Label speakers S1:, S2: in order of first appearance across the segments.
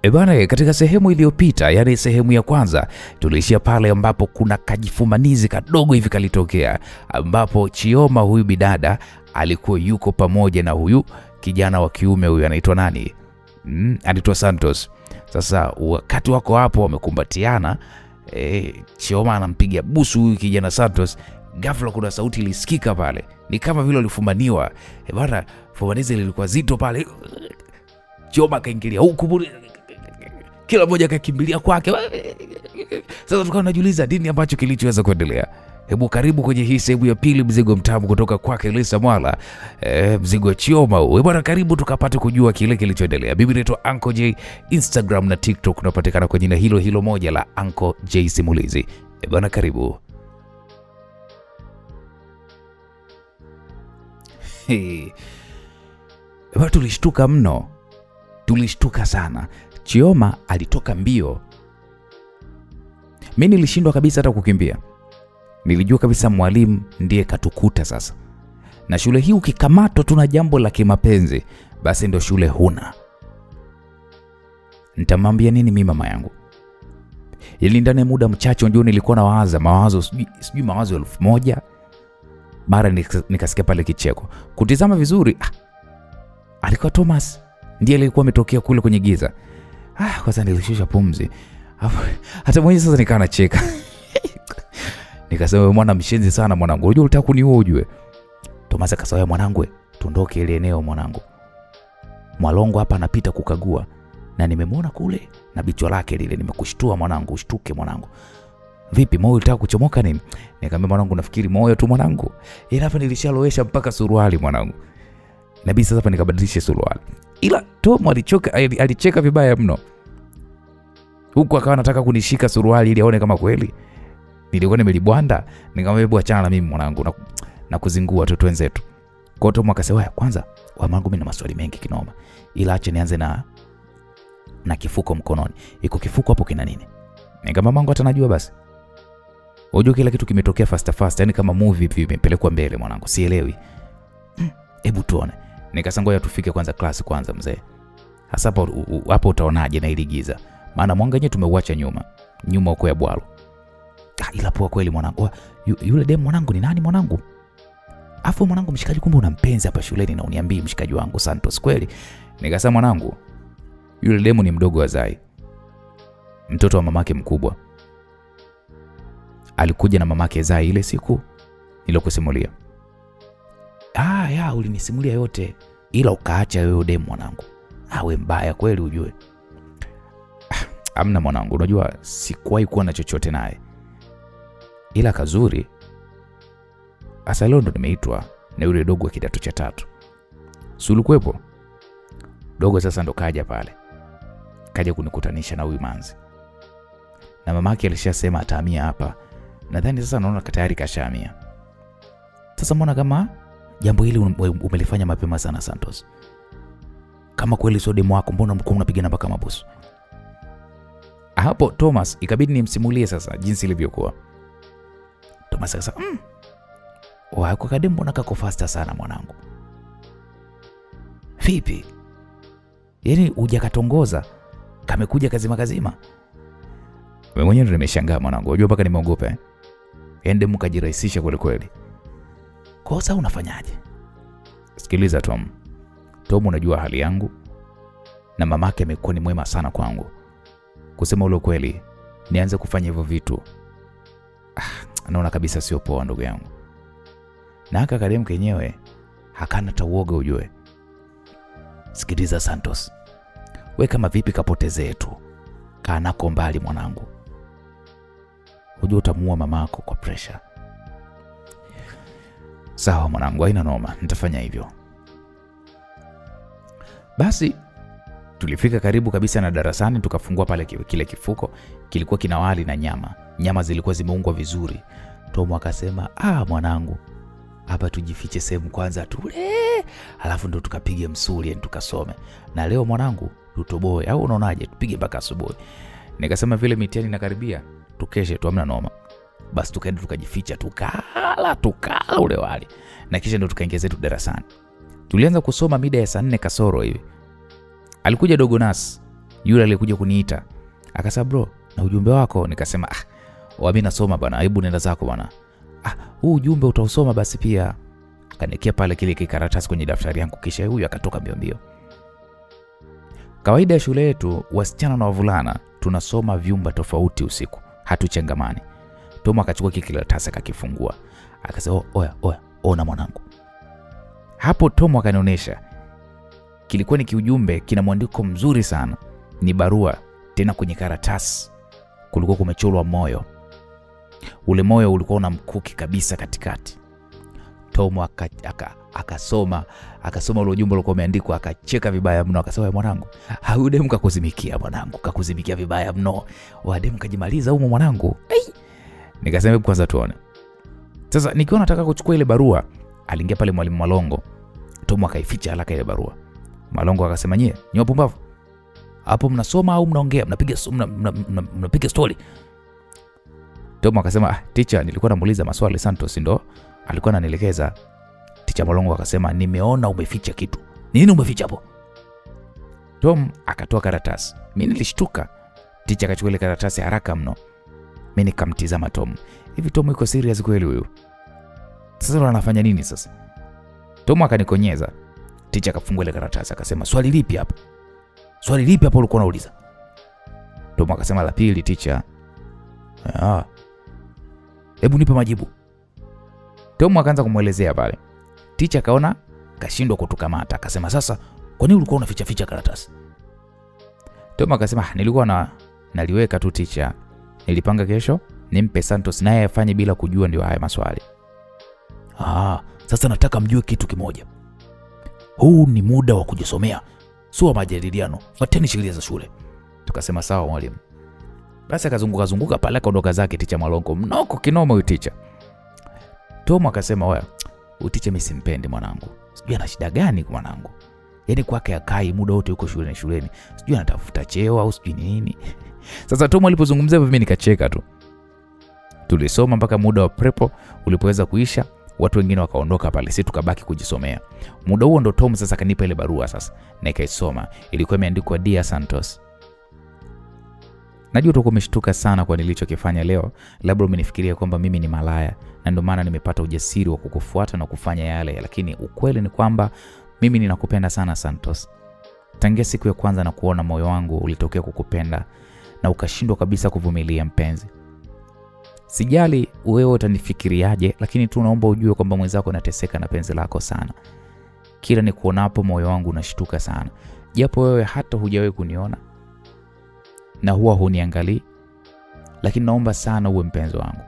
S1: Bwana, katika sehemu iliyopita, yani sehemu ya kwanza, tulishia pale ambapo kuna kajifumanizi kadogo hivi kalitokea, ambapo Chioma huyu bidada alikuwa yuko pamoja na huyu kijana wa kiume, huyu anaitwa nani? Anaitwa Santos. Sasa wakati wako hapo wamekumbatiana, Chioma anampiga busu huyu kijana Santos. Ghafla kuna sauti ilisikika pale, ni kama vile walifumaniwa. Bwana, fumanizi lilikuwa zito pale. Chioma kaingilia huku, kila mmoja akakimbilia kwake. Sasa tukawa tunajiuliza nini ambacho kilichoweza kuendelea. Hebu karibu kwenye hii sehemu ya pili, mzigo mtamu kutoka kwake Lisa Mwala, mzigo wa Chioma. Bwana, karibu tukapate kujua kile kilichoendelea. Mimi naitwa Uncle J, Instagram na TikTok unapatikana kwa jina hilo hilo moja la Uncle J Simulizi. Bwana, karibu. Bwana, tulishtuka mno. Tulishtuka sana. Chioma alitoka mbio. Mimi nilishindwa kabisa hata kukimbia. Nilijua kabisa mwalimu ndiye katukuta sasa. Na shule hii ukikamatwa tuna jambo la kimapenzi, basi ndio shule huna. Nitamwambia nini mimi mama yangu? Ili ndani muda mchache ndio nilikuwa na mawazo sijui mawazo 1000. Mara nikasikia pale kicheko. Kutizama vizuri, alikuwa Thomas. Ndiye alikuwa ametokea kule kwenye giza. Kwanza nilishusha pumzi. Hata mwenyewe sasa nikaa nacheka. Nikasema mwana mshenzi sana mwanangu. Unajua unataka kuniua ujue. Thomas akasema mwanangu, tuondoke ile eneo mwanangu. Mwalongo hapa anapita kukagua na nimemwona kule na bichwa lake lile, nimekushtua mwanangu, ushtuke mwanangu. Vipi moyo unataka kuchomoka nini? Nikamwambia mwanangu, nafikiri moyo tu mwanangu. Hapa nilishaloesha mpaka suruali mwanangu. Nabii sasa hapa nikabadilisha suruali. Ila Tom alicheka vibaya mno. Huku akawa anataka kunishika suruali ili aone kama kweli nilikuwa nimelibwanda. Nikamwambia hebu achana na mimi mwanangu na kuzingua watoto wenzetu. Kwa Tom akasema kwanza mwanangu, mimi na maswali mengi kinoma, ila acha nianze na kifuko mkononi. Iko kifuko hapo kina nini? Nikamwambia mamangu atanajua basi. Unajua kila kitu kimetokea fast, yani kama movie hivi imepelekwa mbele mwanangu, sielewi. Hebu tuone. Nikasangoja tufike kwanza class kwanza mzee. Hasa hapo utaonaje na ili giza? Maana mwanga wenyewe tumeuacha nyuma huko ya bwalo. Ila poa kweli mwanangu. Yule demu mwanangu ni nani mwanangu? Afu mwanangu mshikaji, kumbe una mpenzi hapa shuleni na uniambii mshikaji wangu Santos kweli? Nikasema mwanangu, yule demu ni mdogo wa Zai, mtoto wa mamake mkubwa. Alikuja na mamake Zai ile siku nilokusimulia. Ulinisimulia yote, ila ukaacha wewe demu mwanangu. We mbaya kweli ujue. Amna mwanangu, unajua sikuwahi kuwa na chochote naye. Ila kazuri. Asa leo ndo nimeitwa na yule dogo wa kidato cha 3. Sulu kwepo. Dogo sasa ndo kaja pale. Kaja kunikutanisha na huyu manzi. Na mamake alishasema atahamia hapa. Nadhani sasa naona tayari kashahamia. Sasa mbona kama jambo hili umelifanya mapema sana Santos? Kama kweli sio demu wako, mbona mko mnapiga mpaka mabusu? Hapo Thomas ikabidi nimsimulie sasa jinsi ilivyokuwa. Thomas akasema, kwa kademu mbona kako faster sana mwanangu? Vipi? Yaani hujakatongoza, kamekuja kazima. Mimi mwenyewe ndo nimeshangaa mwanangu. Unajua mpaka nimeogopa. Ende mkajirahisisha kweli. Kwa sasa unafanyaje? Sikiliza Tom. Unajua hali yangu na mamake amekuwa ni mwema sana kwangu. Kusema ule kweli, nianze kufanya hivyo vitu. Naona kabisa sio poa ndugu yangu. Na haka kademu kenyewe hakana tauoga ujue. Sikiliza Santos. We kama vipi kapotezee tu. Kaa nako mbali mwanangu. Unajua utamuua mamako kwa pressure. Sawa mwanangu, haina noma, nitafanya hivyo. Basi tulifika karibu kabisa na darasani, tukafungua pale kile kifuko. Kilikuwa kina wali na nyama. Nyama zilikuwa zimeungwa vizuri. Tom akasema, mwanangu, hapa tujifiche sehemu kwanza tule, alafu ndo tukapige msuli tukasome. Na leo mwanangu tutoboe, au unaonaje tupige mpaka asubuhi? Nikasema vile mitihani inakaribia, tukeshe tu amna noma. Basi tukaenda tukajificha, tukala ule wali. Na kisha ndo tukaingia zetu darasani. Tulianza kusoma mida ya saa 4 kasoro hivi. Alikuja dogo Nas, Yule aliyekuja kuniita akasema bro, na ujumbe wako. Nikasema mimi nasoma bwana, hebu nenda zako bwana. Huu ujumbe utausoma basi pia. Akaniwekea pale kile kikaratasi kwenye daftari yangu, kisha huyu akatoka mbio mbio. Kawaida ya shule yetu wasichana na wavulana tunasoma vyumba tofauti usiku, hatuchangamani. Tom akachukua kile kikaratasi akakifungua. Akasema oya, ona mwanangu. Hapo Tom akanionyesha. Kilikuwa ni kiujumbe, kina mwandiko mzuri sana. Ni barua, tena kwenye karatasi kulikuwa kumechorwa moyo. Ule moyo ulikuwa una mkuki kabisa katikati. Tom akasoma ule ujumbe uliokuwa umeandikwa, akacheka vibaya mno. Akasema mwanangu, haudem kakuzimikia mwanangu, kakuzimikia vibaya mno. Wadem kajimaliza huko mwanangu. Nikasema kwanza tuone. Sasa nikiwa nataka kuchukua ile barua, aliingia pale mwalimu Malongo. Tom akaificha haraka ile barua. Malongo akasema nyie wapumbavu, hapo mnasoma au mnaongea? Mnapiga story? Tom akasema teacher, nilikuwa namuuliza maswali Santos ndo alikuwa ananielekeza. Teacher Malongo akasema nimeona umeficha kitu. Nini umeficha hapo? Tom akatoa karatasi. Mimi nilishtuka. Teacher akachukua ile karatasi haraka mno. Mimi nikamtizama Tom. Hivi Tom yuko serious kweli huyu? Sasa anafanya nini sasa? Tom akanikonyeza. Teacher akafungua ile karatasi akasema swali lipi hapa? Swali lipi hapo ulikuwa unauliza? Tom akasema la pili teacher. Hebu nipe majibu. Tom akaanza kumuelezea pale. Teacher akaona kashindwa kutukamata, akasema sasa kwa nini ulikuwa unaficha karatasi? Tom akasema nilikuwa naliweka tu teacher. Nilipanga kesho nimpe Santos naye afanye bila kujua, ndio haya maswali. Sasa nataka mjue kitu kimoja. Huu ni muda wa kujisomea, sio majadiliano. Fuateni sheria za shule. Tukasema sawa mwalimu. Basi akazunguka pale akaondoka zake Teacher Malongo. Mnoko kinoma huyu teacher. Tom akasema wewe, huyu teacher mimi simpendi mwanangu. Sijui ana shida gani kwa mwanangu. Yaani kwake akai muda wote yuko shuleni. Sijui anatafuta cheo au sijui nini. Sasa Tom alipozungumzia hivyo mimi nikacheka tu. Tulisoma mpaka muda wa prepo ulipoweza kuisha, watu wengine wakaondoka pale, sisi tukabaki kujisomea. Muda huo ndo Tom sasa kanipa ile barua sasa, na nikaisoma. Ilikuwa imeandikwa Dear Santos. Najua utakuwa umeshtuka sana kwa nilichokifanya leo. Labda umenifikiria kwamba mimi ni malaya na ndio maana nimepata ujasiri wa kukufuata na kufanya yale, lakini ukweli ni kwamba mimi ninakupenda sana Santos. Tangia siku ya kwanza na kuona moyo wangu ulitokea kukupenda na ukashindwa kabisa kuvumilia mpenzi. Sijali wewe utanifikiriaje, lakini tu naomba ujue kwamba mwenzako anateseka na penzi lako sana. Kila nikuonapo moyo wangu unashtuka sana. Japo wewe hata hujawahi kuniona na huwa huniangalii, lakini naomba sana uwe mpenzi wangu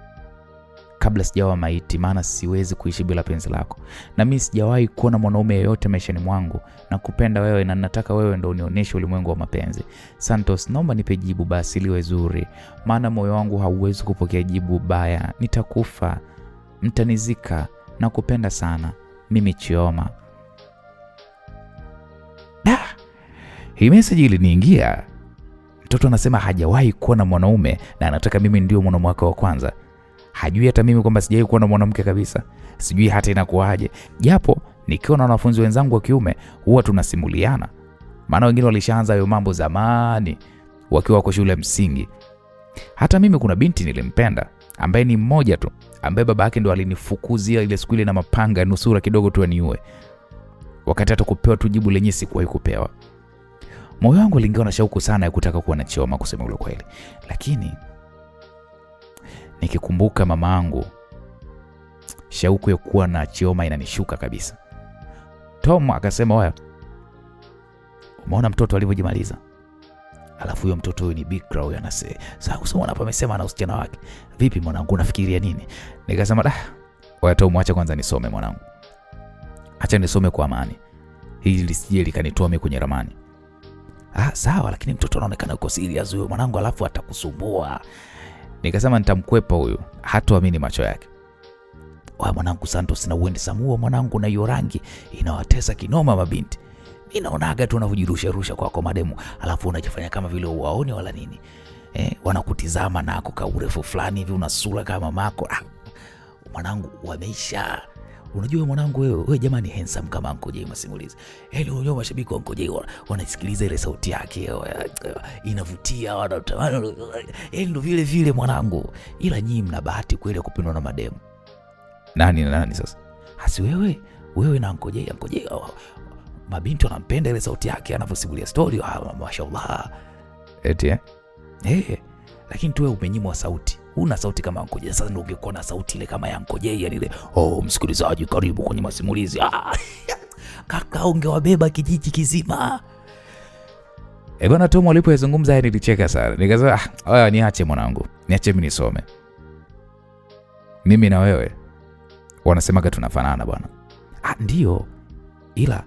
S1: kabla sijawa maiti, maana siwezi kuishi bila penzi lako. Na mimi sijawahi kuona mwanaume yeyote maishani mwangu. Nakupenda wewe na nataka wewe ndio unionyeshe ulimwengu wa mapenzi. Santos, naomba nipe jibu basi liwe zuri, maana moyo wangu hauwezi kupokea jibu baya. Nitakufa, mtanizika. Nakupenda sana. Mimi Chioma. Hii message iliniingia. Mtoto anasema hajawahi kuona mwanaume na anataka mimi ndio mwanaume wake wa kwanza. Hajui hata mimi kwamba sijawahi kuona mwanamke kabisa. Sijui hata inakuaje. Japo nikiwa na wanafunzi wenzangu wa kiume huwa tunasimuliana. Maana wengine walishaanza hayo mambo zamani wakiwa wako shule msingi. Hata mimi kuna binti nilimpenda ambaye ni mmoja tu, ambaye baba yake ndo alinifukuzia ile siku ile na mapanga nusura kidogo tu aniue. Wakati hata kupewa tu jibu lenye sikuwahi kupewa. Moyo wangu uliingiwa na shauku sana ya kutaka kuwa na Chioma kusema ule kweli. Lakini nikikumbuka mama yangu, shauku ya kuwa na Chioma inanishuka kabisa. Tom akasema wewe, umeona mtoto alivyojimaliza? Alafu huyo mtoto huyo ni bikra huyo anasema. Sasa usoma hapa amesema na usichana wake. Vipi mwanangu unafikiria nini? Nikasema wewe Tom acha kwanza nisome mwanangu. Acha nisome kwa amani. Hili lisije likanitoa mimi kwenye ramani. Sawa, lakini mtoto anaonekana uko serious huyo mwanangu, alafu atakusumbua. Nikasema nitamkwepa huyo, hataamini macho yake. Wewe mwanangu Santos, na uende samuo mwanangu, na hiyo rangi inawatesa kinoma mabinti. Mimi naonaga tu unavujirusha kwako mademu, alafu unajifanya kama vile uwaoni wala nini. Wanakutizama na kwa urefu fulani hivi, una sura kama mamako. Mwanangu wameisha. unajua mwanangu wewe jamani handsome kama Uncle Jay masimulizi. Yaani unajua mashabiki wa Uncle Jay wanasikiliza ile sauti yake inavutia wanatamani. Yaani ndio vile vile mwanangu. Ila nyinyi mna bahati kweli ya kupendwa na mademu. Nani na nani sasa? Hasi wewe na Uncle Jay mabinti wanampenda ile sauti yake anavyosimulia story. Mashaallah. Eti lakini tu wewe umenyimwa sauti. Una sauti kama Uncle Jay. Sasa ndio ungekuwa na sauti ile kama ya Uncle Jay, yani ile msikilizaji karibu kwenye masimulizi. Kaka ungewabeba kijiji kizima. Bwana Tom alipozungumza yeye nilicheka sana. Nikasema niache mwanangu. Niache mimi nisome. Mimi na wewe wanasemaga tunafanana bwana. Ndio. Ila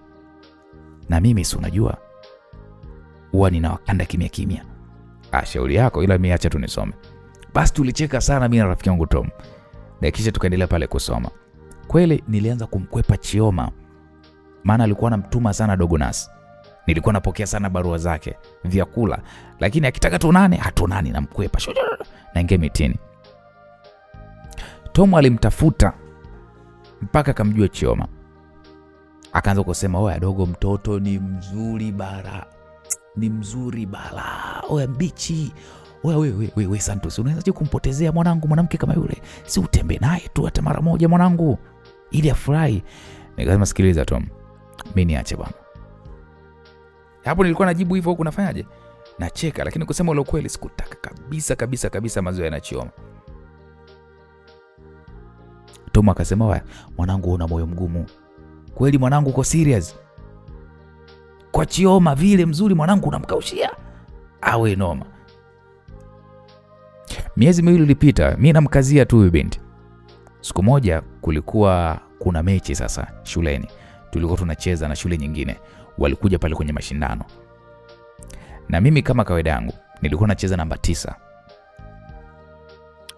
S1: na mimi si unajua huwa ninawakanda kimya kimya. Shauri yako, ila mimi acha tu nisome. Basi tulicheka sana mimi na rafiki yangu Tom. Na kisha tukaendelea pale kusoma. Kweli nilianza kumkwepa Chioma. Maana alikuwa anamtuma sana Dogo Nas. Nilikuwa napokea sana barua zake, vyakula, lakini akitaka tunane, hatunani na mkwepa. Na ingia mitini. Tom alimtafuta mpaka akamjua Chioma. Akaanza kusema, "Oya dogo, mtoto ni mzuri bara. Ni mzuri bala. Oya mbichi. Oya wewe Santos, unawezaje kumpotezea mwanangu mwanamke kama yule? Si utembe naye tu hata mara moja mwanangu ili afurahi." Nikasema, "Sikiliza Tom. Mimi niache bwana." Hapo nilikuwa najibu hivyo huko nafanyaje? Nacheka, lakini kusema ule kweli sikutaka kabisa mazoea na Chioma. Tom akasema, "Wewe mwanangu una moyo mgumu. Kweli mwanangu uko serious? Kwa Chioma vile mzuri mwanangu unamkaushia? Awe noma." Miezi miwili ilipita, mimi namkazia tu huyu binti. Siku moja kulikuwa kuna mechi sasa shuleni. Tulikuwa tunacheza na shule nyingine. Walikuja pale kwenye mashindano. Na mimi kama kawaida yangu nilikuwa nacheza namba 9.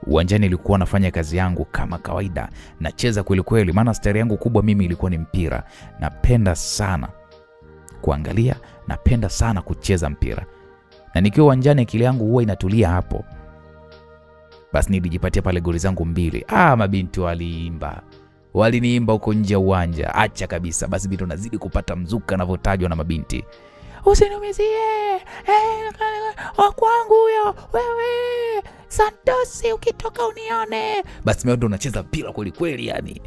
S1: Uwanjani nilikuwa nafanya kazi yangu kama kawaida, nacheza kweli kweli, maana stari yangu kubwa mimi ilikuwa ni mpira. Napenda sana kuangalia, napenda sana kucheza mpira. Na nikiwa uwanjani akili yangu huwa inatulia hapo. Basi nilijipatia pale goli zangu 2. Mabinti waliimba. Waliniimba huko nje ya uwanja. Acha kabisa. Basi binti nazidi kupata mzuka anavyotajwa na mabinti. "Usiniumizie. Kwangu huyo. Wewe Santos ukitoka unione." Basi mimi ndo nacheza mpira kweli kweli yani.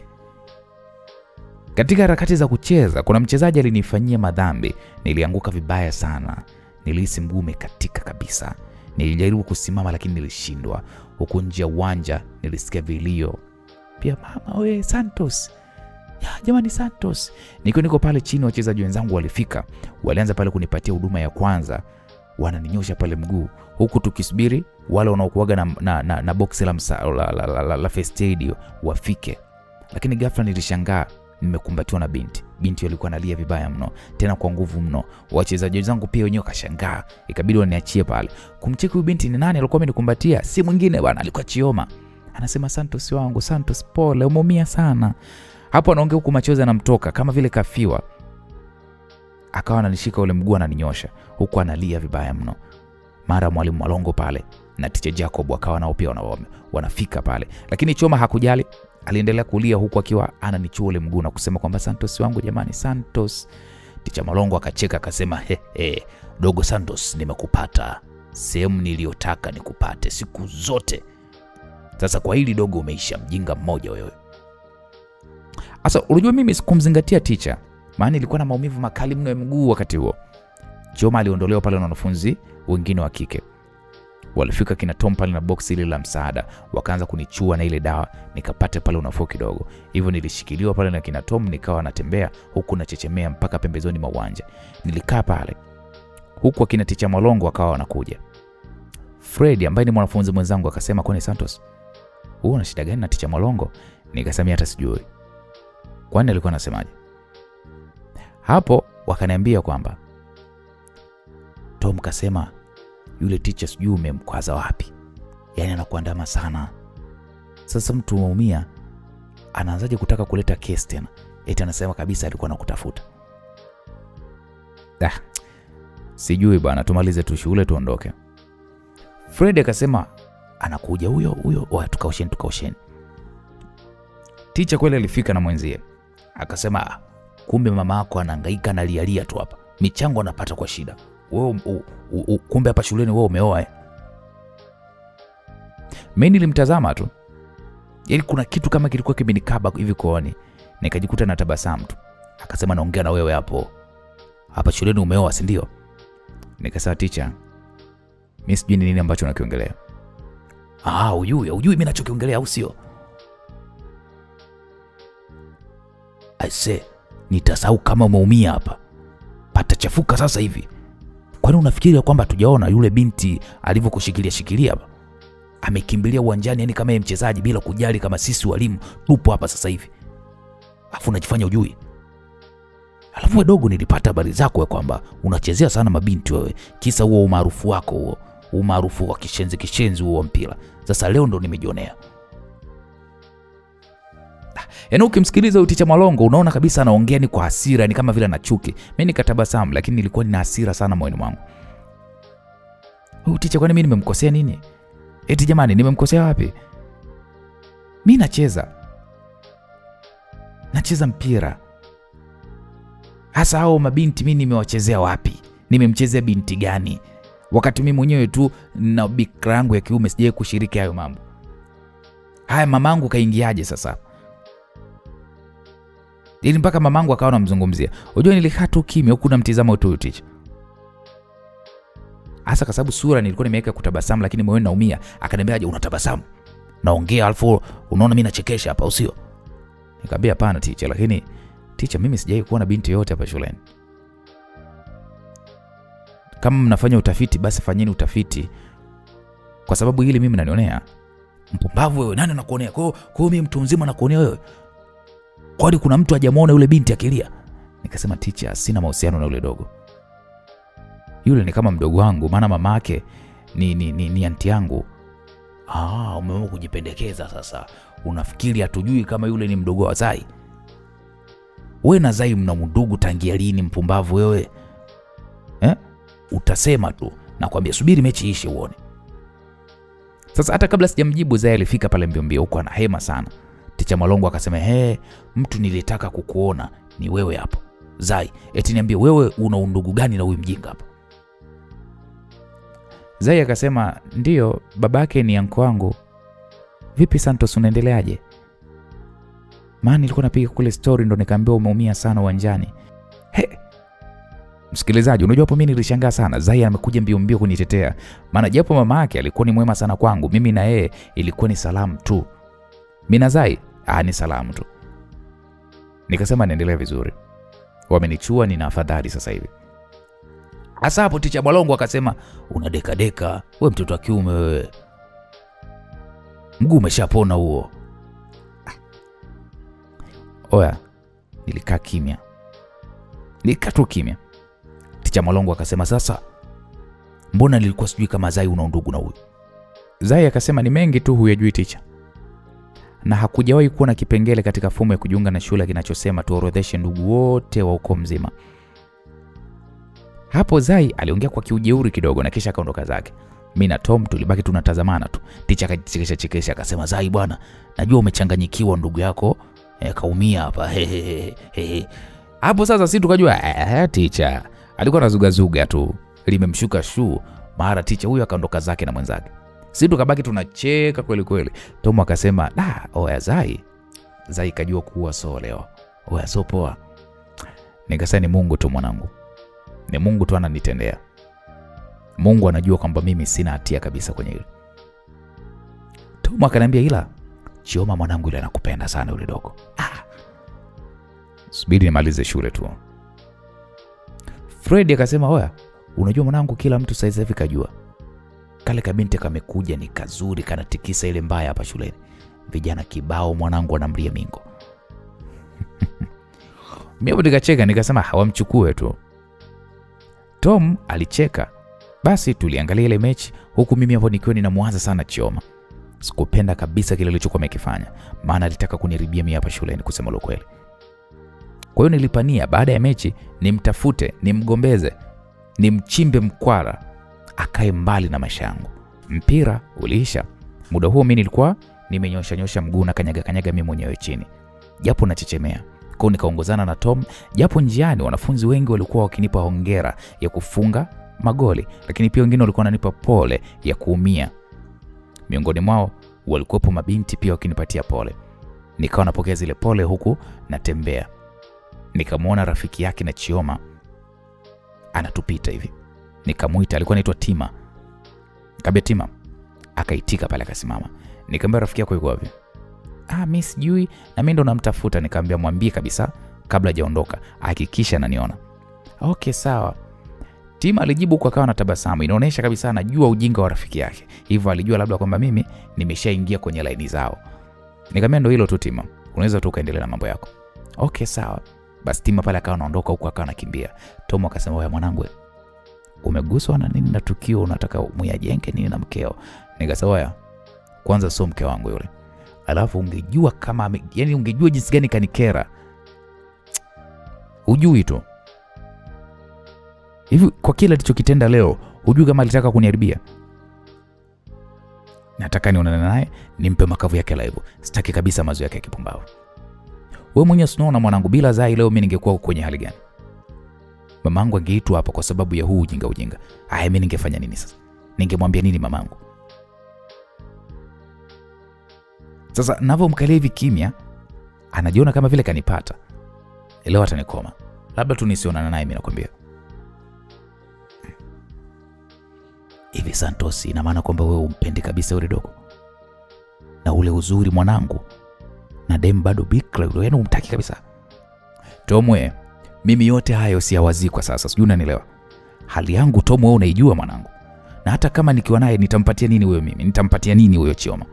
S1: Katika harakati za kucheza, kuna mchezaji alinifanyia madhambi. Nilianguka vibaya sana. Nilihisi mguu umekatika kabisa. Nilijaribu kusimama lakini nilishindwa. Huko nje ya uwanja nilisikia vilio. Pia, "Mama we Santos. Jamani Santos." Niko pale chini, wachezaji wenzangu walifika. Walianza pale kunipatia huduma ya kwanza. Wananinyosha pale mguu. Huku tukisubiri wale wanaokuaga na box la first aid wafike. Lakini ghafla nilishangaa nimekumbatiwa na binti. Binti alikuwa analia vibaya mno, tena kwa nguvu mno. Wachezaji wenzangu pia wenyewe kashangaa. Ikabidi waniachie pale. Kumcheki huyu binti ni nani alikuwa amenikumbatia? Si mwingine bwana, alikuwa Chioma. Anasema, "Santos wangu, Santos pole, umeumia sana." Hapo anaongea huku machozi yanamtoka kama vile kafiwa. Akawa ananishika ule mguu ananinyosha, huku analia vibaya mno. Mara mwalimu Mwalongo pale na teacher Jacob akawa nao pia wanafika pale. Lakini Chioma hakujali, aliendelea kulia huku akiwa ananichua ule mguu na kusema kwamba, "Santos wangu jamani, Santos." Teacher Mwalongo akacheka akasema, "Dogo Santos, nimekupata. Sehemu niliyotaka nikupate siku zote. Sasa kwa hili dogo umeisha, mjinga mmoja wewe." Sasa unajua mimi sikumzingatia teacher, maana ilikuwa na maumivu makali mno ya mguu wakati huo. Chioma aliondolewa pale na wanafunzi wengine wa kike. Walifika kina Tom pale na box ile la msaada, wakaanza kunichua na ile dawa, nikapata pale unafuu kidogo. Hivyo nilishikiliwa pale na kina Tom, nikawa natembea huku nachechemea mpaka pembezoni mwa uwanja. Nilikaa pale. Huku akina teacher Mwalongo akawa wanakuja. Fred ambaye ni mwanafunzi mwenzangu akasema, "Kwani Santos, wewe una shida gani na teacher Mwalongo?" Nikasema hata sijui. Kwani alikuwa anasemaje? Hapo wakaniambia kwamba Tom kasema yule teacher sijui umemkwaza wapi. Yaani anakuandama sana. Sasa mtu muumia anaanzaje kutaka kuleta case tena? Eti anasema kabisa alikuwa anakutafuta. Sijui bwana, tumalize tu shule tuondoke. Fred akasema anakuja huyo. Tukausheni. Teacher kweli alifika na mwenzie. Akasema kumbe mama yako anahangaika na lialia tu hapa. Michango anapata kwa shida. Wewe kumbe hapa shuleni wewe umeoa. Mimi nilimtazama tu. Yaani kuna kitu kama kilikuwa kimenikaba hivi kooni. Nikajikuta na tabasamu tu. Akasema naongea na wewe hapo. Hapa shuleni umeoa, si ndio? Nikasema teacher, mimi sijui nini ambacho unakiongelea. Hujui mimi ninachokiongelea au sio? Aise, nitasahau kama umeumia hapa. Patachafuka sasa hivi. Kwani unafikiria kwamba tujaona yule binti alivyokushikilia hapa? Amekimbilia uwanjani yani kama yeye mchezaji bila kujali kama sisi walimu tupo hapa sasa hivi. Alafu unajifanya ujui. Alafu wewe dogo, nilipata habari zako kwamba unachezea sana mabinti wewe. Kisa huo umaarufu wako huo. Umaarufu wa kishenzi huo mpira. Sasa leo ndo nimejionea. Yaani ukimsikiliza Teacher Mwalongo unaona kabisa anaongea ni kwa hasira, ni kama vile anachuki. Mimi nikatabasamu lakini nilikuwa nina hasira sana moyoni mwangu. Teacher, kwani mimi nimemkosea nini? Eti jamani, nimemkosea wapi? Mimi nacheza mpira. Hasa hao mabinti mimi nimewachezea wapi? Nimemchezea binti gani? Wakati mimi mwenyewe tu na bikra yangu ya kiume sijaye kushiriki hayo mambo. Haya, mamangu kaingiaje sasa? Ili mpaka mamangu akawa anamzungumzia. Unajua nilikaa tu kimya huku namtizama tu teacher. Hasa kwa sababu sura nilikuwa nimeweka kutabasamu lakini moyoni naumia. Akaniambiaje unatabasamu? Naongea alafu unaona mimi nachekesha hapa, usio? Nikamwambia hapana teacher, lakini teacher, mimi sijawahi kuona binti yote hapa shuleni. Kama mnafanya utafiti basi fanyeni utafiti. Kwa sababu hili mimi nanionea. Mpumbavu wewe, nani anakuonea? Kwa hiyo mimi mtu mzima nakuonea wewe? Kwani kuna mtu hajamuona yule binti akilia? Nikasema teacher, sina mahusiano na yule dogo. Yule ni kama mdogo wangu, maana mama yake ni anti yangu. Umeamua kujipendekeza sasa. Unafikiri hatujui kama yule ni mdogo wa Zai? Wewe na Zai mna mndugu tangia lini, mpumbavu wewe? Utasema tu, nakwambia subiri mechi ishe uone. Sasa hata kabla sijamjibu Zai alifika pale mbio huko ana hema sana. Teacher Mwalongo akasema, mtu nilitaka kukuona ni wewe hapo. Zai, eti niambie wewe una undugu gani na huyu mjinga hapo? Zai akasema, ndio, babake ni anko wangu. Vipi Santos, unaendeleaje? Maana nilikuwa napiga kule story ndo nikaambiwa umeumia sana uwanjani. Msikilizaji, unajua hapo mimi nilishangaa sana. Zai amekuja mbio kunitetea. Maana japo mama yake alikuwa ni mwema sana kwangu, mimi na yeye ilikuwa ni salamu tu. Mimi na Zai ni salamu tu. Nikasema naendelea vizuri. Wamenichua, nina afadhali sasa hivi. Hasa hapo Teacher Mwalongo akasema, una deka wewe mtoto wa kiume wewe. Mguu umeshapona huo. Oya, nilikaa kimya. Nikatu kimya. Teacher Mwalongo akasema, sasa mbona nilikuwa sijui kama Zai una undugu na huyu? Zai akasema, ni mengi tu huyajui teacher. Na hakujawahi kuwa na kipengele katika fomu ya kujiunga na shule kinachosema tuorodheshe ndugu wote wa ukoo mzima. Hapo Zai aliongea kwa kiujeuri kidogo na kisha akaondoka zake. Mimi na Tom tulibaki tunatazamana tu. Teacher akachekesha akasema, Zai bwana, najua umechanganyikiwa ndugu yako kaumia hapa. Hapo sasa sisi tukajua teacher alikuwa anazugazuga tu. Limemshuka shuu. Mara teacher huyo akaondoka zake na mwenzake. Sisi tukabaki tunacheka kweli kweli. Tom akasema, oya Zai kajua kuwa so leo. Oya so poa. Nikasema ni Mungu tu mwanangu. Ni Mungu tu ananitendea. Mungu anajua kwamba mimi sina hatia kabisa kwenye hilo. Tom akaniambia, ila Chioma mwanangu yule anakupenda sana yule dogo. Subiri nimalize shule tu. Fred akasema, oya, unajua mwanangu kila mtu saizi hivi kajua. Kale kabinti kamekuja ni kazuri, kanatikisa ile mbaya hapa shuleni. Vijana kibao mwanangu anamria mingo. Mimi nikacheka nikasema hawamchukue tu. Tom alicheka. Basi tuliangalia ile mechi huku mimi hapo nikiwa ninamwaza sana Chioma. Sikupenda kabisa kile alichokuwa amekifanya, maana alitaka kuniribia mimi hapa shuleni kusema ukweli. Kwa hiyo nilipania baada ya mechi nimtafute, nimgombeze, nimchimbe mkwara akae mbali na maisha yangu. Mpira uliisha. Muda huo mimi nilikuwa nimenyosha mguu na kanyaga mimi mwenyewe chini. Japo nachechemea. Kwa nikaongozana na Tom, japo njiani wanafunzi wengi walikuwa wakinipa hongera ya kufunga magoli, lakini pia wengine walikuwa wananipa pole ya kuumia. Miongoni mwao walikuwepo mabinti pia wakinipatia pole. Nikawa napokea zile pole huku natembea. Nikamwona rafiki yake na Chioma anatupita hivi. Nikamuita, alikuwa anaitwa Tima. Nikamwambia Tima, akaitika pale akasimama. Nikamwambia rafiki yako yuko wapi? Mimi sijui, na mimi ndo namtafuta. Nikamwambia mwambie kabisa kabla hajaondoka hakikisha ananiona. Okay sawa. Tima alijibu kwa kawa na tabasamu. Inaonyesha kabisa anajua ujinga wa rafiki yake. Hivyo alijua labda kwamba mimi nimeshaingia kwenye laini zao. Nikamwambia ndo hilo tu Tima, unaweza tu kaendelea na mambo yako. Okay sawa. Basi Tima pale akawa anaondoka huko akawa anakimbia. Tom akasema wewe mwanangu, umeguswa na nini na tukio, unataka muyajenge nini na mkeo? Nikasema wewe kwanza sio mke wangu yule. Alafu ungejua kama yani ungejua jinsi gani kanikera. Hujui tu. Hivi kwa kila alichokitenda leo, hujui kama alitaka kuniharibia? Nataka nionane naye, nimpe makavu yake live. Sitaki kabisa mazoea yake ya kipumbavu. Wewe mwenyewe unaona mwanangu, bila Zai leo mimi ningekuwa kwenye hali gani? Mamangu angeitwa hapa kwa sababu ya huu ujinga. Mimi ningefanya nini sasa? Ningemwambia nini mamangu? Sasa navomkalia hivi kimya, anajiona kama vile kanipata. Leo atanikoma. Labda tu nisionana naye mimi nakwambia. Hivi Santos, ina maana kwamba wewe umpendi kabisa yule dogo? Na ule uzuri mwanangu? Na dem bado bikra yule, yani umtaki kabisa? Tomwe, mimi yote hayo siyawazi kwa sasa. Sijui unanielewa. Hali yangu Tom wewe unaijua mwanangu. Na hata kama nikiwa naye nitampatia nini huyo mimi? Nitampatia nini huyo Chioma?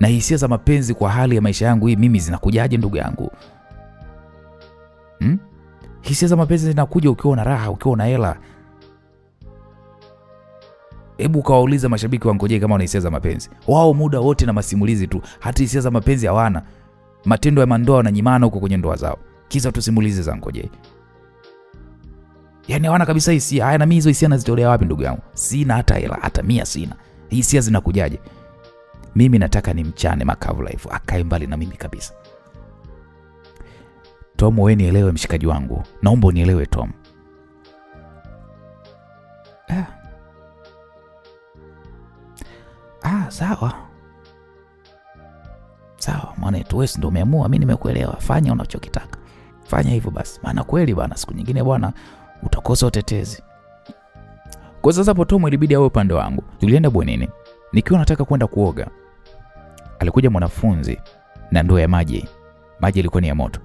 S1: Na hisia za mapenzi kwa hali ya maisha yangu hii mimi zinakujaje ndugu yangu? Hisia za mapenzi zinakuja ukiwa na raha, ukiwa na hela. Hebu kawauliza mashabiki wa Ngojei kama wana hisia za mapenzi. Wao muda wote na masimulizi tu, hata hisia za mapenzi hawana. Matendo ya mandoa na nyimana huko kwenye ndoa zao. Kisa tu simulizi za Ngojei. Yaani hawana kabisa hisia. Haya, na mimi hizo hisia nazitolea wapi ndugu yangu? Sina hata hela, hata 100 sina. Hisia zinakujaje? Mimi nataka nimchane makavu life, akae mbali na mimi kabisa. Tom, wewe nielewe mshikaji wangu. Naomba unielewe Tom. Sawa. Sawa, mwanetu wewe ndio umeamua, mimi nimekuelewa. Fanya unachokitaka. Fanya hivyo basi. Maana kweli bwana, siku nyingine bwana utakosa utetezi. Kwa sasa hapo Tom ilibidi awe upande wangu. Tulienda bwenini. Nikiwa nataka kwenda kuoga, alikuja mwanafunzi na ndoo ya maji. Maji ilikuwa ni ya moto.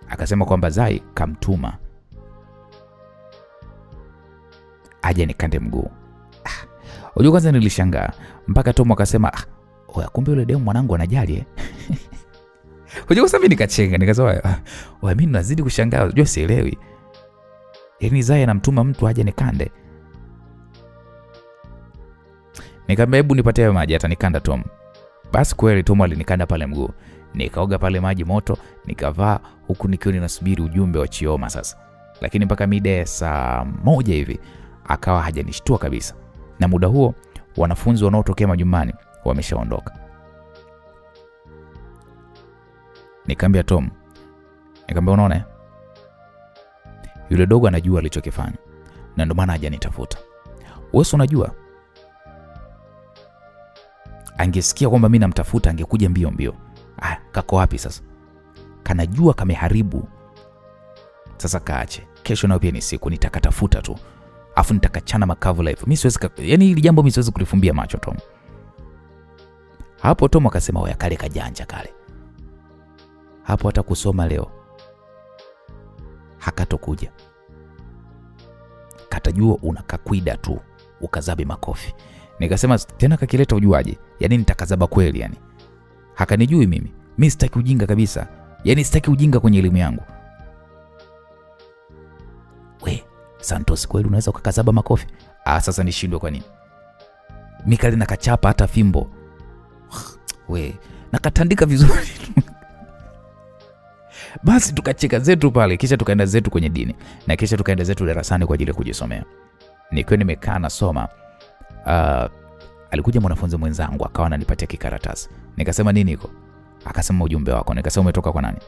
S1: Akasema kwamba Zai kamtuma aje nikande mguu. Unajua kwanza nilishangaa mpaka Tom akasema oya, kumbe yule demu mwanangu anajali. Unajua sasa mimi nikachenga, nikasema mimi nazidi kushangaa, unajua sielewi. Yaani Zai anamtuma mtu aje nikande. Nikamwambia hebu nipatie maji atanikanda Tom. Basi kweli Tom alinikanda pale mguu. Nikaoga pale maji moto, nikavaa huku nikiwa ninasubiri ujumbe wa Chioma sasa. Lakini mpaka mida saa 1 hivi akawa hajanishtua kabisa. Na muda huo wanafunzi wanaotokea majumbani wameshaondoka. Nikamwambia Tom, unaona? Yule dogo anajua alichokifanya. Na ndio maana hajanitafuta. Wewe unajua? Angesikia kwamba mimi namtafuta angekuja mbio mbio. Kako wapi sasa? Kanajua kameharibu. Sasa kaache. Kesho nao pia ni siku nitakatafuta tu. Afu nitakachana makavu life. Mimi siwezi yani hili jambo mimi siwezi kulifumbia macho Tom. Hapo Tom akasema oya, kale kajanja kale. Hapo hata kusoma leo hakatokuja. Katajua unakakwida tu, ukazabe makofi. Nikasema tena kakileta ujuaje? Yaani nitakazaba kweli yani. Hakanijui mimi. Mimi sitaki ujinga kabisa. Yaani sitaki ujinga kwenye elimu yangu. We, Santos kweli unaweza ukakazaba makofi? Sasa nishindwe kwa nini? Mikali na kachapa hata fimbo. We, nakatandika vizuri. Basi tukacheka zetu pale, kisha tukaenda zetu kwenye dini. Na kisha tukaenda zetu darasani kwa ajili ya kujisomea. Nikiwa nimekaa nasoma, alikuja mwanafunzi mwenzangu akawa ananipatia kikaratasi. Nikasema nini iko? Akasema ujumbe wako. Nikasema umetoka kwa nani?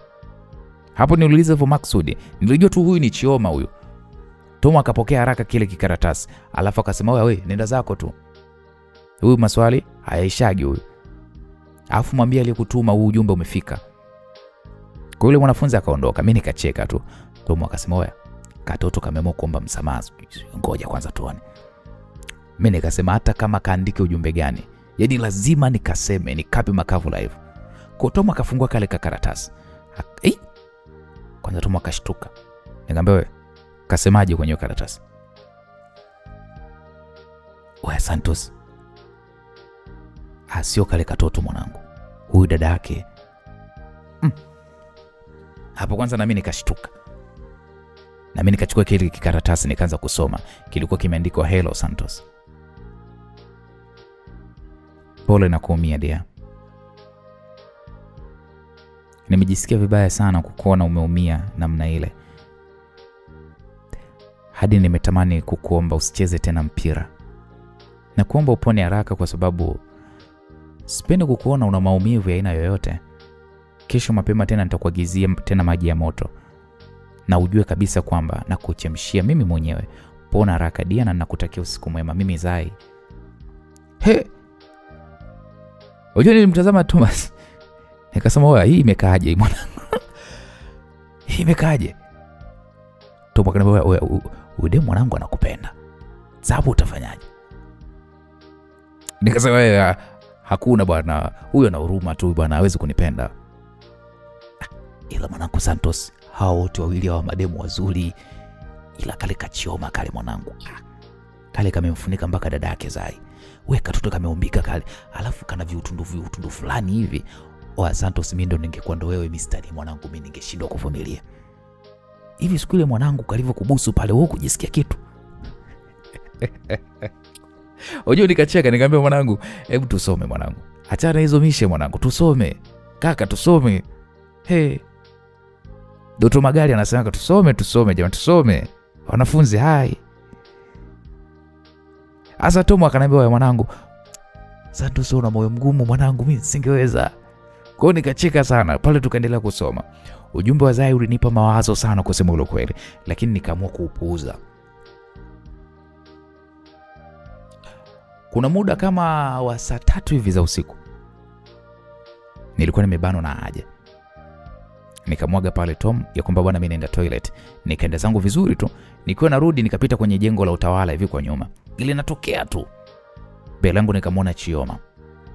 S1: Hapo niuliza hivyo maksudi. Nilijua tu huyu ni Chioma huyu. Tom akapokea haraka kile kikaratasi. Alafu akasema wewe nenda zako tu. Huyu maswali hayaishagi huyu. Alafu mwambie aliyekutuma huu ujumbe umefika. Kwa yule mwanafunzi akaondoka. Mimi nikacheka tu. Tom akasema wewe katoto kameamua kuomba msamaha. Ngoja kwanza tuone. Mimi nikasema hata kama kaandike ujumbe gani, yaani lazima nikaseme, nikape makavu live. Kwa Tom akafungua kale kakaratasi. Kwanza Tom akashtuka. Nikamwambia wewe kasemaje kwenye karatasi? Wewe Santos. Sio kale katoto mwanangu. Huyu dada yake. Hapo kwanza na mimi nikashtuka. Na mimi nikachukua kile kikaratasi nikaanza kusoma. Kilikuwa kimeandikwa hello Santos. Pole na kuumia dia. Nimejisikia vibaya sana kukuona umeumia namna ile. Hadi nimetamani kukuomba usicheze tena mpira. Na kuomba upone haraka kwa sababu sipendi kukuona una maumivu ya aina yoyote. Kesho mapema tena nitakuagizia tena maji ya moto. Na ujue kabisa kwamba nakuchemshia mimi mwenyewe. Pona haraka dia na nakutakia usiku mwema. Mimi Zai. Unajua nilimtazama Thomas. Nikasema wewe hii imekaaje mwanangu? Hii imekaaje? Tom akaniambia wewe mwanangu anakupenda. Sababu utafanyaje? Nikasema wewe hakuna bwana. Huyo ana huruma tu bwana, hawezi kunipenda. Ila mwanangu Santos, hao wote wawili hawa mademu wazuri. Ila kale Chioma kale mwanangu. Kale kamemfunika mpaka dada yake Zai. Wewe katoto kameumbika kale. Alafu kana viutundu fulani hivi. Santos, mimi ndo ningekuwa ndo wewe mistari mwanangu, mimi ningeshindwa kuvumilia. Hivi siku ile mwanangu kalivyo kubusu pale wewe kujisikia kitu. Unajua nikacheka nikamwambia mwanangu, hebu tusome mwanangu. Achana hizo mishe mwanangu, tusome. Kaka tusome. Dr. Magari anasema tusome jamani tusome. Wanafunzi hai. Asa Tom akaniambia wewe mwanangu, Santos una moyo mgumu mwanangu, mimi singeweza. Kwa hiyo nikacheka sana. Pale tukaendelea kusoma. Ujumbe wa Zai ulinipa mawazo sana kusema ule kweli, lakini nikaamua kuupuuza. Kuna muda kama wa saa 3 hivi za usiku. Nilikuwa nimebanwa na haja. Nikamwaga pale Tom ya kwamba bwana mimi naenda toilet. Nikaenda zangu vizuri tu. Nikiwa narudi nikapita kwenye jengo la utawala hivi kwa nyuma. Ile natokea tu. Mbele yangu nikamwona Chioma.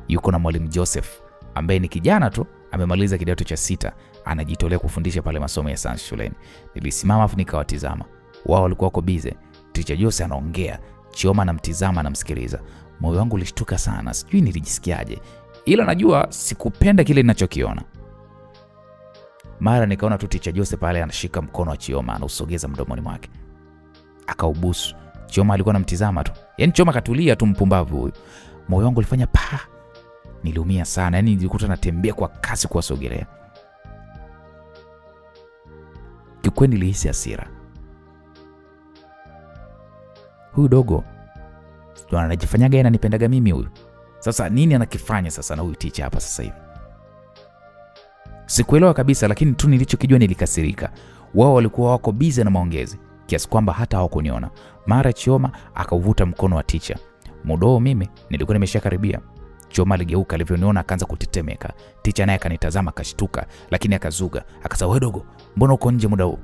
S1: Yuko na mwalimu Joseph ambaye ni kijana tu, amemaliza kidato cha 6, anajitolea kufundisha pale masomo ya sayansi shuleni. Nilisimama afu nikawatizama. Wao walikuwa wako busy. Teacher Joseph anaongea, Chioma anamtizama anamsikiliza. Moyo wangu ulishtuka sana, sijui nilijisikiaje. Ila najua sikupenda kile ninachokiona. Mara nikaona tu Teacher Joseph pale anashika mkono wa Chioma anausogeza mdomoni mwake. Akaubusu. Chioma alikuwa anamtizama tu. Yaani Chioma katulia tu mpumbavu huyu. Moyo wangu ulifanya pa. Niliumia sana, yaani nilikuta natembea kwa kasi kuwasogelea. Kikweli nilihisi hasira. Huyu dogo ndio anajifanyaga yeye ananipendaga mimi huyu. Sasa nini anakifanya sasa na huyu teacher hapa sasa hivi? Sikuelewa kabisa, lakini tu nilichokijua nilikasirika. Wao walikuwa wako busy na maongezi kiasi kwamba hata hawakuniona. Mara Chioma akauvuta mkono wa teacher. Mudoo mimi nilikuwa nimeshakaribia. Chioma aligeuka, alivyoniona akaanza kutetemeka. Teacher naye akanitazama akashtuka, lakini akazuga. Akasema wewe dogo, mbona uko nje muda huu?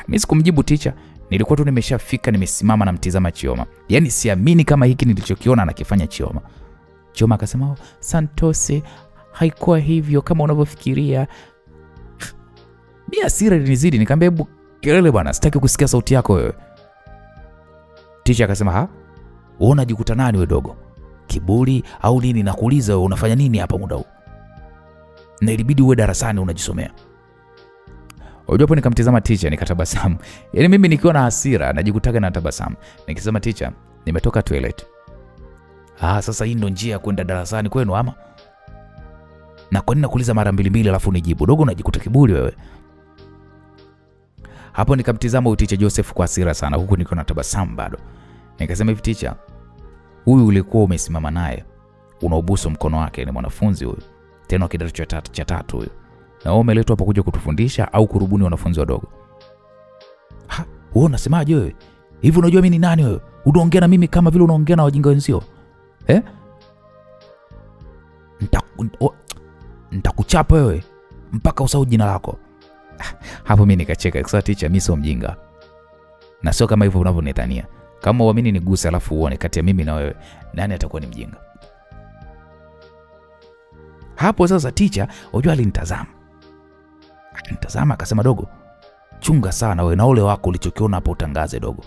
S1: Mimi sikumjibu teacher. Nilikuwa tu nimeshafika nimesimama na mtizama Chioma. Yaani siamini kama hiki nilichokiona anakifanya Chioma. Chioma akasema, Santos, haikuwa hivyo kama unavyofikiria. Mimi hasira ilinizidi, nikamwambia hebu kelele bwana, sitaki kusikia sauti yako wewe. Teacher akasema, wewe unajikuta nani wewe dogo? Kiburi au nini? Nakuuliza wewe unafanya nini hapa muda huu? Na ilibidi uwe darasani unajisomea. Hapo nikamtizama teacher nikatabasamu. Yaani mimi nikiwa na hasira najikutaga na tabasamu. Nikisema teacher, nimetoka toilet. Sasa hii ndo njia ya kwenda darasani kwenu ama? Na kwa nini nakuuliza mara mbili alafu unijibu? Dogo unajikuta kiburi wewe. Hapo nikamtizama huyu teacher Joseph kwa hasira sana, huku niko na tabasamu bado. Nikasema hivi teacher, huyu ulikuwa umesimama naye, unaubusu mkono wake, ni mwanafunzi huyu. Tena kidato cha tatu huyo. Na wewe umeletwa hapa kuja kutufundisha au kurubuni wanafunzi wadogo? Wewe unasemaje wewe? Hivi unajua mimi ni nani wewe? Unaongea na mimi kama vile unaongea na wajinga wenzio. Nitakuchapa wewe mpaka usahau jina lako. Hapo mimi nikacheka, kwa teacher mimi sio mjinga. Na sio kama hivyo unavyonitania. Kama uamini niguse alafu uone kati ya mimi na wewe nani atakuwa ni mjinga. Hapo sasa teacher unajua alinitazama. Akanitazama akasema, dogo, chunga sana wewe na ole wako ulichokiona hapo utangaze dogo.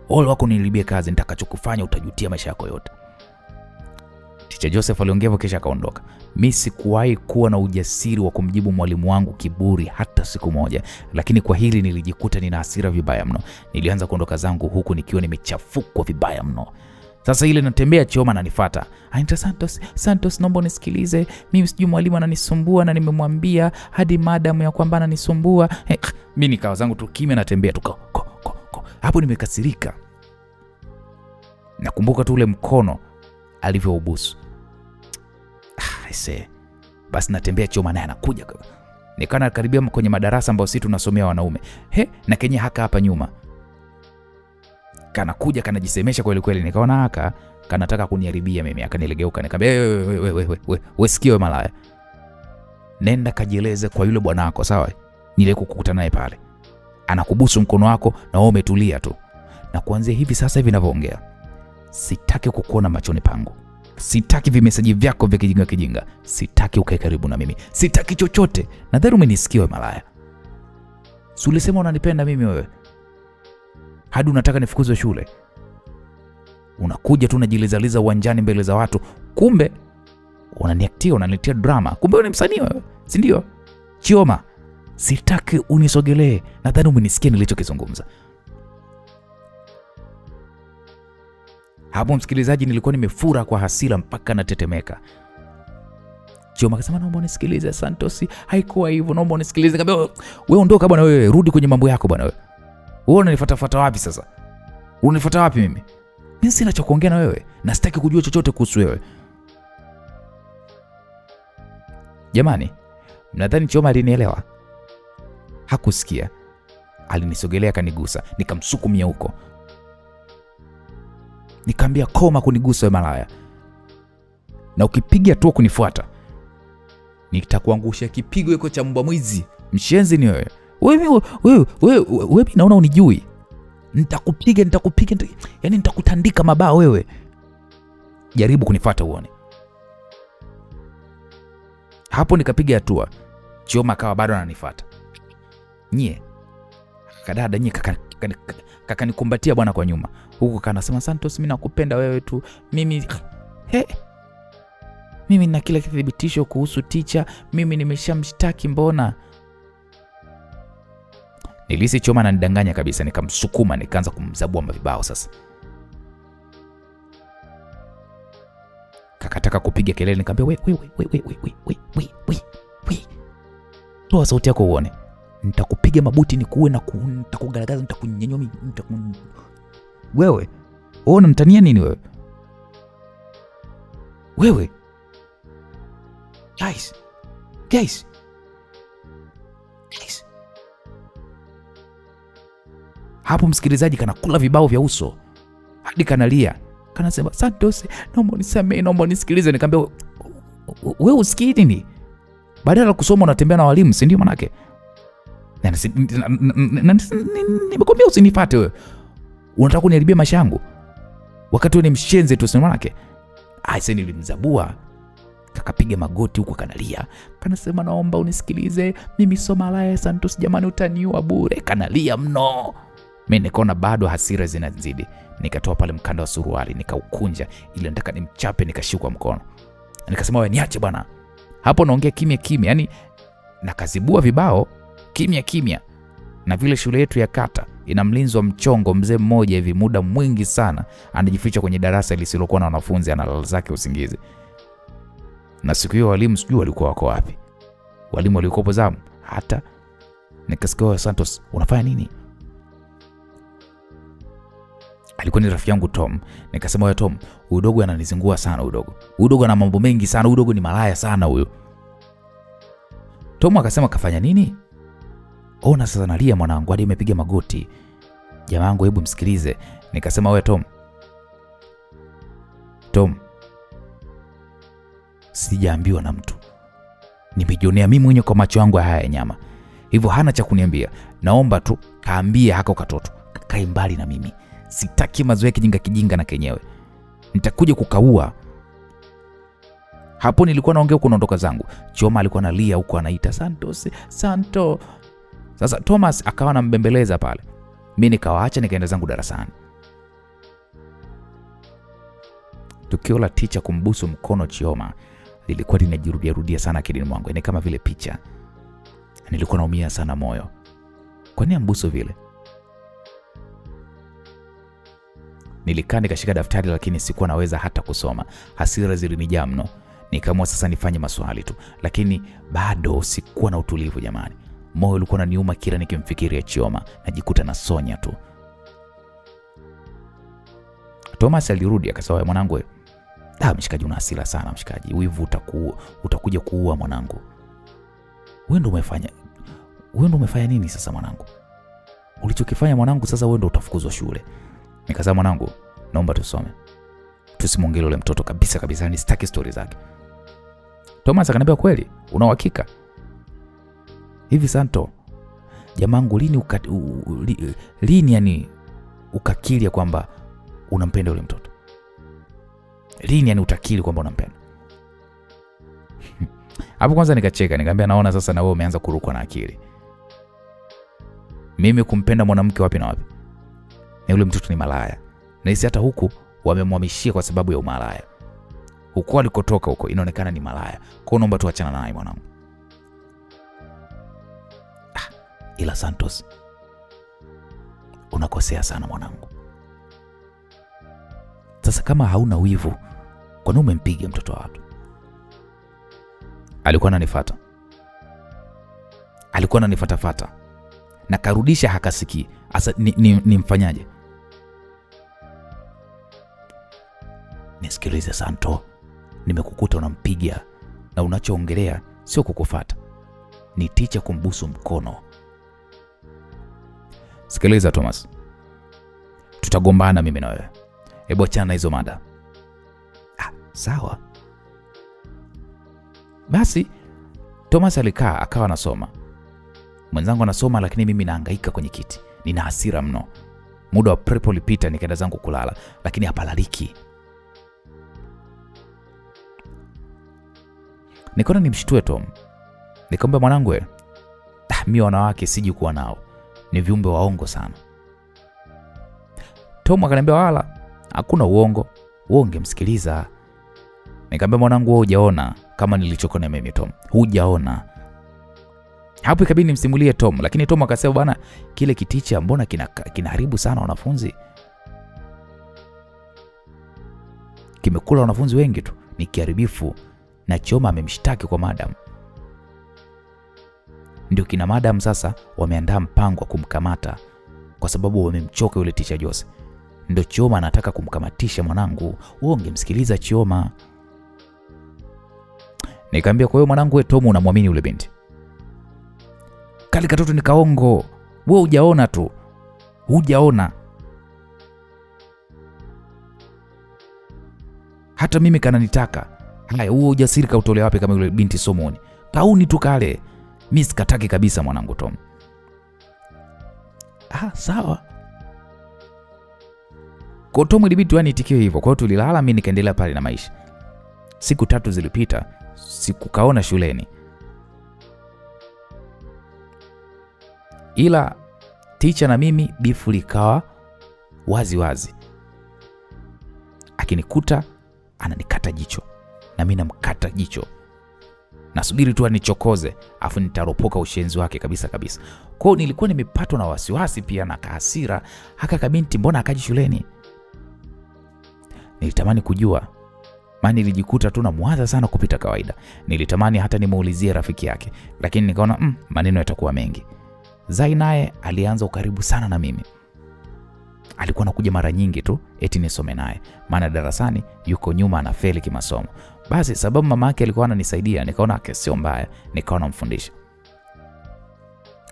S1: Ole wako nilibie kazi, nitakachokufanya utajutia maisha yako yote. Teacher Joseph aliongea hivyo kisha akaondoka. Mimi sikuwahi kuwa na ujasiri wa kumjibu mwalimu wangu kiburi hata siku moja, lakini kwa hili nilijikuta nina hasira vibaya mno. Nilianza kuondoka zangu huku nikiwa nimechafukwa vibaya mno. Sasa ile natembea Chioma ananifuata. Anaita, Santos naomba unisikilize. Mimi sijui mwalimu ananisumbua na nimemwambia hadi madam ya kwamba ananisumbua. Mimi nikawa zangu tu kimya natembea tu. Hapo nimekasirika. Nakumbuka tu ule mkono alivyoubusu. Basi natembea Chioma naye anakuja. Nikana karibia kwenye madarasa ambayo sisi tunasomea wanaume. Na Kenya hapa nyuma. Kana kuja kanajisemesha kweli kweli, nikaona haka kanataka kuniharibia mimi. Akanilegeuka nikamwambia, wewe sikio malaya. Nenda kajieleze kwa yule bwanako, sawa? Nile kukutana naye pale. Anakubusu mkono wako na wewe umetulia tu. Na kuanzia hivi sasa hivi ninavyoongea, sitaki kukuona machoni pangu. Sitaki vimeseji vyako vya kijinga. Sitaki ukae karibu na mimi. Sitaki chochote. Nadhani umenisikia wewe malaya. Si ulisema unanipenda mimi wewe? Hadi unataka nifukuzwe shule. Unakuja tu unajilizaliza uwanjani mbele za watu. Kumbe unaniaktia, unaniletea drama. Kumbe wewe ni msanii wewe, si ndio? Chioma, sitaki unisogelee. Nadhani umenisikia nilichokizungumza. Hapo msikilizaji, nilikuwa nimefura kwa hasira mpaka natetemeka. Chioma akasema, naomba unisikilize Santos, haikuwa hivyo, naomba unisikilize. Nikamwambia, wewe ondoka bwana wewe, rudi kwenye mambo yako bwana wewe. Wewe unanifuata wapi sasa? Unanifuata wapi mimi? Mimi sina cha kuongea na wewe, na sitaki kujua chochote kuhusu wewe. Jamani, mnadhani Chioma alinielewa? Hakusikia. Alinisogelea kanigusa, nikamsukumia huko. Nikamwambia, koma kunigusa wewe malaya. Na ukipiga tu kunifuata, nitakuangusha kipigo iko cha mbwa mwizi. Mshenzi ni wewe. Wewe naona unijui. Nitakupiga. Yaani nitakutandika mabao wewe. Jaribu kunifuata uone. Hapo nikapiga hatua. Chioma akawa bado ananifuata. Nyie. Kadada nyie kakanikumbatia bwana kwa nyuma. Huko kanasema, Santos mimi nakupenda wewe tu. Mimi nina kila kithibitisho kuhusu teacher. Mimi nimeshamshtaki mbona. Nilisi Chioma ananidanganya kabisa, nikamsukuma nikaanza kumzabua mavibao sasa. Kakataka kupiga kelele, nikamwambia, we. Toa sauti yako uone. Nitakupiga mabuti nikuue na nitakugaragaza, nitakunyanyua wewe. Ona mtania nini wewe? Wewe. Guys. Hapo msikilizaji kanakula vibao vya uso. Hadi kanalia. Kanasema, Santos, naomba unisamee, naomba unisikilize. Nikamwambia, wewe usikii nini? Badala kusoma unatembea na walimu, si ndio manake? Nimekwambia usinifuate wewe. Unataka kuniharibia maisha yangu. Wakati wewe ni mshenzi tu, si manake? Sasa nilimzabua. Kakapiga magoti huko kanalia. Kanasema, naomba unisikilize. Mimi sio malaya Santos, jamani utaniua bure. Kanalia mno. Mimi nikaona bado hasira zinazidi. Nikatoa pale mkanda wa suruali, nikaukunja ili nataka nimchape, nikashikwa mkono. Nikasema, wewe niache bwana. Hapo naongea kimya, yani nakazibua vibao kimya. Na vile shule yetu ya kata ina mlinzi wa mchongo, mzee mmoja hivi muda mwingi sana anajificha kwenye darasa lisilokuwa na wanafunzi, analala zake usingizi. Na siku hiyo walimu sijui walikuwa wako wapi. Walimu walikuwa zamu. Hata nikasikia, Santos unafanya nini? alikuwa ni rafiki yangu Tom. Nikasema wewe Tom, huyu dogo ananizingua sana huyu dogo. Huyu dogo ana mambo mengi sana, huyu dogo ni malaya sana huyo. Tom akasema kafanya nini? Ona sasa nalia mwanangu, hadi imepiga magoti. Jamaa wangu hebu msikilize. Nikasema wewe Tom, sijaambiwa na mtu. Nimejionea mimi mwenyewe kwa macho yangu haya ya nyama. Hivyo hana cha kuniambia. Naomba tu kaambie hako katoto kae mbali na mimi. Sitaki mazoea kijinga na kenyewe. Nitakuja kukaua. Hapo nilikuwa naongea huko naondoka zangu. Chioma alikuwa analia huko anaita Santo. Sasa Thomas akawa anambembeleza pale. Mimi nikawaacha nikaenda zangu darasani. Tukio la teacher kumbusu mkono Chioma lilikuwa linajirudia sana akilini mwangu. Ni kama vile picha. Nilikuwa naumia sana moyo. Kwa nini ambusu vile? Nilikaa nikashika daftari lakini sikuwa naweza hata kusoma. Hasira zilinijaa mno. Nikaamua sasa nifanye maswali tu, lakini bado sikuwa na utulivu jamani. Moyo ulikuwa unaniuma kila nikimfikiria Chioma, najikuta na sonya tu. Thomas alirudi akasema mwanangu wewe, mshikaji una hasira sana mshikaji. Wivu utakuja kuua mwanangu. Wewe ndio umefanya nini sasa mwanangu? Ulichokifanya mwanangu sasa wewe ndio utafukuzwa shule. Nikasema mwanangu, naomba tusome. Tusimwongelee yule mtoto kabisa, ni sitaki story zake. Thomas akaniambia kweli, una uhakika? Hivi Santo, jamangu lini yani ukakilia kwamba unampenda yule mtoto? Lini yani utakili kwamba unampenda? Hapo kwanza nikacheka, nikamwambia naona sasa na wewe umeanza kurukwa na akili. Mimi kumpenda mwanamke wapi na wapi? Na yule mtoto ni malaya. Na hisi hata huku wamemhamishia kwa sababu ya umalaya. Huko alikotoka huko inaonekana ni malaya. Kwa naomba tuachana naye mwanangu. Ila Santos, unakosea sana mwanangu. Sasa kama hauna wivu, kwa nini umempiga mtoto wa watu? Alikuwa ananifuata. Na karudisha hakasikii. Asa nimfanyaje? Nisikilize Santo, nimekukuta unampiga na unachoongelea sio kukufuata. Ni teacher kumbusu mkono. Sikiliza Thomas, tutagombana mimi na wewe. Hebu achana na hizo mada. Sawa. Basi Thomas alikaa akawa anasoma. Mwenzangu anasoma lakini mimi nahangaika kwenye kiti. Nina hasira mno. Muda wa prep ulipita nikaenda zangu kulala, lakini hapalaliki. Nikaona nimshtue Tom. Nikamwambia mwanangu wewe, mimi wanawake siji kuwa nao. Ni viumbe waongo sana. Tom akaniambia wala hakuna uongo. Ungemsikiliza. Nikamwambia mwanangu wewe hujaona kama nilichoko na mimi Tom. Hujaona. Hapo ikabidi nimsimulie Tom, lakini Tom akasema bwana kile kiticha mbona kinaharibu sana wanafunzi. Kimekula wanafunzi wengi tu, ni kiharibifu na Chioma amemshtaki kwa madam. Ndio kina madam sasa wameandaa mpango wa kumkamata kwa sababu wamemchoka yule teacher Jose. Ndio Chioma anataka kumkamatisha mwanangu. Wewe ungemsikiliza Chioma. Nikamwambia kwa hiyo mwanangu wewe Tom unamwamini yule binti? Kale katoto ni kaongo. Wewe hujaona tu. Hujaona. Hata mimi kananitaka. Haya huo ujasiri kautolea wapi kama yule binti somoni? Kauni tu kale. Mimi sikataki kabisa mwanangu Tom. Sawa. Kwa Tom ilibidi tu aniitikie hivyo. Kwa hiyo tulilala mimi nikaendelea pale na maisha. Siku 3 zilipita, sikukaona shuleni. Ila teacher na mimi bifu likawa wazi. Akinikuta ananikata jicho na mimi namkata jicho. Nasubiri tu anichokoze afu nitaropoka ushenzi wake kabisa. Kwa hiyo nilikuwa nimepatwa na wasiwasi pia na hasira. Haka kabinti mbona akaji shuleni? Nilitamani kujua. Maana nilijikuta tu namwaza sana kupita kawaida. Nilitamani hata nimuulizie rafiki yake, lakini nikaona maneno yatakuwa mengi. Zai naye alianza ukaribu sana na mimi. alikuwa anakuja mara nyingi tu eti nisome naye, maana darasani yuko nyuma anafeli kimasomo. Basi sababu mama yake alikuwa ananisaidia, nikaona sio mbaya, nikawa namfundisha.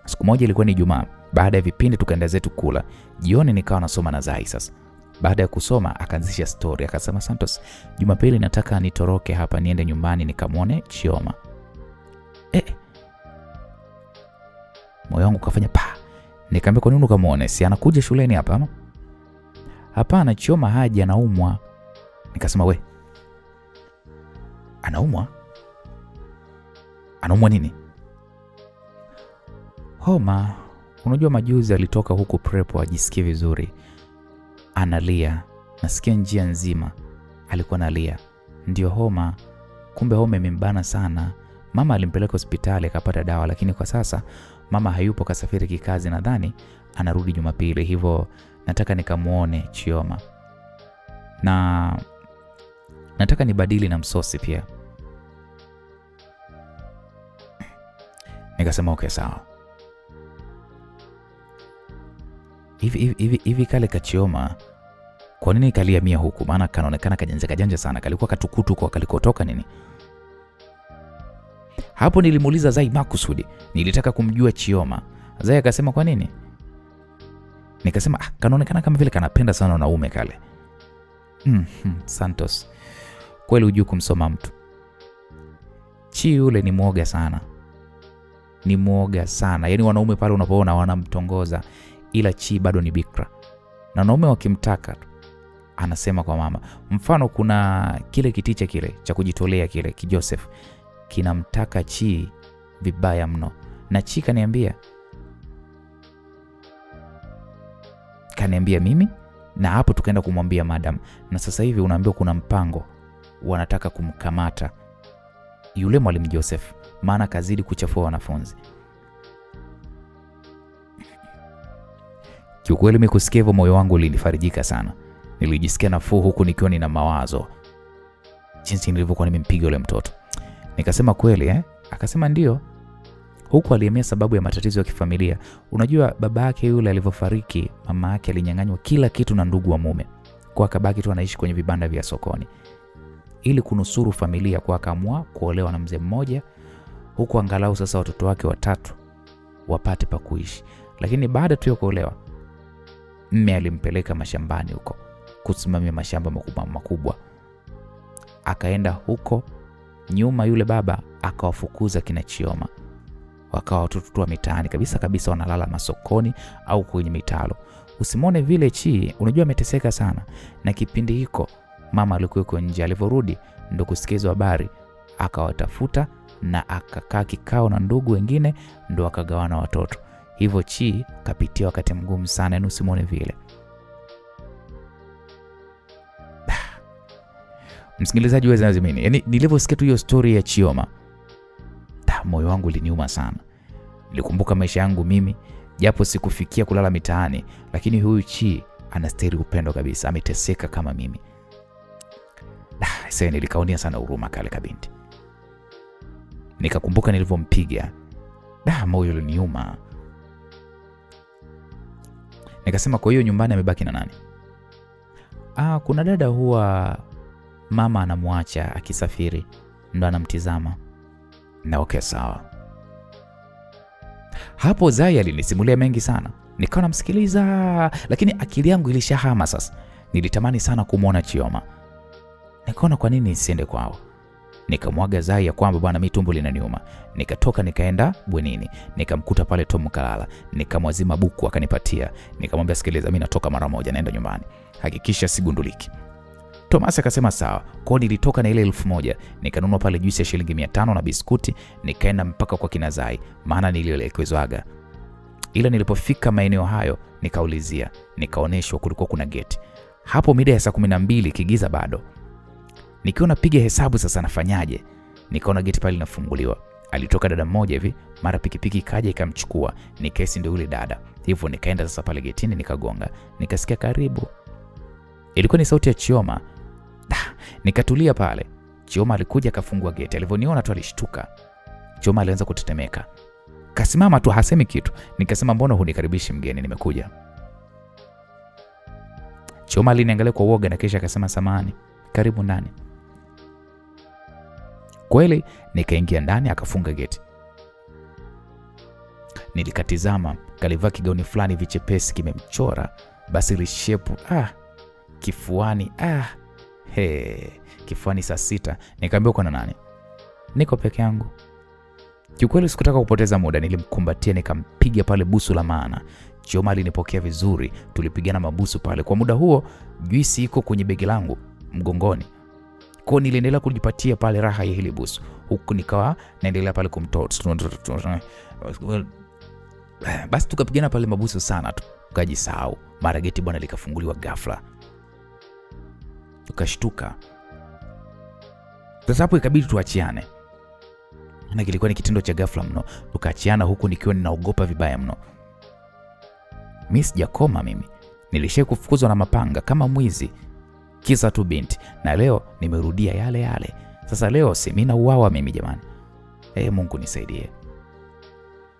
S1: Siku moja ilikuwa ni Ijumaa, baada ya vipindi tukaenda zetu kula. Jioni nikawa nasoma na Zai sasa. Baada ya kusoma akaanzisha story, akasema, Santos, Jumapili nataka nitoroke hapa niende nyumbani nikamwone Chioma. Moyo wangu kafanya pa. Nikamwambia, kwa nini ukamwone? Si anakuja shuleni hapa ama? Hapana, Chioma haja, anaumwa. Nikasema, we, anaumwa? Anaumwa nini? Homa. Unajua majuzi alitoka huku prep ajisikie vizuri. Analia. Nasikia njia nzima alikuwa analia. Ndio homa. Kumbe homa imembana sana. Mama alimpeleka hospitali akapata dawa, lakini kwa sasa mama hayupo, kasafiri kikazi, nadhani anarudi Jumapili. Hivyo nataka nikamuone Chioma. Na nataka nibadili na msosi pia. Nikasema okay sawa. Hivi kale Kachioma kwa nini kalia mia huku? Maana kanaonekana kajanja sana. Kalikuwa katukutu kwa kalikotoka nini? Hapo nilimuuliza Zai makusudi. Nilitaka kumjua Chioma. Zai akasema kwa nini? Nikasema kanaonekana kama vile kanapenda sana wanaume kale. Santos. Kweli hujui kumsoma mtu. Chi yule ni muoga sana. Ni muoga sana. Yaani wanaume pale unapoona wanamtongoza, ila Chi bado ni bikra. Na wanaume wakimtaka anasema kwa mama. Mfano kuna kile kiticha kile cha kujitolea kile Joseph kinamtaka Chi vibaya mno. Na Chi kaniambia mimi, na hapo tukaenda kumwambia madam, na sasa hivi unaambiwa kuna mpango wanataka kumkamata yule mwalimu Joseph, maana kazidi kuchafua wanafunzi. Kiukweli mimi kusikia hivyo moyo wangu ulinifarijika sana. Nilijisikia nafuu huku nikiwa nina mawazo jinsi nilivyokuwa nimempiga yule mtoto. Nikasema kweli Akasema ndio. Huku aliemea sababu ya matatizo ya kifamilia. Unajua baba yake yule alivyofariki, mama yake alinyang'anywa kila kitu na ndugu wa mume. Kwa akabaki tu anaishi kwenye vibanda vya sokoni. Ili kunusuru familia, kwa akaamua kuolewa na mzee mmoja, huku angalau sasa watoto wake 3 wapate pa kuishi. Lakini baada tu ya kuolewa, mume alimpeleka mashambani huko kusimamia mashamba makubwa. Akaenda huko nyuma, yule baba akawafukuza kina Chioma. Wakawa watoto wa mitaani kabisa wanalala masokoni au kwenye mitalo. Usimone vile Chi, unajua ameteseka sana. Na kipindi hiko mama alikuwa yuko nje. Alivorudi ndo kusikizwa habari, akawatafuta na akakaa kikao na ndugu wengine, ndo akagawana watoto. Hivyo Chi kapitia wakati mgumu sana, na usimone vile. Msikilizaji wewe lazimini. Yaani nilivyosikia tu hiyo story ya Chioma, moyo wangu uliniuma sana. Nilikumbuka maisha yangu mimi, japo sikufikia kulala mitaani, lakini huyu Chi anastahili upendo kabisa, ameteseka kama mimi. Sasa nilikaonia sana huruma kale kabinti. Nikakumbuka nilivyompiga. Moyo uliniuma. Nikasema kwa hiyo nyumbani amebaki na nani? Kuna dada huwa mama anamwacha akisafiri, ndo anamtizama. Na okay sawa. Hapo Zai alinisimulia mengi sana. Nikawa namsikiliza, lakini akili yangu ilishahama sasa. Nilitamani sana kumuona Chioma. Nikaona kwa nini nisiende kwao. Nikamwaga Zai ya kwamba bwana mimi tumbo linaniuma. Nikatoka nikaenda bwenini. Nikamkuta pale Tom kalala. Nikamwazima buku akanipatia. Nikamwambia sikiliza, mimi natoka mara moja naenda nyumbani. Hakikisha sigunduliki. Thomas akasema sawa. Kwa nilitoka na ile 1000, nikanunua pale juisi ya shilingi 500 na biskuti, nikaenda mpaka kwa kina Zai, maana nilielekezwaga. Ila nilipofika maeneo hayo nikaulizia, nikaoneshwa kulikuwa kuna gate. Hapo mida ya saa 12 kigiza bado. Nikiwa napiga hesabu sasa nafanyaje? Nikaona gate pale linafunguliwa. Alitoka dada mmoja hivi, mara pikipiki kaja ikamchukua. Nikaisi ndio yule dada. Hivyo nikaenda sasa pale getini nikagonga. Nikasikia karibu. Ilikuwa ni sauti ya Chioma. Nikatulia pale. Chioma alikuja akafungua gate. Alivyoniona tu alishtuka. Chioma alianza kutetemeka. Kasimama tu hasemi kitu. Nikasema mbona hunikaribishi mgeni, nimekuja. Chioma aliniangalia kwa uoga na kisha akasema samahani, karibu ndani. Kweli nikaingia ndani, akafunga geti. Nilikatizama, kalivaa kigauni fulani vichepesi kimemchora basi lishepu kifuani kifuani saa 6. Nikamwambia uko na nani? Niko peke yangu. Kiukweli sikutaka kupoteza muda, nilimkumbatia nikampiga pale busu la maana. Chioma alinipokea vizuri, tulipigana mabusu pale. Kwa muda huo juisi iko kwenye begi langu mgongoni. Kwa niliendelea kujipatia pale raha ya hili busu, huku nikawa naendelea pale kumtoa. Basi tukapigana pale mabusu sana, tukajisahau. Mara geti bwana likafunguliwa ghafla. Tukashtuka. Sasa hapo ikabidi tuachiane. Na kilikuwa ni kitendo cha ghafla mno. Tukaachiana huku nikiwa ninaogopa vibaya mno. Mimi sijakoma mimi. Nilishakufukuzwa na mapanga kama mwizi. Kisa tu binti. Na leo nimerudia yale yale. Sasa leo si mimi nauawa mimi jamani. Mungu nisaidie.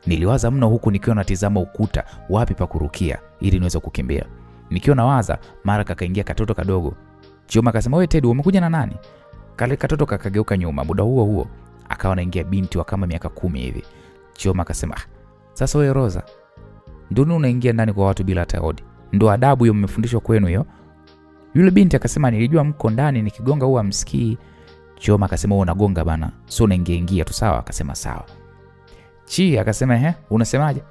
S1: Niliwaza mno huku nikiwa natizama ukuta wapi pa kurukia ili niweze kukimbia. Nikiwa nawaza, mara kakaingia katoto kadogo. Chioma akasema, "Wewe Ted, umekuja na nani?" Kale katoto kakageuka nyuma. Muda huo akawa anaingia binti wa kama miaka 10 hivi. Chioma akasema, "Sasa wewe Rosa, ndio unaingia ndani kwa watu bila hata hodi? Ndio adabu hiyo mmefundishwa kwenu hiyo?" Yule binti akasema, "Nilijua mko ndani, nikigonga huwa msikii." Chioma akasema, "Wewe unagonga bana, sio unaingia tu sawa?" Akasema, "Sawa." Chi akasema, unasemaje?"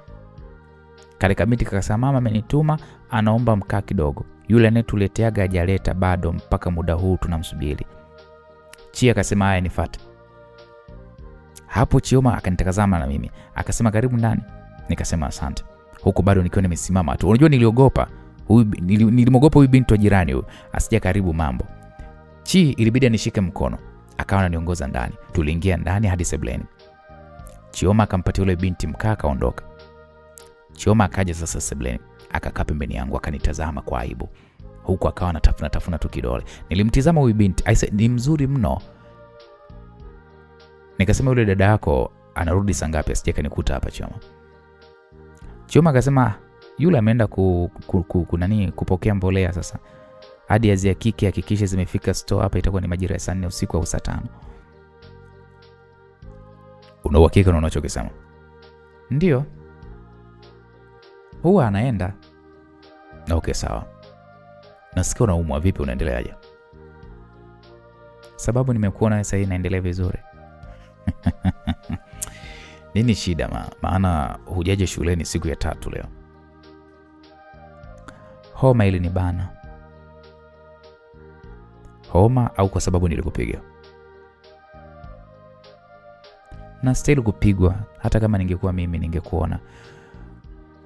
S1: Kale kabinti kakasema, "Mama amenituma, anaomba mkaa kidogo. Yule anayetuleteaga hajaleta bado mpaka muda huu tunamsubiri." Chi akasema, "Haya nifuate." Hapo Chioma akanitazama na mimi, akasema, "Karibu ndani." Nikasema asante. Huko bado nikiwa nimesimama tu. Unajua niliogopa. Nilimwogopa huyu binti wa jirani huyu, asije karibu mambo. Chi ilibidi anishike mkono, akawa ananiongoza ndani. Tuliingia ndani hadi sebuleni. Chioma akampatia yule binti mkaa akaondoka. Chioma akaja sasa sebuleni, akakaa pembeni yangu akanitazama kwa aibu. Huko akawa anatafuna tu kidole. Nilimtizama huyu binti, aise ni mzuri mno. Nikasema, "Yule dada yako anarudi saa ngapi asije kanikuta hapa Chioma?" Chioma akasema, "Yule ameenda kupokea mbolea sasa. Hadi azia kike hakikisha zimefika store hapa, itakuwa ni majira ya saa 4 usiku au saa 5. Una uhakika na unachokisema? Ndio. Huwa anaenda. Okay, sawa. Nasikia unaumwa, vipi unaendeleaje? Sababu nimekuona sasa hivi naendelea vizuri. Nini shida maana hujaje shuleni siku ya 3 leo? Homa ile ni bana. Homa au kwa sababu nilikupiga? Na stahili kupigwa, hata kama ningekuwa mimi ningekuona.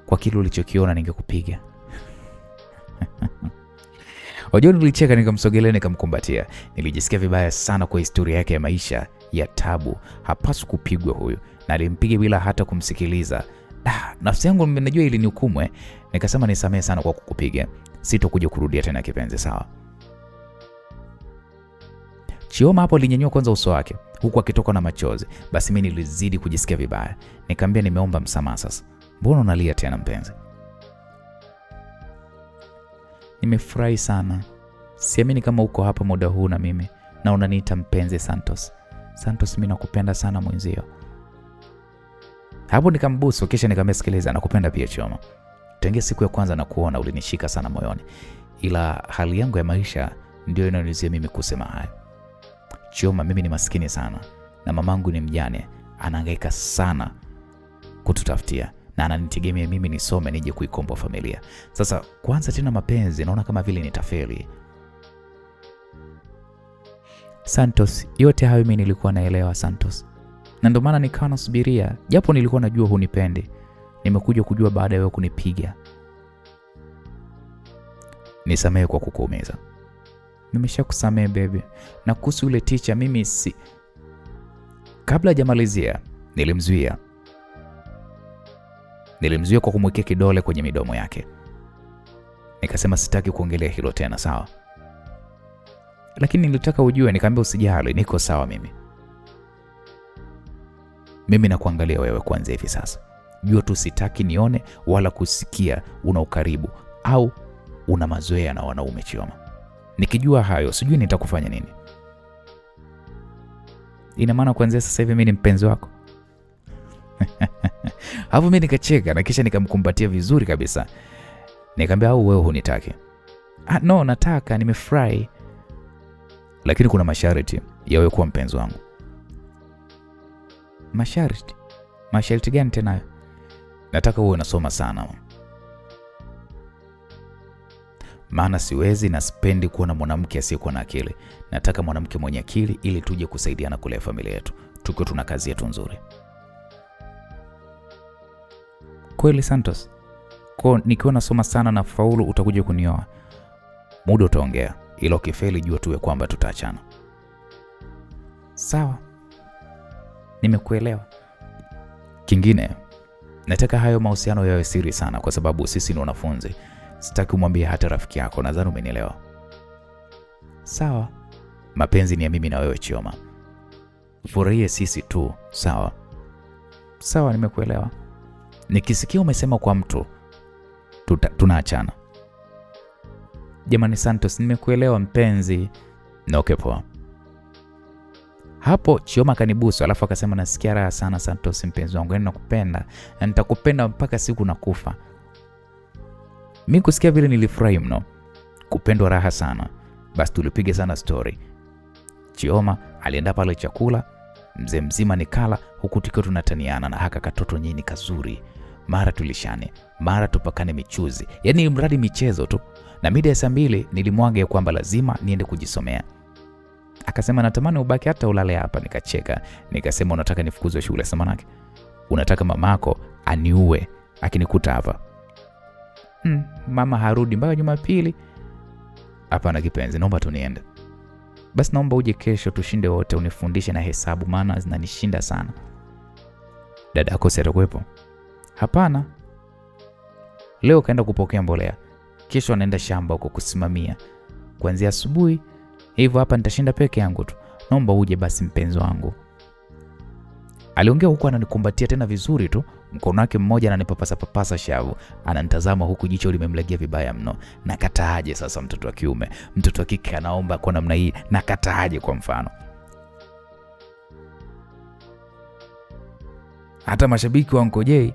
S1: Kwa kile ulichokiona ningekupiga. Wajua nilicheka nikamsogelea nikamkumbatia. Nilijisikia vibaya sana kwa historia yake ya maisha ya tabu. Hapaswi kupigwa huyu. Na alimpiga bila hata kumsikiliza. Nafsi yangu najua ili nihukumu. Nikasema nisamehe sana kwa kukupiga. Sitokuja kurudia tena kipenzi, sawa? Chioma hapo alinyanyua kwanza uso wake huku akitoka na machozi. Basi mimi nilizidi kujisikia vibaya. Nikamwambia nimeomba msamaha sasa. Mbona unalia tena mpenzi? Nimefurahi sana. Siamini kama uko hapa muda huu na mimi na unaniita mpenzi Santos. Santos, mimi nakupenda sana mwenzio. Hapo nikambusu kisha nikamsikiliza, nakupenda pia Chioma. Tangia siku ya kwanza na kuona ulinishika sana moyoni. Ila hali yangu ya maisha ndio inanizia mimi kusema haya. Chioma, mimi ni maskini sana na mamangu ni mjane, anahangaika sana kututafutia na ananitegemea mimi nisome nije kuikomboa familia. Sasa kwanza tena mapenzi naona kama vile nitafeli. Santos, yote hayo mimi nilikuwa naelewa Santos. Na ndio maana nikawa nasubiria, japo nilikuwa najua hunipendi. Nimekuja kujua baada ya wewe kunipiga. Nisamehe kwa kukuumiza. Nimeshakusamehe baby. Na kuhusu yule teacher mimi si... Kabla hajamalizia, nilimzuia kwa kumwekea kidole kwenye midomo yake. Nikasema sitaki kuongelea hilo tena, sawa? Lakini nilitaka ujue, nikamwambia usijali, niko sawa mimi. Mimi nakuangalia wewe kwanza hivi sasa. Jua tu sitaki nione wala kusikia una ukaribu au una mazoea na wanaume Chioma. Nikijua hayo, sijui nitakufanya nini. Ina maana kuanzia sasa hivi mimi ni mpenzi wako? Hapo mimi nikacheka na kisha nikamkumbatia vizuri kabisa. Nikamwambia au wewe hunitaki? No, nataka, nimefurahi. Lakini kuna masharti ya wewe kuwa mpenzi wangu. Masharti? Masharti gani tena? Nataka uwe unasoma sana. Maana siwezi na sipendi kuona mwanamke asiyekuwa na akili. Nataka mwanamke mwenye akili ili tuje kusaidiana kulea familia yetu. Tukiwa tuna kazi yetu nzuri. Kweli Santos? Kwa nikiwa nasoma sana na faulu utakuja kunioa. Muda utaongea. Ila ukifeli jua tuwe kwamba tutaachana. Sawa. Nimekuelewa. Kingine, nataka hayo mahusiano yawe siri sana kwa sababu sisi ni wanafunzi. Sitaki umwambie hata rafiki yako, nadhani umenielewa. Sawa. Mapenzi ni ya mimi na wewe Chioma. Furahie sisi tu, sawa? Sawa, nimekuelewa. Nikisikia umesema kwa mtu, tunaachana. Jamani Santos, nimekuelewa mpenzi. Okay, poa. Hapo Chioma kanibusu alafu akasema nasikia raha sana Santos mpenzi wangu, nakupenda na nitakupenda mpaka siku nakufa. Mimi kusikia vile nilifurahi mno. Kupendwa raha sana. Basi tulipiga sana story. Chioma alienda pale chakula, mzee mzima nikala huku tukiwa tunataniana na haka katoto nyini kazuri. Mara tulishane, mara tupakane michuzi. Yaani mradi michezo tu. Na mida ya saa 2 nilimwaga kwamba lazima niende kujisomea. Akasema natamani ubaki hata ulale hapa. Nikacheka. Nikasema unataka nifukuzwe shule samanake? Unataka mamako aniue akinikuta hapa? Mama harudi mpaka Jumapili. Hapana kipenzi, naomba tuniende. Basi naomba uje kesho tushinde wote unifundishe na hesabu maana zinanishinda sana. Dada yako si atakuwepo? Hapana. Leo kaenda kupokea mbolea. Kesho anaenda shamba huko kusimamia. Kuanzia asubuhi. Hivyo hapa nitashinda peke yangu tu. Naomba uje basi mpenzi wangu. Aliongea huku ananikumbatia tena vizuri tu. Mkono wake mmoja ananipapasa shavu. Ananitazama huku jicho limemlegea vibaya mno. Nakataaje sasa mtoto wa kiume? Mtoto wa kike anaomba kwa namna hii. Nakataaje kwa mfano? Hata mashabiki wa Uncle Jay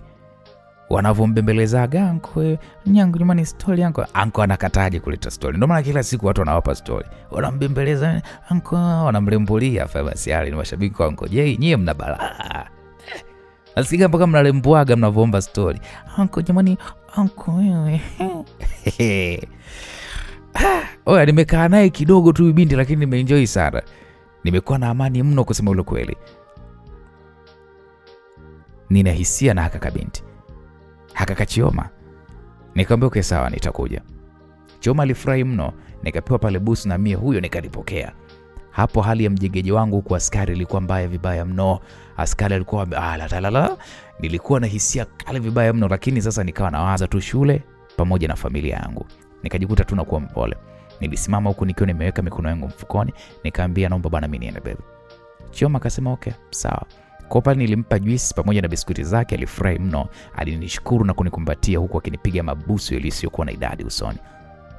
S1: wanavombembeleza Anko nyangu nyumbani story yangu. Anko anakataje kuleta story? Ndio maana kila siku watu wanawapa story. Wanambembeleza Anko, wanamrembulia famasiali ni mashabiki wa Uncle Jay. Nyie mna balaa. Nasikia mpaka mnalembuaga mnavoomba story. Anko jamani, Anko wewe. Oya nimekaa naye kidogo tu binti lakini nimeenjoy sana. Nimekuwa na amani mno kusema ule kweli. Nina hisia na haka kabinti. Haka Chioma. Nikamwambia okay sawa nitakuja. Chioma alifurahi mno, nikapewa pale busu na mie huyo nikalipokea. Hapo hali ya mjegeje wangu huko askari ilikuwa mbaya vibaya mno. Askari alikuwa la. Nilikuwa na hisia kali vibaya mno lakini sasa nikawa nawaza tu shule pamoja na familia yangu. Nikajikuta tu nakuwa mpole. Nilisimama huku nikiwa nimeweka mikono yangu mfukoni, nikamwambia naomba bana mimi niende baby. Chioma akasema okay, sawa. Kwa pale nilimpa juice pamoja na biskuti zake, alifurahi mno, alinishukuru na kunikumbatia huku akinipiga mabusu yaliyokuwa na idadi usoni.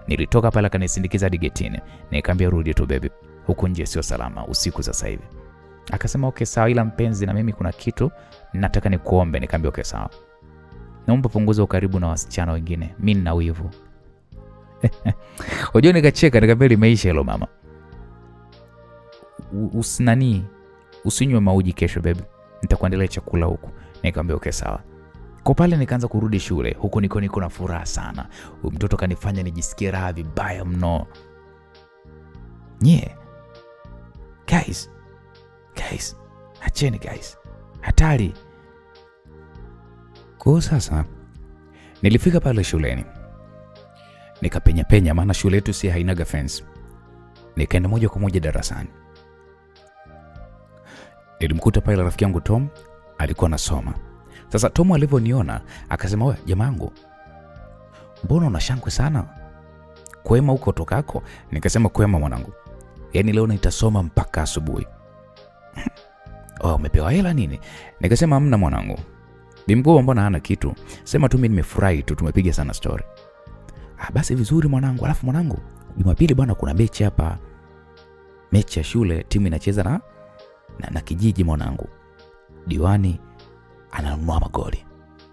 S1: Nilitoka pale akanisindikiza hadi getini. Nikamwambia rudi tu baby. Huko nje sio salama usiku sasa hivi. Akasema okay sawa ila mpenzi na mimi kuna kitu nataka nikuombe. Nikamwambia okay sawa. Naomba punguza ukaribu na wasichana wengine. Mimi nina wivu. Unajua nikacheka nikamwambia limeisha hilo mama. Usinywe mauji kesho baby. Nitakuandalia chakula huku. Nikamwambia okay sawa. Kwa pale nikaanza kurudi shule. Huko niko na furaha sana. Mtoto kanifanya nijisikie raha vibaya mno. Guys. Acheni guys. Hatari. Kwa sasa nilifika pale shuleni. Nikapenya maana shule yetu si hainaga fence. Nikaenda moja kwa moja darasani. Nilimkuta pale rafiki yangu Tom alikuwa anasoma. Sasa Tom alivyoniona akasema wewe jamaa yangu, mbona unashangwe sana? Kwema huko tokako? Nikasema kwema mwanangu. Yaani leo nitasoma mpaka asubuhi. Umepewa hela nini? Nikasema hamna mwanangu. Bimkubwa mbona hana kitu? Sema tu mimi nimefurahi tu tumepiga sana story. Basi vizuri mwanangu. Alafu mwanangu, Jumapili bwana kuna mechi hapa. Mechi ya shule, timu inacheza na kijiji mwanangu. Diwani ananunua magoli.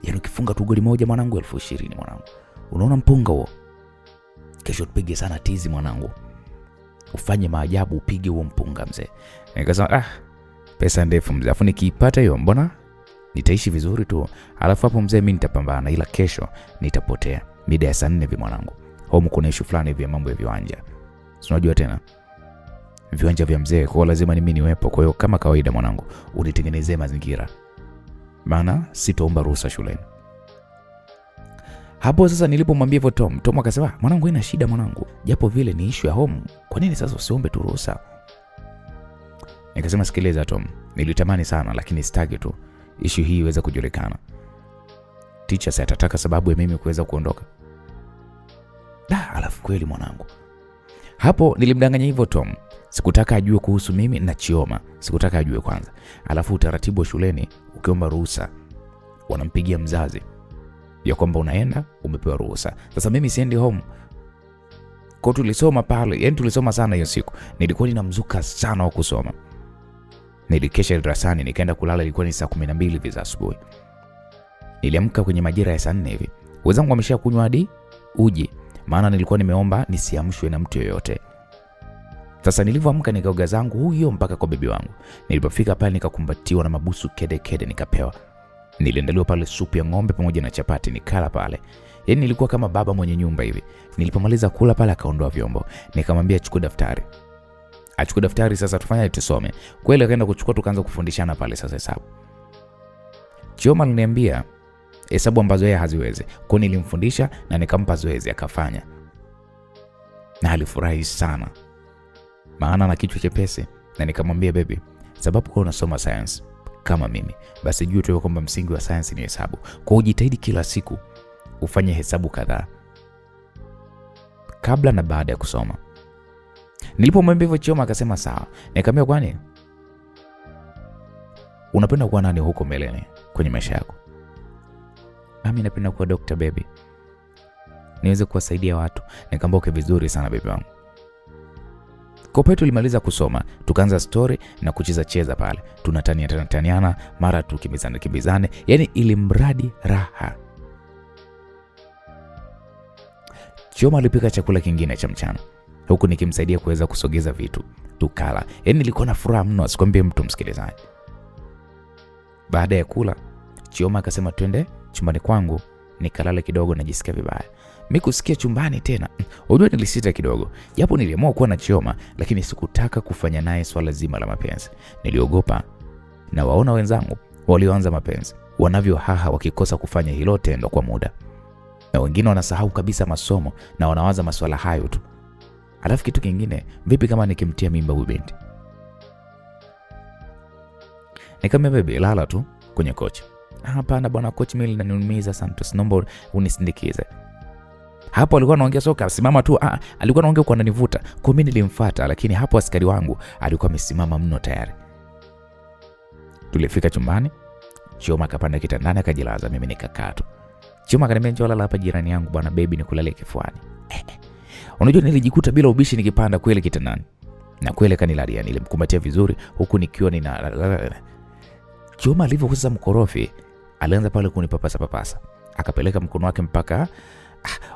S1: Yaani ukifunga tu goli moja mwanangu 20,000 mwanangu. Unaona mpunga huo? Kesho tupige sana tizi mwanangu. Ufanye maajabu, upige huo mpunga mzee. Nikasema pesa ndefu mzee. Alafu nikiipata hiyo mbona nitaishi vizuri tu. Alafu hapo mzee mimi nitapambana, ila kesho nitapotea. Mida ya saa 4 hivi mwanangu. Home kuna issue fulani hivi ya mambo ya viwanja. Unajua tena viwanja vya mzee, kwa lazima mimi niwepo. Kwa hiyo kama kawaida mwanangu, unitengenezee mazingira. Maana sitaomba ruhusa shuleni. Hapo sasa nilipomwambia hivyo Tom akasema, mwanangu ina shida mwanangu. Japo vile ni issue ya home, kwa nini sasa usiombe tu ruhusa? Nikasema sikiliza Tom, nilitamani sana lakini sitaki tu issue hii iweze kujulikana. Teacher sasa atataka sababu ya mimi kuweza kuondoka. Alafu kweli mwanangu. Hapo nilimdanganya hivyo Tom. Sikutaka ajue kuhusu mimi na Chioma. Sikutaka ajue kwanza. Alafu utaratibu wa shuleni ukiomba ruhusa wanampigia mzazi ya kwamba unaenda umepewa ruhusa. Sasa mimi siendi home. Kwa tulisoma pale, yani tulisoma sana hiyo siku. Nilikuwa ninamzuka sana wa kusoma. Nilikesha darasani, nikaenda kulala ilikuwa ni saa 12 hivi za asubuhi. Niliamka kwenye majira ya saa 4 hivi. Wenzangu wameshakunywa hadi uji. Maana nilikuwa nimeomba nisiamshwe na mtu yoyote. Sasa nilivyoamka nikaoga zangu huyo mpaka kwa bibi wangu. Nilipofika pale nikakumbatiwa na mabusu kede nikapewa. Niliandaliwa pale supu ya ng'ombe pamoja na chapati nikala pale. Yaani nilikuwa kama baba mwenye nyumba hivi. Nilipomaliza kula pale akaondoa vyombo. Nikamwambia chukua daftari. Achukua daftari sasa tufanye tusome. Kweli akaenda kuchukua tukaanza kufundishana pale sasa hesabu. Chioma aliniambia hesabu ambazo yeye haziwezi. Kwa nilimfundisha na nikampa zoezi akafanya. Na alifurahi sana. Maana na kichwa chepesi na nikamwambia baby, sababu kwa unasoma science kama mimi, basi jua tu kwamba msingi wa science ni hesabu. Kwa ujitahidi kila siku ufanye hesabu kadhaa kabla na baada ya kusoma. Nilipomwambia hivyo Chioma akasema sawa. Nikamwambia kwani unapenda kuwa nani huko mbeleni kwenye maisha yako? Mimi napenda kuwa doctor baby. Niweze kuwasaidia watu. Nikamwambia okay vizuri sana baby wangu. Kwa hiyo tulimaliza kusoma, tukaanza story na kucheza pale. Tunataniana, mara tukimbizane. Yaani ili mradi raha. Chioma alipika chakula kingine cha mchana. Huku nikimsaidia kuweza kusogeza vitu. Tukala. Yaani nilikuwa na furaha mno, asikwambie mtu msikilizaji. Baada ya kula, Chioma akasema twende chumbani kwangu nikalale kidogo najisikia vibaya. Mimi kusikia chumbani tena. Unajua nilisita kidogo. Japo niliamua kuwa na Chioma, lakini sikutaka kufanya naye swala zima la mapenzi. Niliogopa na waona wenzangu walioanza mapenzi wanavyohaha wakikosa kufanya hilo tendo kwa muda. Na wengine wanasahau kabisa masomo na wanawaza masuala hayo tu. Alafu kitu kingine, vipi kama nikimtia mimba huyu binti? Nikamwambia baby lala tu kwenye kochi. Hapana bwana coach mimi linaniumiza Santos, naomba unisindikize. Hapo alikuwa anaongea soka, simama tu. Alikuwa anaongea kwa ananivuta. Kwa mimi nilimfuata, lakini hapo askari wangu alikuwa amesimama mno tayari. Tulifika chumbani, Chioma akapanda kitandani akajilaza, mimi nikakaa tu. Chioma akaniambia njoo lala hapa jirani yangu bwana baby nikulalie kifuani. Unajua nilijikuta bila ubishi nikipanda kweli kitandani. Na kweli kanilalia, nilimkumbatia vizuri huku nikiwa Chioma alivyokuza mkorofi, alianza pale kunipapasa. Akapeleka mkono wake mpaka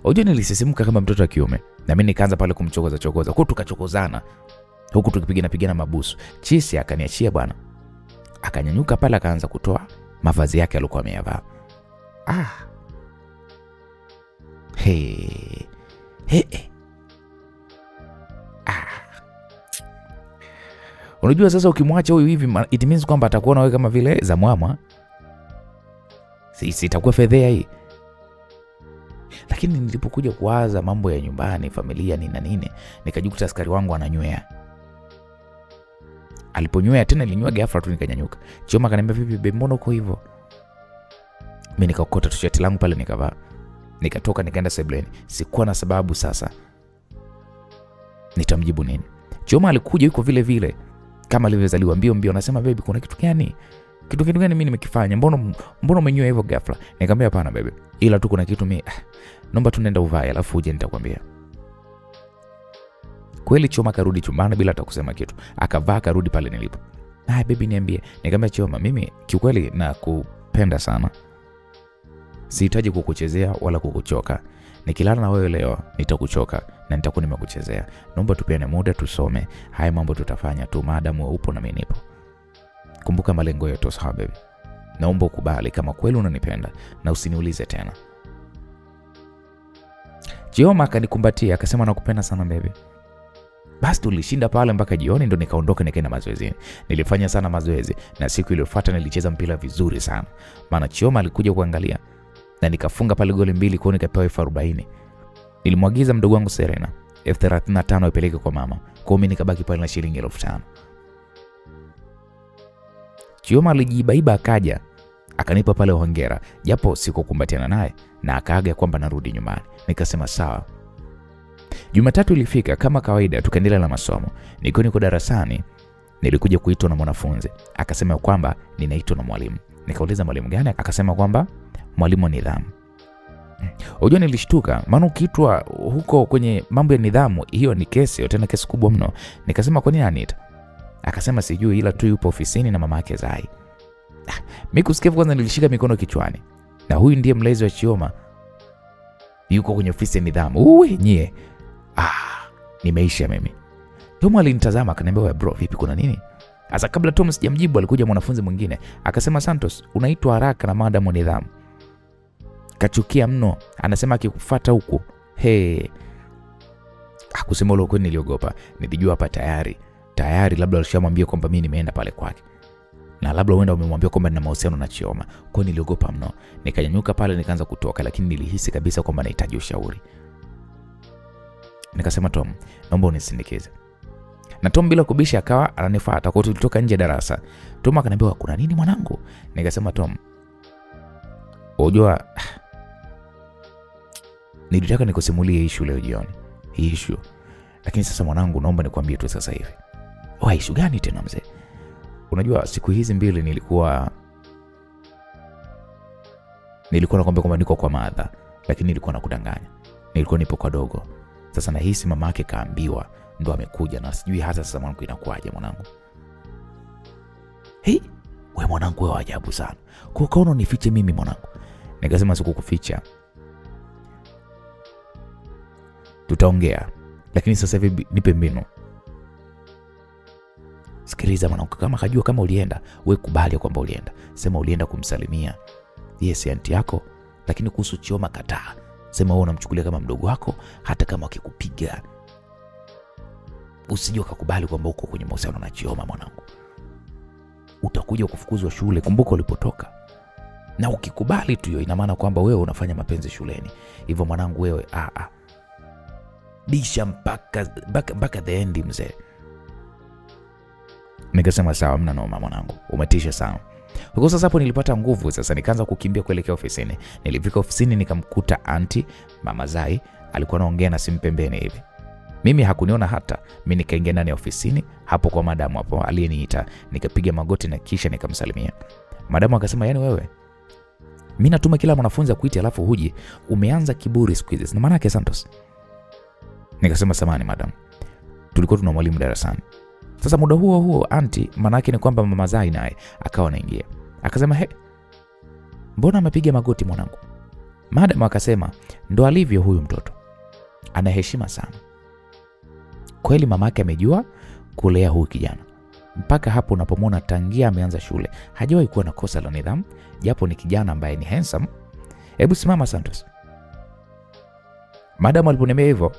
S1: unajua nilisisimuka kama mtoto wa kiume. Na mimi nikaanza pale kumchokoza. Kwa tukachokozana. Huku tukipigana mabusu. Chisi akaniachia bwana. Akanyanyuka pale akaanza kutoa mavazi yake alikuwa ameyavaa. Unajua sasa ukimwacha huyu hivi it means kwamba atakuona wewe kama vile za mwamwa. Sisi itakuwa fedhea hii. Lakini nilipokuja kuwaza mambo ya nyumbani, familia nini na nini, nikajikuta askari wangu ananywea. Aliponywea tena nilinywea ghafla tu nikanyanyuka. Chioma akaniambia vipi babe mbona uko hivyo? Mimi nikakota t-shirt langu pale nikavaa. Nikatoka nikaenda sebuleni. Sikuwa na sababu sasa. Nitamjibu nini? Chioma alikuja yuko vile kama alivyozaliwa mbio anasema baby kuna kitu gani? Kitu gani mimi nimekifanya? Mbona umenyoa hivyo ghafla? Nikamwambia hapana baby. Ila tu kuna kitu mimi naomba tunaenda uvae alafu uje nitakwambia. Kweli Chioma karudi chumbani bila hata kusema kitu. Akavaa karudi pale nilipo. Baby niambie. Nikamwambia Chioma, mimi kiukweli nakupenda sana. Sihitaji kukuchezea wala kukuchoka. Nikilala na wewe leo nitakuchoka na nitakuwa nimekuchezea. Naomba tupeane muda tusome. Haya mambo tutafanya tu maadamu upo na mimi nipo. Kumbuka malengo yetu sawa baby. Naomba ukubali kama kweli unanipenda na usiniulize tena. Chioma akanikumbatia akasema nakupenda sana baby. Basi tulishinda pale mpaka jioni ndo nikaondoka nikaenda mazoezini. Nilifanya sana mazoezi na siku iliyofuata nilicheza mpira vizuri sana. Maana Chioma alikuja kuangalia na nikafunga pale goli 2 kwa nikapewa 40. Nilimwagiza mdogo wangu Serena 35 apeleke kwa mama. Kwa mimi nikabaki pale na shilingi 5000. Chioma alijibaiba akaja akanipa pale hongera japo sikukumbatiana naye na akaaga kwamba narudi nyumbani. Nikasema sawa. Jumatatu ilifika kama kawaida tukaendelea na masomo. Niko darasani nilikuja kuitwa na mwanafunzi. Akasema kwamba ninaitwa na mwalimu. Nikauliza mwalimu gani? Akasema kwamba mwalimu wa nidhamu. Unajua nilishtuka maana ukiitwa huko kwenye mambo ya nidhamu hiyo ni kesi, tena kesi kubwa mno. Nikasema kwa nini aniita? Akasema sijui ila tu yupo ofisini na mama yake Zai. Mimi kusikia kwanza nilishika mikono kichwani. Na huyu ndiye mlezi wa Chioma. Yuko kwenye ofisi ya nidhamu. Nyie. Nimeisha mimi. Tom alinitazama akaniambia wewe bro vipi kuna nini? Asa kabla Tom sijamjibu alikuja mwanafunzi mwingine. Akasema Santos unaitwa haraka na madam wa nidhamu. Kachukia mno. Anasema akikufuata huko. Hakusema ule ukweli niliogopa. Nilijua hapa tayari labda alishamwambia kwamba mimi nimeenda pale kwake. Na labda uenda umemwambia kwamba nina mahusiano na Chioma. Kwa niliogopa mno. Nikanyanyuka pale nikaanza kutoka lakini nilihisi kabisa kwamba nahitaji ushauri. Nikasema Tom, naomba unisindikize. Na Tom bila kubisha akawa ananifuata. Kwa tulitoka nje darasa. Tom akaniambia kuna nini mwanangu? Nikasema Tom, unajua nilitaka nikusimulie issue leo jioni. Hii issue. Lakini sasa mwanangu naomba nikwambie tu sasa hivi. Issue gani tena mzee? Unajua siku hizi mbili nilikuwa nakwambia kwamba niko kwa madha, lakini nilikuwa nakudanganya. Nilikuwa nipo kwa dogo. Sasa nahisi mama yake kaambiwa ndo amekuja na sijui hata sasa mwanangu inakuaje mwanangu. Wewe mwanangu wewe ajabu sana. Kwa kaona nifiche mimi mwanangu. Nikasema sikukuficha. Tutaongea. Lakini sasa hivi nipe mbinu. Sikiliza mwanangu kama kajua kama ulienda, wewe kubali kwamba ulienda. Sema ulienda kumsalimia. Yes aunti yako, lakini kuhusu Chioma kataa. Sema wewe unamchukulia kama mdogo wako hata kama akikupiga. Usije ukakubali kwamba uko kwenye mahusiano na Chioma mwanangu. Utakuja kufukuzwa shule, kumbuka ulipotoka. Na ukikubali tu hiyo ina maana kwamba wewe unafanya mapenzi shuleni. Hivyo mwanangu wewe bisha mpaka the end mzee. Nikasema sawa mna noma mwanangu. Umetisha sana. Kwa sasa hapo nilipata nguvu sasa nikaanza kukimbia kuelekea ofisini. Nilifika ofisini nikamkuta aunti mama Zai alikuwa anaongea na simu pembeni hivi. Mimi hakuniona hata. Mimi nikaingia ndani ya ofisini hapo kwa madamu hapo aliyeniita. Nikapiga magoti na kisha nikamsalimia. Madamu akasema yani wewe mimi natuma kila mwanafunzi akuite alafu huji. Umeanza kiburi siku hizi. Na maana yake Santos. Nikasema samahani madam. Tulikuwa tuna mwalimu darasani. Sasa muda huo aunti maana yake ni kwamba mama Zai naye akawa anaingia. Akasema mbona amepiga magoti mwanangu? Madam akasema ndo alivyo huyu mtoto. Ana heshima sana. Kweli mama yake amejua kulea huyu kijana. Mpaka hapo unapomwona tangia ameanza shule hajawahi kuwa na kosa la nidhamu, japo ni kijana ambaye ni handsome. Hebu simama Santos. Madam aliponiambia hivyo,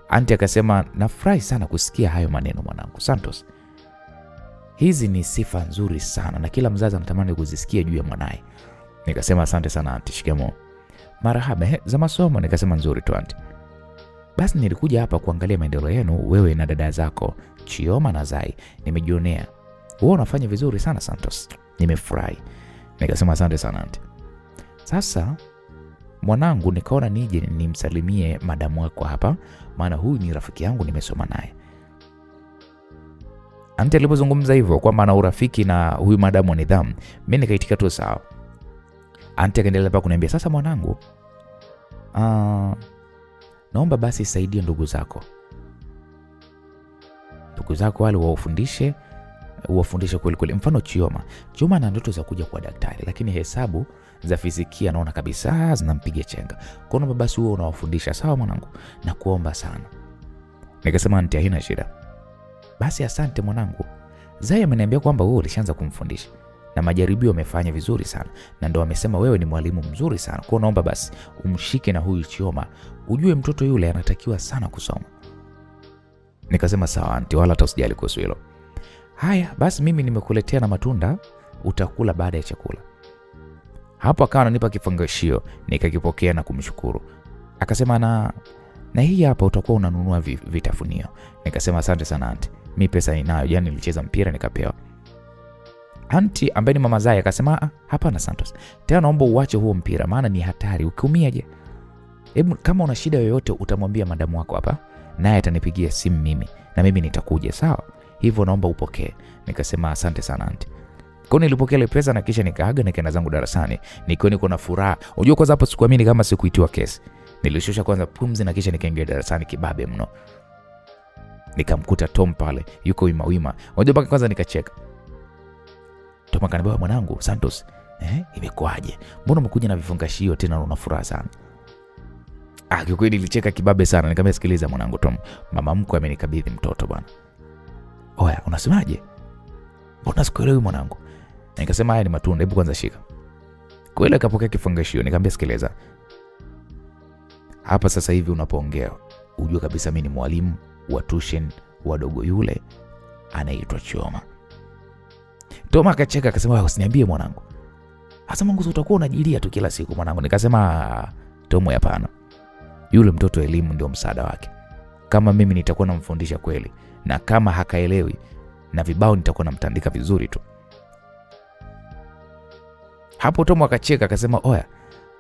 S1: aunti akasema nafurahi sana kusikia hayo maneno mwanangu Santos. Hizi ni sifa nzuri sana na kila mzazi anatamani kuzisikia juu ya mwanae. Nikasema asante sana aunti, shikamoo. Marahaba, za masomo? Nikasema nzuri tu aunti. Basi nilikuja hapa kuangalia maendeleo yenu wewe na dada zako Chioma na Zai. Nimejionea. Wewe unafanya vizuri sana Santos. Nimefurahi. Nikasema asante sana aunti. Sasa mwanangu nikaona nije nimsalimie madamu wako hapa, maana huyu ni rafiki yangu nimesoma naye. Aunti alipozungumza hivyo kwamba ana urafiki na huyu madamu wa nidhamu, mimi nikaitika tu sawa. Aunti akaendelea hapa kuniambia sasa mwanangu, naomba basi saidia ndugu zako. Ndugu zako wale uwafundishe kweli kweli. Mfano Chioma ana ndoto za kuja kuwa daktari, lakini hesabu za fizikia naona kabisa zinampiga chenga. Kwa nini basi wewe unawafundisha? Sawa mwanangu, na kuomba sana. Nikasema aunti, haina shida. Basi asante mwanangu. Zai ameniambia kwamba wewe ulishaanza kumfundisha na majaribio umefanya vizuri sana, na ndio amesema wewe ni mwalimu mzuri sana. Kwa naomba basi umshike na huyu Chioma, ujue mtoto yule anatakiwa sana kusoma. Nikasema sawa aunti, wala hata usijali kuhusu hilo. Haya basi mimi nimekuletea na matunda, utakula baada ya chakula. Hapo akawa ananipa kifungashio, nikakipokea na kumshukuru. Akasema na hii hapa utakuwa unanunua vitafunio. Nikasema asante sana aunti, mimi pesa ninayo, jana nilicheza mpira nikapewa. Aunti ambaye ni mama Zai akasema hapana Santos, tena naomba uache huo mpira maana ni hatari, ukiumia je? Hebu kama una shida yoyote utamwambia madamu wako hapa, naye atanipigia simu mimi na mimi nitakuja, sawa? Hivyo naomba upokee. Nikasema asante sana aunti. Kwa nilipokea ile pesa na kisha nikaaga nikaenda zangu darasani. Nikiwa niko na furaha. Unajua kwanza hapo sikuamini kama sikuitiwa kesi. Nilishusha kwanza pumzi na kisha nikaingia darasani kibabe mno. Nikamkuta Tom pale, yuko wima. Unajua mpaka kwanza nikacheka. Tom akaniambia mwanangu Santos, imekuaje? Mbona umekuja na vifungashio tena una furaha sana? Kwa kweli nilicheka kibabe sana. Nikamwambia sikiliza mwanangu Tom, mama mkwe amenikabidhi mtoto bwana. Oya, unasemaje? Mbona sikuelewi mwanangu? Nikasema haya ni matunda, hebu kwanza shika. Kweli akapokea kifungashio. Nikamwambia sikiliza, hapa sasa hivi unapoongea ujue kabisa mimi ni mwalimu wa tuition wadogo yule anaitwa Chioma. Toma akacheka akasema usiniambie mwanangu. Hasa Mungu utakuwa unajilia tu kila siku mwanangu. Nikasema Tomo hapana. Yule mtoto elimu ndio msaada wake. Kama mimi nitakuwa namfundisha kweli na kama hakaelewi na vibao nitakuwa namtandika vizuri tu. Hapo Tomo akacheka akasema oya,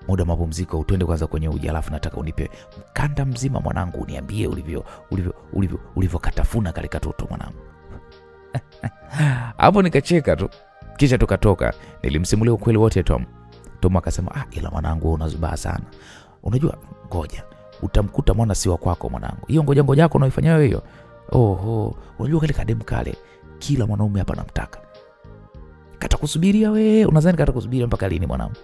S1: muda mapumziko utwende kwanza kwenye uji, alafu nataka unipe mkanda mzima mwanangu, uniambie ulivyo katafuna kale katoto mwanangu. Hapo nikacheka tu. Kisha tukatoka. Nilimsimulia ukweli wote Tom. Tom akasema ila mwanangu unazubaa sana. Unajua ngoja, utamkuta mwana si wa kwako mwanangu. Hiyo ngoja yako unaifanya wewe hiyo. Oho, unajua kale kademu kale kila mwanaume hapa anamtaka. Katakusubiria wewe, unadhani katakusubiria mpaka lini mwanangu?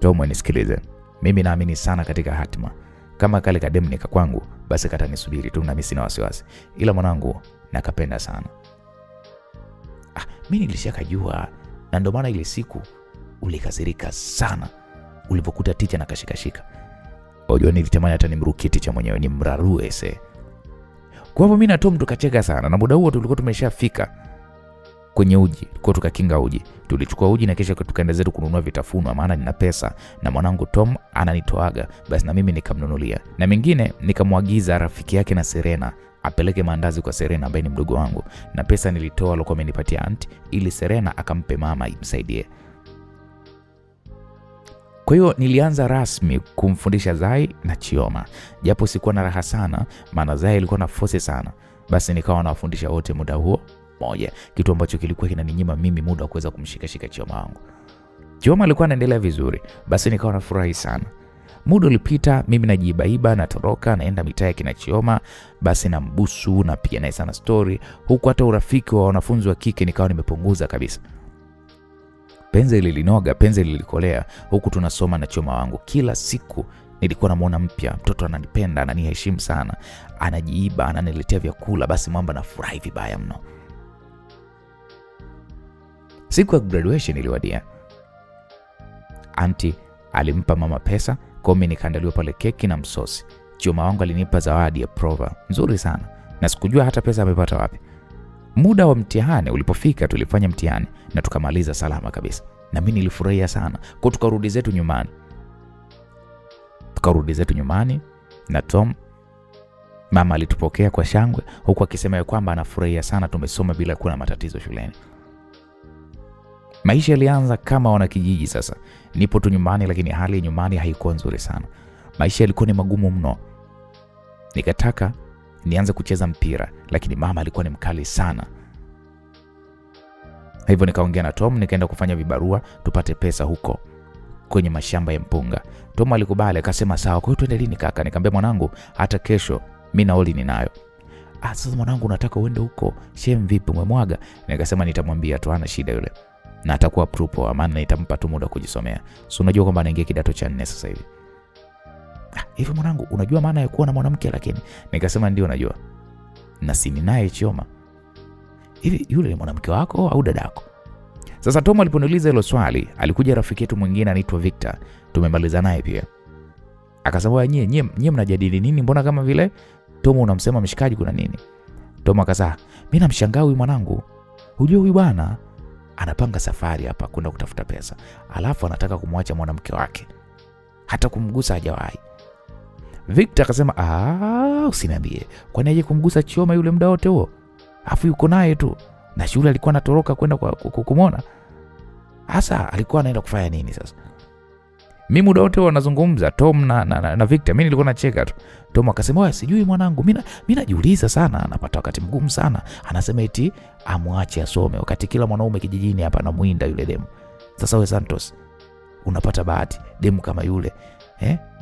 S1: Tom nisikilize. Mimi naamini sana katika hatima. Kama kale kademu nika kwangu, basi katanisubiri tu na mimi sina wasiwasi. Ila mwanangu nakapenda sana. Mimi nilishakajua, na ndio maana ile siku ulikasirika sana ulipokuta ticha na kashikashika. Unajua nilitamani hata nimrukie ticha mwenyewe nimrarue ese. Kwa hivyo mimi na Tom tukacheka sana, na muda huo tulikuwa tumeshafika kwenye uji. Kwa tukakinga uji. Tulichukua uji na kisha tukaenda zetu kununua vitafunwa maana nina pesa na mwanangu Tom ananitoaga, basi na mimi nikamnunulia. Na mengine nikamwagiza rafiki yake na Serena apeleke maandazi kwa Serena ambaye ni mdogo wangu, na pesa nilitoa alikuwa amenipatia aunti ili Serena akampe mama imsaidie. Kwa hiyo nilianza rasmi kumfundisha Zai na Chioma. Japo sikuwa na raha sana maana Zai alikuwa na force sana. Basi nikawa nawafundisha wote muda huo moja, kitu ambacho kilikuwa kinaninyima mimi muda wa kuweza kumshika Chioma wangu. Chioma alikuwa anaendelea vizuri, basi nikawa nafurahi sana. Muda ulipita, mimi najibaiba na toroka naenda mitaa ya kina Chioma, basi na mbusu na piga naye sana story, huku hata urafiki wa wanafunzi wa kike nikawa nimepunguza kabisa. Penzi lilinoga, penzi lilikolea, huku tunasoma na Chioma wangu. Kila siku nilikuwa namuona mpya, mtoto ananipenda, ananiheshimu sana, anajiiba, ananiletea vyakula, basi mambo nafurahi vibaya mno. Siku ya graduation iliwadia. Auntie alimpa mama pesa, kwa mimi nikaandaliwa pale keki na msosi. Chioma wangu alinipa zawadi ya prova nzuri sana, na sikujua hata pesa amepata wapi. Muda wa mtihani ulipofika tulifanya mtihani na tukamaliza salama kabisa. Na mimi nilifurahia sana. Kwa tukarudi zetu nyumbani na Tom. Mama alitupokea kwa shangwe huku akisema kwamba anafurahia sana tumesoma bila kuwa na matatizo shuleni. Maisha yalianza kama wana kijiji sasa. Nipo tu nyumbani, lakini hali ya nyumbani haikuwa nzuri sana. Maisha yalikuwa ni magumu mno. Nikataka nianze kucheza mpira, lakini mama alikuwa ni mkali sana. Hivyo nikaongea na Tom, nikaenda kufanya vibarua tupate pesa huko kwenye mashamba ya mpunga. Tom alikubali akasema sawa, kwa hiyo twende lini kaka? Nikamwambia mwanangu, hata kesho mimi nauli ninayo. Sasa mwanangu unataka uende huko? Shem vipi umemwaga? Nikasema nitamwambia tu, hana shida yule. Na atakuwa prupo, maana nitampa tu muda kujisomea. So unajua kwamba anaingia kidato cha 4 sasa hivi. Hivi mwanangu unajua maana ya kuwa na mwanamke lakini? Nikasema ndio najua. Na si ninaye Chioma. Hivi yule ni mwanamke wako au dadako? Sasa Tom aliponiuliza hilo swali, alikuja rafiki yetu mwingine anaitwa Victor. Tumemaliza naye pia. Akasema nyie mnajadili nini? Mbona kama vile Tom unamsema mshikaji kuna nini? Tom akasema, mimi namshangaa huyu mwanangu. Hujua huyu bwana anapanga safari hapa kwenda kutafuta pesa. Alafu anataka kumwacha mwanamke wake. Hata kumgusa hajawahi. Victor akasema, usiniambie. Kwani aje kumgusa Chioma yule muda wote huo? Afu yuko naye tu. Na shule alikuwa anatoroka kwenda kumwona. Hasa alikuwa anaenda kufanya nini sasa? Mimi muda wote wanazungumza Tom na Victor, mimi nilikuwa nacheka tu. Tom akasema, sijui mwanangu, mimi najiuliza sana, anapata wakati mgumu sana. Anasema eti amwache asome wakati kila mwanaume kijijini hapa anamuinda yule demu. Sasa wewe Santos unapata bahati demu kama yule,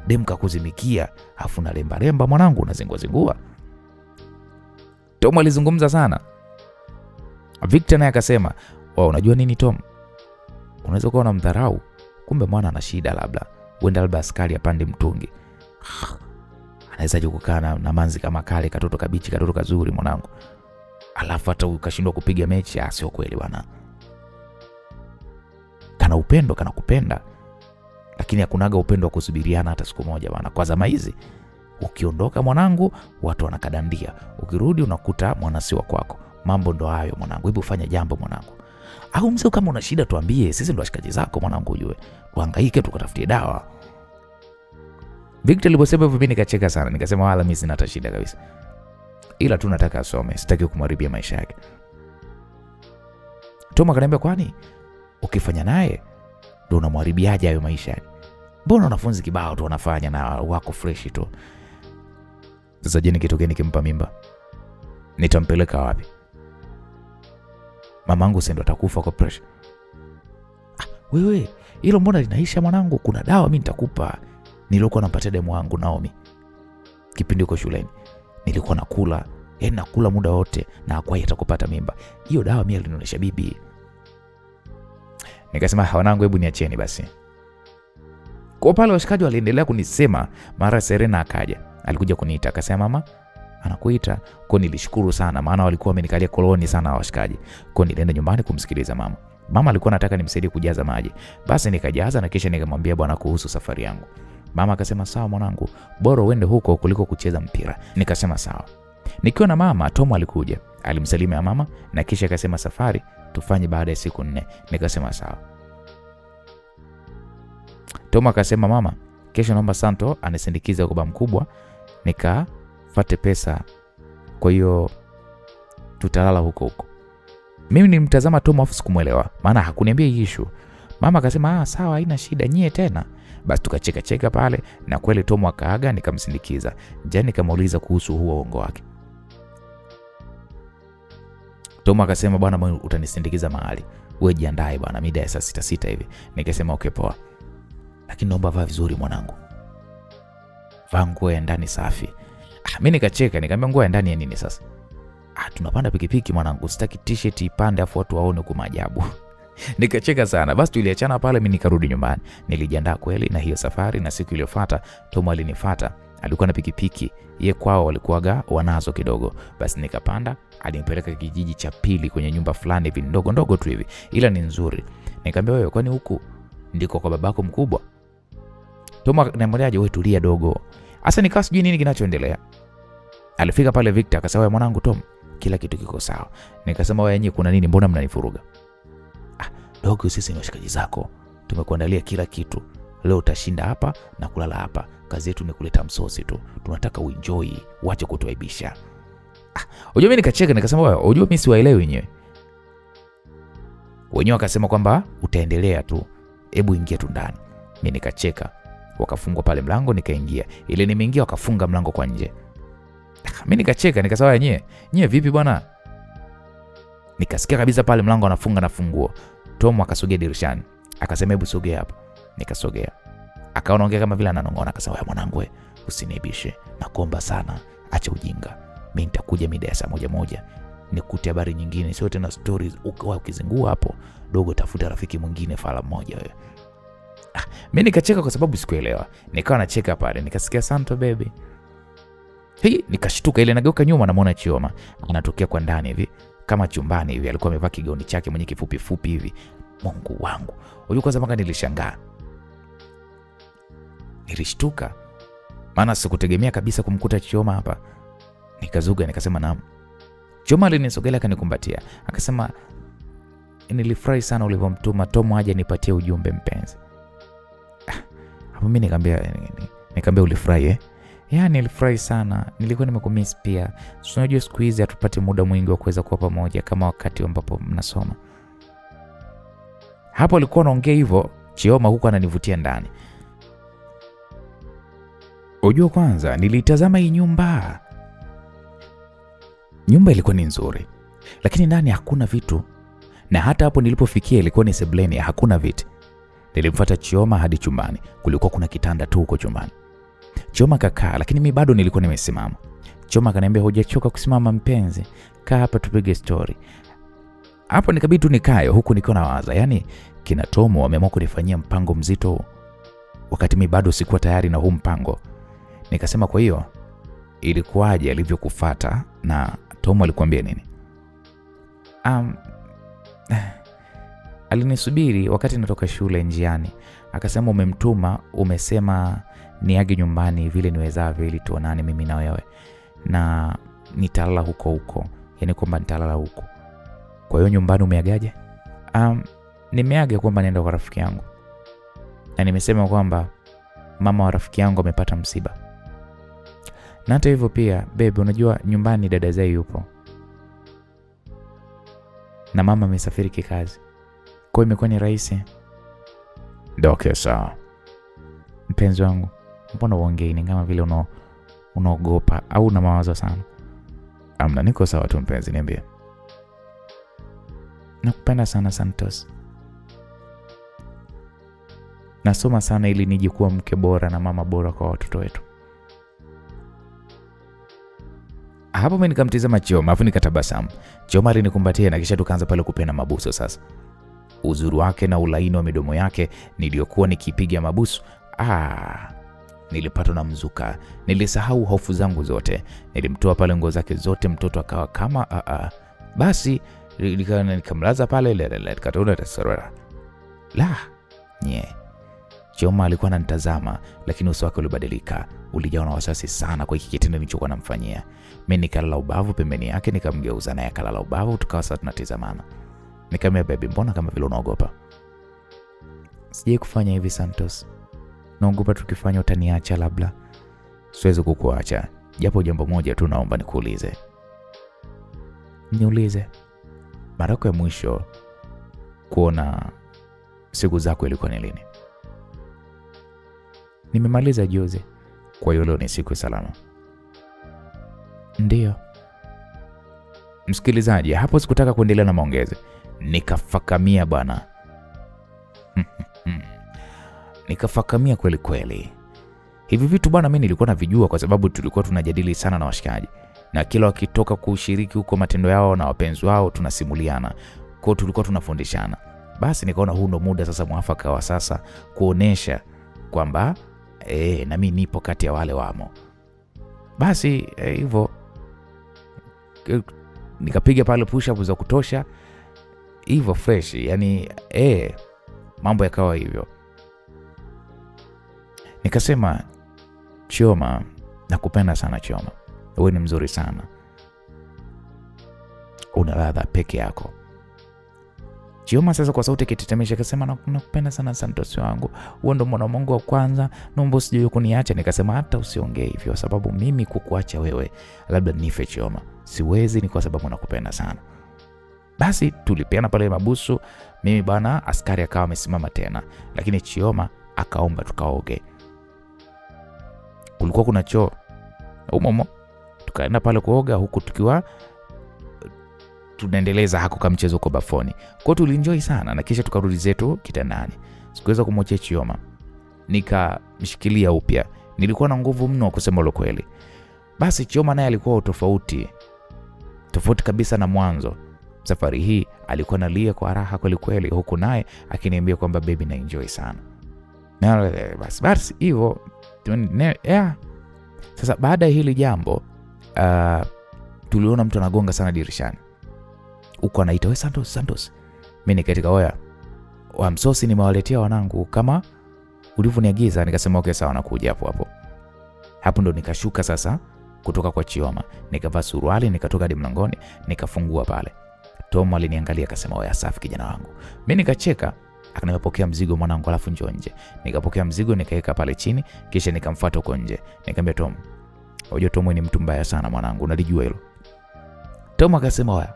S1: demu kakuzimikia, afu na lemba mwanangu unazingua. Tom alizungumza sana. Victor naye akasema, unajua nini Tom? Unaweza kuwa unamdharau, kumbe mwana ana shida labda. Wenda labda askari apande mtungi. Anaweza kukaa na manzi kama kale, katoto kabichi, katoto kazuri mwanangu. Alafu hata ukashindwa kupiga mechi, sio kweli bwana. Kana upendo, kana kupenda. Lakini hakunaga upendo wa kusubiriana hata siku moja bwana. Kwa zama hizi ukiondoka mwanangu, watu wanakadandia. Ukirudi unakuta mwana si wa kwako. Mambo ndo hayo mwanangu. Hebu fanya jambo mwanangu. Au mzee kama una shida tuambie, sisi ndo washikaji zako mwanangu ujue. Tuhangaike tukatafutie dawa. Victor aliposema hivyo mimi nikacheka sana. Nikasema wala mimi sina shida kabisa. Ila tu nataka asome, sitaki kumharibia maisha yake. Tom akaniambia kwani ukifanya naye ndio unamharibiaje hayo maisha yake? Mbona wanafunzi kibao tu wanafanya na wako fresh tu. Sasa je, nikitokea nikimpa mimba nitampeleka wapi? Mamangu sendo atakufa kwa pressure. Wewe, hilo mbona linaisha mwanangu? Kuna dawa mimi nitakupa. Nilikuwa nampatia demu wangu Naomi. Kipindi uko shuleni. Nilikuwa nakula muda wote na hakuwahi atakupata mimba. Hiyo dawa mimi alinionyesha bibi. Nikasema wanangu hebu niacheni basi. Kwa pale washikaji waliendelea kunisema, mara Serena akaja. Alikuja kuniita akasema mama anakuita. Kwa nilishukuru sana maana walikuwa wamenikalia koloni sana washikaji. Kwa nilienda nyumbani kumsikiliza mama. Mama alikuwa anataka nimsaidie kujaza maji. Basi nikajaza na kisha nikamwambia bwana kuhusu safari yangu. Mama akasema sawa mwanangu, bora uende huko kuliko kucheza mpira. Nikasema sawa. Nikiwa na mama, Tom alikuja. Alimsalimia mama na kisha akasema safari tufanye baada ya siku 4. Nikasema sawa. Tom akasema mama, kesho naomba Santo anisindikize kwa baba mkubwa nikafate pesa. Kwa hiyo tutalala huko. Mimi nilimtazama Tom afu sikumuelewa maana hakuniambia issue. Mama akasema sawa haina shida nyie tena. Basi tukacheka pale na kweli Tom akaaga nikamsindikiza. Jana nikamuuliza kuhusu huo uongo wake. Tom akasema bwana utanisindikiza mahali. Wewe jiandae bwana mida ya saa 6 hivi. Nikasema okay poa. Lakini naomba vaa vizuri mwanangu. Vaa nguo ya ndani safi. Mimi nikacheka nikamwambia nguo ya ndani ya nini sasa? Tunapanda pikipiki mwanangu, sitaki t-shirt ipande afu watu waone kwa maajabu. Nikacheka sana. Basi tuliachana pale mimi nikarudi nyumbani. Nilijiandaa kweli na hiyo safari na siku iliyofuata Tom alinifuata. Alikuwa na pikipiki. Yeye kwao walikuwaga wanazo kidogo. Basi nikapanda, alinipeleka kijiji cha pili kwenye nyumba fulani hivi ndogo tu hivi. Ila ni nzuri. Nikamwambia wewe kwani huku ndiko kwa babako mkubwa? Tom anamwambia wewe tulia dogo. Sasa nikawa sijui nini kinachoendelea. Alifika pale Victor akasema wewe mwanangu Tom, kila kitu kiko sawa. Nikasema wewe yenyewe kuna nini mbona mnanifuruga? Dogo sisi ni washikaji zako. Tumekuandalia kila kitu. Leo utashinda hapa na kulala hapa. Kazi yetu ni kuleta msosi tu. Tunataka uenjoy, uache kutuaibisha. Unajua mimi nikacheka nikasema wewe, unajua mimi siwaelewi wenyewe. Wenyewe akasema kwamba utaendelea tu. Hebu ingia tu ndani. Mimi nikacheka. Wakafungwa pale mlango nikaingia. Ile nimeingia wakafunga mlango kwa nje. Mimi nikacheka nikasema wenyewe, nyie vipi bwana? Nikasikia kabisa pale mlango anafunga na funguo. Tom akasogea dirishani. Akasema hebu sogea hapa. Nikasogea. Akawa anaongea kama vile ananong'ona, akasema wewe mwanangu, usiniibishe. Nakuomba sana, acha ujinga. Mimi nitakuja mida ya saa 1 nikute habari nyingine, sio tena stories ukizingua hapo. Dogo, tafuta rafiki mwingine fala mmoja wewe. Mimi nikacheka kwa sababu sikuelewa. Nikawa nacheka pale, nikasikia Santo baby. Nikashtuka, ile nageuka nyuma namuona Chioma anatokea kwa ndani hivi kama chumbani hivi. Alikuwa amevaa kigauni chake mwenye kifupi fupi hivi. Mungu wangu. Unajua kwanza mpaka nilishangaa. Nilishtuka. Maana sikutegemea kabisa kumkuta Chioma hapa. Nikazuga nikasema naam. Chioma alinisogelea akanikumbatia. Akasema nilifurahi sana ulivyomtuma Tom aje nipatie ujumbe mpenzi. Hapo mimi nikamwambia ulifurahi Ya, nilifurahi sana. Nilikuwa nimekumiss pia. Unajua siku hizi hatupati muda mwingi wa kuweza kuwa pamoja kama wakati ambapo mnasoma. Hapo alikuwa anaongea hivyo, Chioma huko ananivutia ndani. Unajua kwanza nilitazama hii nyumba. Nyumba ilikuwa ni nzuri, lakini ndani hakuna vitu. Na hata hapo nilipofikia ilikuwa ni sebuleni, hakuna viti. Nilimfuata Chioma hadi chumbani. Kulikuwa kuna kitanda tu huko chumbani. Chioma kakaa, lakini mimi bado nilikuwa nimesimama. Chioma akaniambia hujachoka kusimama mpenzi? Kaa hapa tupige story. Hapo nikabidi tu nikae huku nikiwa nawaza, yani kina Tomo wameamua kunifanyia mpango mzito wakati mimi bado sikuwa tayari na huu mpango. Nikasema kwa hiyo ilikuwaje alivyokufuata na Tomo alikwambia nini? Alinisubiri wakati natoka shule njiani. Akasema umemtuma, umesema niage nyumbani vile niwezavyo ili tuonane mimi na wewe. Na nitalala huko. Yaani kwamba nitalala huko. Kwa hiyo nyumbani umeagaje? Nimeaga kwamba naenda kwa rafiki yangu. Na nimesema kwamba mama wa rafiki yangu amepata msiba. Na hata hivyo pia, babe, unajua nyumbani dada Zai yupo. Na mama amesafiri kikazi. Kwa hiyo imekuwa ni rahisi. Ndio sawa. Mpenzi wangu, mbona uongei ni kama vile unaogopa au una mawazo sana? Amna, niko sawa tu mpenzi, niambie. Nakupenda sana Santos. Nasoma sana ili nije kuwa mke bora na mama bora kwa watoto wetu. Hapo mimi nikamtizama Chioma, afu nikatabasamu. Chioma alinikumbatia na kisha tukaanza pale kupena mabuso sasa. Uzuri wake na ulaini wa midomo yake niliyokuwa nikipiga mabusu. Nilipatwa na mzuka. Nilisahau hofu zangu zote. Nilimtoa pale nguo zake zote, mtoto akawa kama Basi nikamlaza pale nikatoa tasarara. Chioma alikuwa ananitazama, lakini uso wake ulibadilika. Ulijawa na wasiwasi sana kwa hiki kitendo nilichokuwa namfanyia. Mimi nikalala ubavu pembeni yake, nikamgeuza naye akalala ubavu, tukawa sasa tunatazamana. Nikamwambia baby, mbona kama vile unaogopa? Sije kufanya hivi Santos. Naogopa tukifanya utaniacha labda. Siwezi kukuacha. Japo jambo moja tu naomba nikuulize. Niulize. Mara yako ya mwisho kuona siku zako ilikuwa ni lini? Nimemaliza juzi. Kwa hiyo leo ni siku salama. Ndiyo. Msikilizaji, hapo sikutaka kuendelea na maongezi. Nikafakamia bwana. Nikafakamia kweli kweli. Hivi vitu bwana mimi nilikuwa navijua kwa sababu tulikuwa tunajadili sana na washikaji. Na kila wakitoka kushiriki huko matendo yao na wapenzi wao tunasimuliana. Kwa tulikuwa tunafundishana. Basi nikaona huu ndo muda sasa mwafaka wa sasa kuonesha kwamba na mimi nipo kati ya wale wamo. Basi hivyo nikapiga pale push up za kutosha. Hivyo fresh, yani mambo yakawa hivyo. Nikasema, Chioma, nakupenda sana Chioma. Wewe ni mzuri sana. Una ladha peke yako. Chioma sasa kwa sauti ikitetemesha akasema, nakupenda sana Santos wangu. Wewe ndo mwana wangu wa kwanza. Naomba usije kuniacha. Nikasema hata usiongee hivyo sababu mimi kukuacha wewe labda nife Chioma. Siwezi, ni kwa sababu nakupenda sana. Basi tulipeana pale mabusu. Mimi bana, askari akawa amesimama tena, lakini Chioma akaomba tukaoge. Kulikuwa kuna choo umomo. Tukaenda pale kuoga huku tukiwa tunaendeleza hako kama mchezo kwa bafoni. Kwa hiyo tulienjoy sana na kisha tukarudi zetu kitandani. Sikuweza kumwachia Chioma. nikamshikilia upya. Nilikuwa na nguvu mno kusema ule kweli. Basi Chioma naye alikuwa tofauti kabisa na mwanzo. Safari hii alikuwa analia kwa raha kweli kweli, huku naye akiniambia kwamba baby na enjoy sana. Na basi hivyo yeah. Sasa baada ya hili jambo tuliona mtu anagonga sana dirishani. Huko anaita, "We Santos." Mimi nikatika, "Oya, wa msosi nimewaletea wanangu kama ulivyoniagiza." Nikasema okay sawa, nakuja hapo. Hapo ndo nikashuka sasa kutoka kwa Chioma. Nikavaa suruali, nikatoka hadi mlangoni, nikafungua pale. Tom aliniangalia akasema, "Oya, safi kijana wangu." Mimi nikacheka, akanipokea mzigo mwanangu, alafu njoo nje. Nikapokea mzigo nikaweka pale chini, kisha nikamfuata huko nje. Nikamwambia Tom, "Unajua Tom ni mtu mbaya sana mwanangu, unalijua hilo." Tom akasema, "Oya,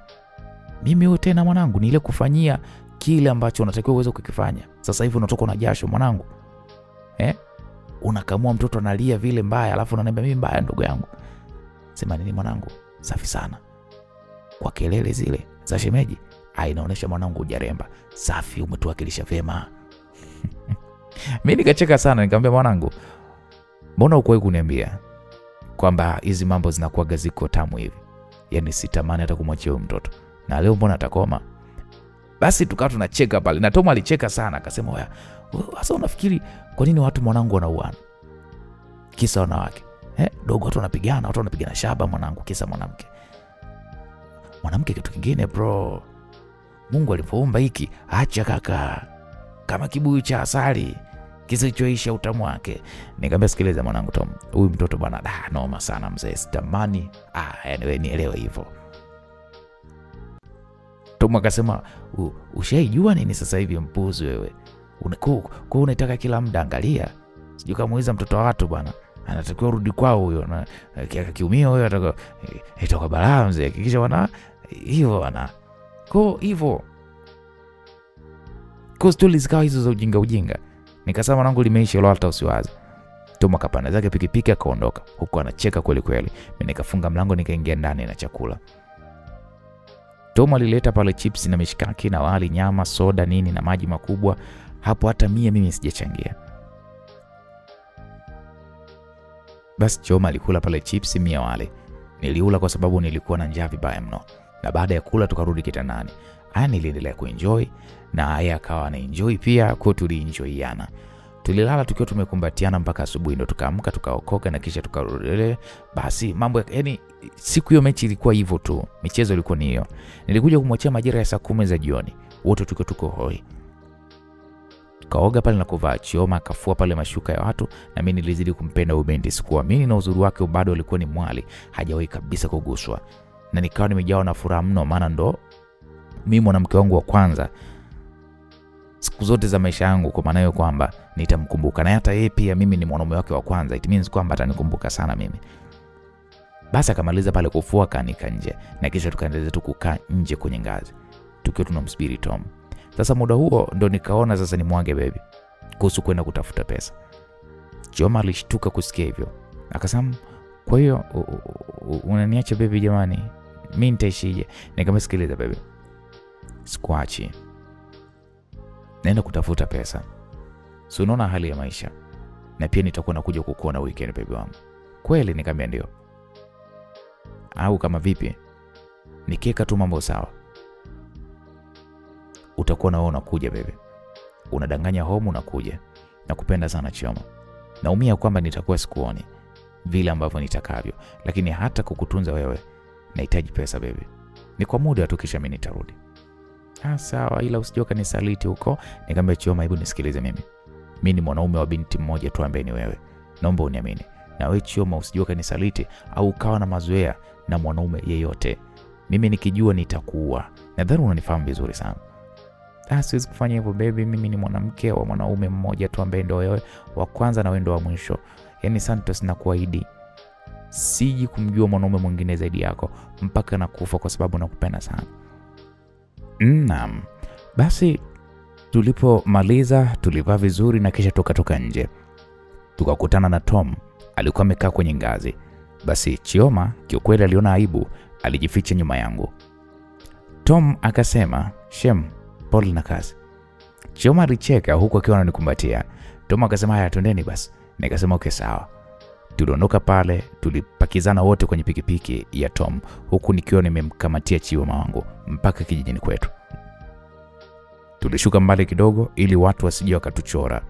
S1: mimi wewe tena mwanangu, ni ile kufanyia kile ambacho unatakiwa uweze kukifanya. Sasa hivi unatoka na jasho mwanangu. Unakamua mtoto analia vile mbaya, alafu unaniambia mimi mbaya ndugu yangu." Sema nini mwanangu? Safi sana. Kwa kelele zile za shemeji, inaonesha mwanangu hujaremba. Safi, umetuwakilisha vyema. Mimi nikacheka sana, nikamwambia mwanangu, "Mbona uko kuniambia kwamba hizi mambo zinakuwa gaziko tamu hivi? Yaani sitamani hata kumwachia mtoto. Na leo mbona atakoma?" Basi tukawa tunacheka pale. Na Tom alicheka sana, akasema, "Oya, sasa unafikiri kwa nini watu mwanangu wanauana? Kisa wanawake. Dogo watu wanapigana shaba mwanangu kisa mwanamke. Mwanamke kitu kingine bro. Mungu alipoumba hiki, acha kaka. Kama kibuyu cha asali kisichoisha utamu wake." Nikamwambia, "Sikiliza mwanangu Tom, huyu mtoto bwana noma sana mzee. Sitamani wewe nielewe hivyo." Tom akasema, "Ushaijua nini sasa hivi mpuzi wewe? Unataka kila muda angalia. Sijui kama muiza mtoto wa watu bwana. Anatakiwa rudi kwao huyo, na kiumia huyo ataka itoka balaa mzee. Hakikisha bwana hivyo bwana." Kwa hivyo stories zikawa hizo za ujinga. Nikasema mwanangu limeisha hilo, hata usiwaze. Tom akapanda zake pikipiki akaondoka, huko anacheka kweli kweli. Mimi nikafunga mlango nikaingia ndani na chakula. Tom alileta pale chips na mishikaki na wali, nyama, soda nini na maji makubwa. Hapo hata mimi sijachangia. Basi Chioma alikula pale chips, mia wali. Niliula kwa sababu nilikuwa na njaa vibaya mno. Na baada ya kula tukarudi kitandani. Niliendelea kuenjoy na yeye akawa anaenjoy pia, kwa tulienjoyana. Tulilala tukiwa tumekumbatiana mpaka asubuhi, ndo tukaamka tukaokoka na kisha tukarudi. Basi mambo yani siku hiyo mechi ilikuwa hivyo tu. Michezo ilikuwa ni hiyo. Nilikuja kumwachia majira ya saa 10 za jioni. Wote tuko hoi. Kaoga pale na kuvaa. Chioma akafua pale mashuka ya watu, na mimi nilizidi kumpenda huyo binti. Sikuamini na uzuri wake bado alikuwa ni mwali, hajawahi kabisa kuguswa. Na nikawa nimejawa na furaha mno, maana ndo mimi mwanamke wangu wa kwanza siku zote za maisha yangu, kwa maana hiyo kwamba nitamkumbuka. Na hata yeye pia mimi ni mwanaume wake wa kwanza. It means kwamba atanikumbuka sana mimi. Basi akamaliza pale kufua kanika nje, na kisha tukaendelea tu kukaa nje kwenye ngazi tukiwa tunamsubiri Tom. Sasa muda huo ndo nikaona sasa ni mwage baby kuhusu kwenda kutafuta pesa. Chioma alishtuka kusikia hivyo. Akasema, "Kwa hiyo unaniacha baby jamani? Mimi nitaishije?" Nikamsikiliza, "Baby, sikuachi. Naenda kutafuta pesa. Si unaona hali ya maisha. Na pia nitakuwa nakuja kukuona weekend baby wangu." "Kweli?" Nikamwambia, "Ndio." "Au kama vipi? Nikiweka tu mambo sawa, utakuwa naona kuja baby. Unadanganya home unakuja. Nakupenda sana Chioma. Naumia kwamba nitakuwa sikuoni vile ambavyo nitakavyo, lakini hata kukutunza wewe nahitaji pesa baby. Ni kwa muda tu kisha mimi nitarudi." Sawa, ila usijoka nisaliti huko." Nikamwambia, "Chioma, hebu nisikilize mimi. Mimi ni mwanaume wa binti mmoja tu ambaye ni wewe. Naomba uniamini. Na wewe Chioma usijoka nisaliti au ukawa na mazoea na mwanaume yeyote. Mimi nikijua nitakuua. Nadhani unanifahamu vizuri sana." "Siwezi kufanya hivyo baby, mimi ni mwanamke wa mwanaume mmoja tu ambaye ndio wewe wa kwanza na wewe ndio wa mwisho. Yaani Santos, nakuahidi siji kumjua mwanaume mwingine zaidi yako mpaka nakufa, kwa sababu nakupenda sana." Naam. Basi tulipomaliza tulivaa vizuri na kisha tukatoka nje. Tukakutana na Tom, alikuwa amekaa kwenye ngazi. Basi Chioma kiukweli aliona aibu, alijificha nyuma yangu. Tom akasema, "Shem, pole na kazi." Chioma alicheka huku akiwa ananikumbatia. Tom akasema haya twendeni basi. Nikasema okay sawa. Tuliondoka pale, tulipakizana wote kwenye pikipiki ya Tom, huku nikiwa nimemkamatia Chioma wangu mpaka kijijini kwetu. Tulishuka mbali kidogo ili watu wasije wakatuchora.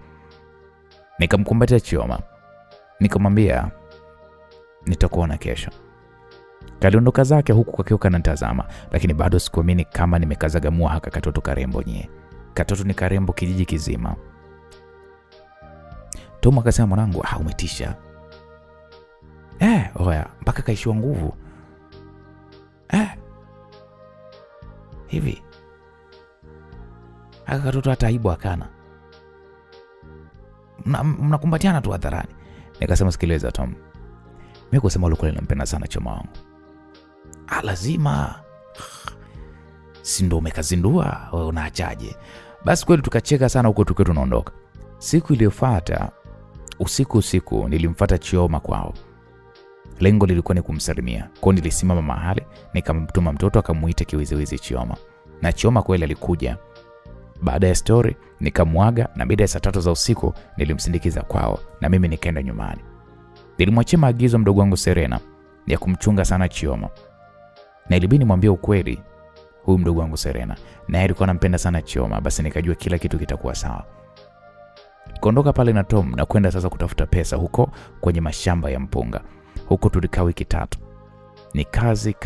S1: Nikamkumbatia Chioma. Nikamwambia nitakuona kesho. Kaliondoka zake huku kakiwa kanatazama, lakini bado sikuamini kama nimekazagamua haka katoto karembo nye. Katoto ni karembo kijiji kizima. Tom akasema mwanangu, umetisha. Oya, mpaka kaishiwa nguvu. Hivi. Haka katoto hata aibu akana. Mnakumbatiana tu hadharani. Nikasema sikiliza Tom. Mimi kusema ule kweli nampenda sana Chioma wangu. Lazima. Si ndo umekazindua, wewe unaachaje? Basi kweli tukacheka sana huko tukiwa tunaondoka. Siku iliyofuata, usiku nilimfuata Chioma kwao. Lengo lilikuwa ni kumsalimia. Kwa nilisimama mahali, nikamtuma mtoto akamuita kiwiziwizi Chioma. Na Chioma kweli alikuja. Baada ya story nikamwaga na baada ya saa 3 za usiku nilimsindikiza kwao na mimi nikaenda nyumbani. Nilimwachia maagizo mdogo wangu Serena ya kumchunga sana Chioma. Na ilibidi nimwambie ukweli huyu mdogo wangu Serena, na yeye alikuwa anampenda sana Chioma, basi nikajua kila kitu kitakuwa sawa. Kuondoka pale na Tom na kwenda sasa kutafuta pesa huko kwenye mashamba ya mpunga. Huko tulikaa wiki 3. Ni kazi.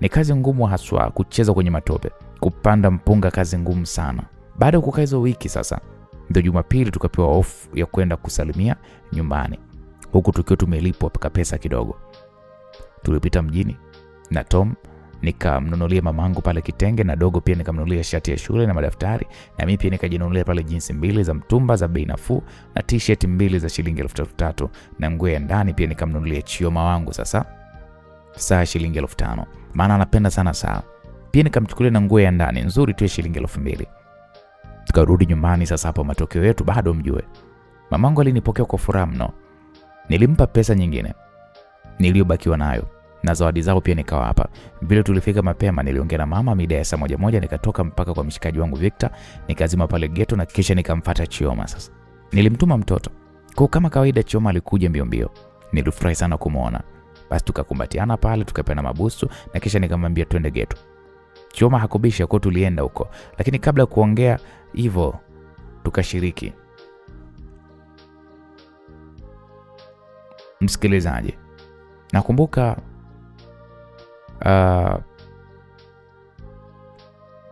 S1: Ni kazi ngumu haswa, kucheza kwenye matope, kupanda mpunga kazi ngumu sana. Baada ya kukaa hizo wiki sasa, ndio Jumapili tukapewa off ya kwenda kusalimia nyumbani. Huko tukiwa tumelipwa pesa kidogo. Tulipita mjini na Tom, nikamnunulia mamangu pale kitenge na dogo pia nikamnunulia shati ya shule na madaftari, na mimi pia nikajinunulia pale jinsi 2 za mtumba za bei nafuu na t-shirt 2 za shilingi 3,000 na nguo ya ndani pia nikamnunulia Chioma wangu sasa saa shilingi 5,000, maana anapenda sana saa. Pia nikamchukulia na nguo ya ndani nzuri tu ya shilingi 2,000. Tukarudi nyumbani sasa. Hapo matokeo yetu bado mjue. Mamangu alinipokea kwa furaha mno. Nilimpa pesa nyingine niliyobakiwa nayo na zawadi zao pia nikawapa. Vile tulifika mapema niliongea na mama mida ya saa 1 nikatoka mpaka kwa mshikaji wangu Victor, nikazima pale ghetto na kisha nikamfuata Chioma sasa. Nilimtuma mtoto. Kwa kama kawaida Chioma alikuja mbio. Nilifurahi sana kumuona. Basi tukakumbatiana pale, tukapeana mabusu na kisha nikamwambia twende ghetto. Chioma hakubisha, kwa tulienda huko. Lakini kabla kuongea hivyo tukashiriki. Msikilizaji, nakumbuka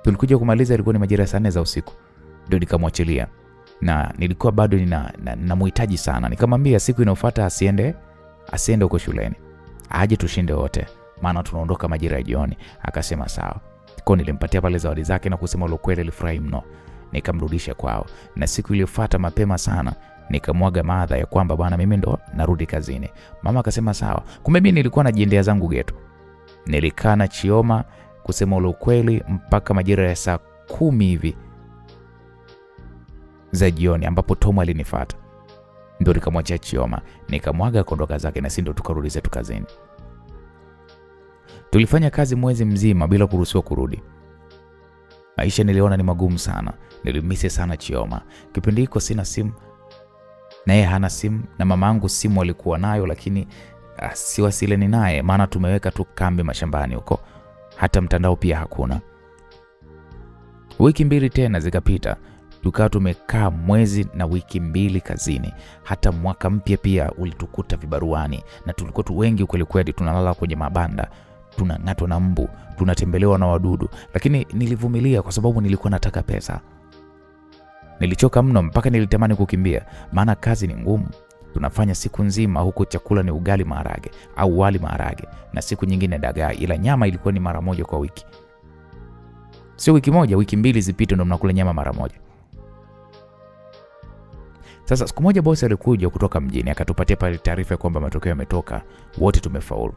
S1: tulikuja kumaliza, ilikuwa ni majira saa 4 za usiku. Ndio nikamwachilia. Na nilikuwa bado ninamhitaji sana. Nikamwambia siku inayofuata asiende huko shuleni. Aje tushinde wote, maana tunaondoka majira ya jioni. Akasema sawa. Kwa nilimpatia pale zawadi zake na kusema ule kweli alifurahi mno. Nikamrudisha kwao. Na siku iliyofuata mapema sana nikamwaga madha ya kwamba bwana mimi ndo narudi kazini. Mama akasema sawa. Kumbe mimi nilikuwa najiendea zangu ghetto. Nilikaa na Chioma kusema ule kweli mpaka majira ya saa 10 hivi za jioni ambapo Tom alinifuata. Ndio nikamwachia Chioma, nikamwaga kuondoka zake na sisi ndo tukarudi zetu kazini. Tulifanya kazi mwezi mzima bila kuruhusiwa kurudi. Maisha niliona ni magumu sana. Nilimisi sana Chioma. Kipindi hiko sina simu na yeye hana simu, na mamangu simu alikuwa nayo lakini siwasiliani naye maana tumeweka tu kambi mashambani huko. Hata mtandao pia hakuna. Wiki 2 tena zikapita. Tukawa tumekaa mwezi na wiki 2 kazini. Hata mwaka mpya pia ulitukuta vibaruani na tulikuwa tu wengi kweli, tunalala kwenye mabanda, tunang'atwa na mbu, tunatembelewa na wadudu, lakini nilivumilia kwa sababu nilikuwa nataka pesa. Nilichoka mno mpaka nilitamani kukimbia, maana kazi ni ngumu. Tunafanya siku nzima huko, chakula ni ugali maharage au wali maharage na siku nyingine dagaa, ila nyama ilikuwa ni mara moja kwa wiki. Sio wiki moja, wiki 2 zipite ndo mnakula nyama mara moja. Sasa siku moja bosi alikuja kutoka mjini akatupatia pale taarifa kwamba matokeo yametoka, wote tumefaulu.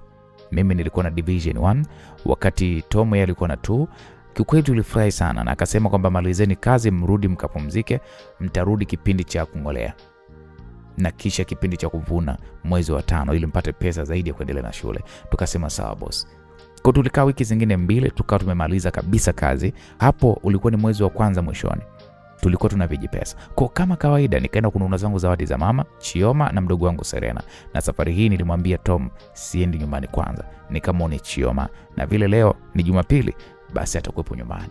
S1: Mimi nilikuwa na division 1 wakati Tom yeye alikuwa na 2. Kiukweli tulifurahi sana na akasema kwamba malizeni kazi mrudi mkapumzike, mtarudi kipindi cha kungolea na kisha kipindi cha kuvuna mwezi wa 5 ili mpate pesa zaidi ya kuendelea na shule. Tukasema sawa boss. Kwa tulikaa wiki zingine 2 tukawa tumemaliza kabisa kazi. Hapo ulikuwa ni mwezi wa kwanza mwishoni. tulikuwa tuna vijipesa. Kwa kama kawaida nikaenda kununua zangu zawadi za mama, Chioma na mdogo wangu Serena. Na safari hii nilimwambia Tom siendi nyumbani kwanza, nikamwone Chioma, na vile leo ni Jumapili basi atakuwepo nyumbani.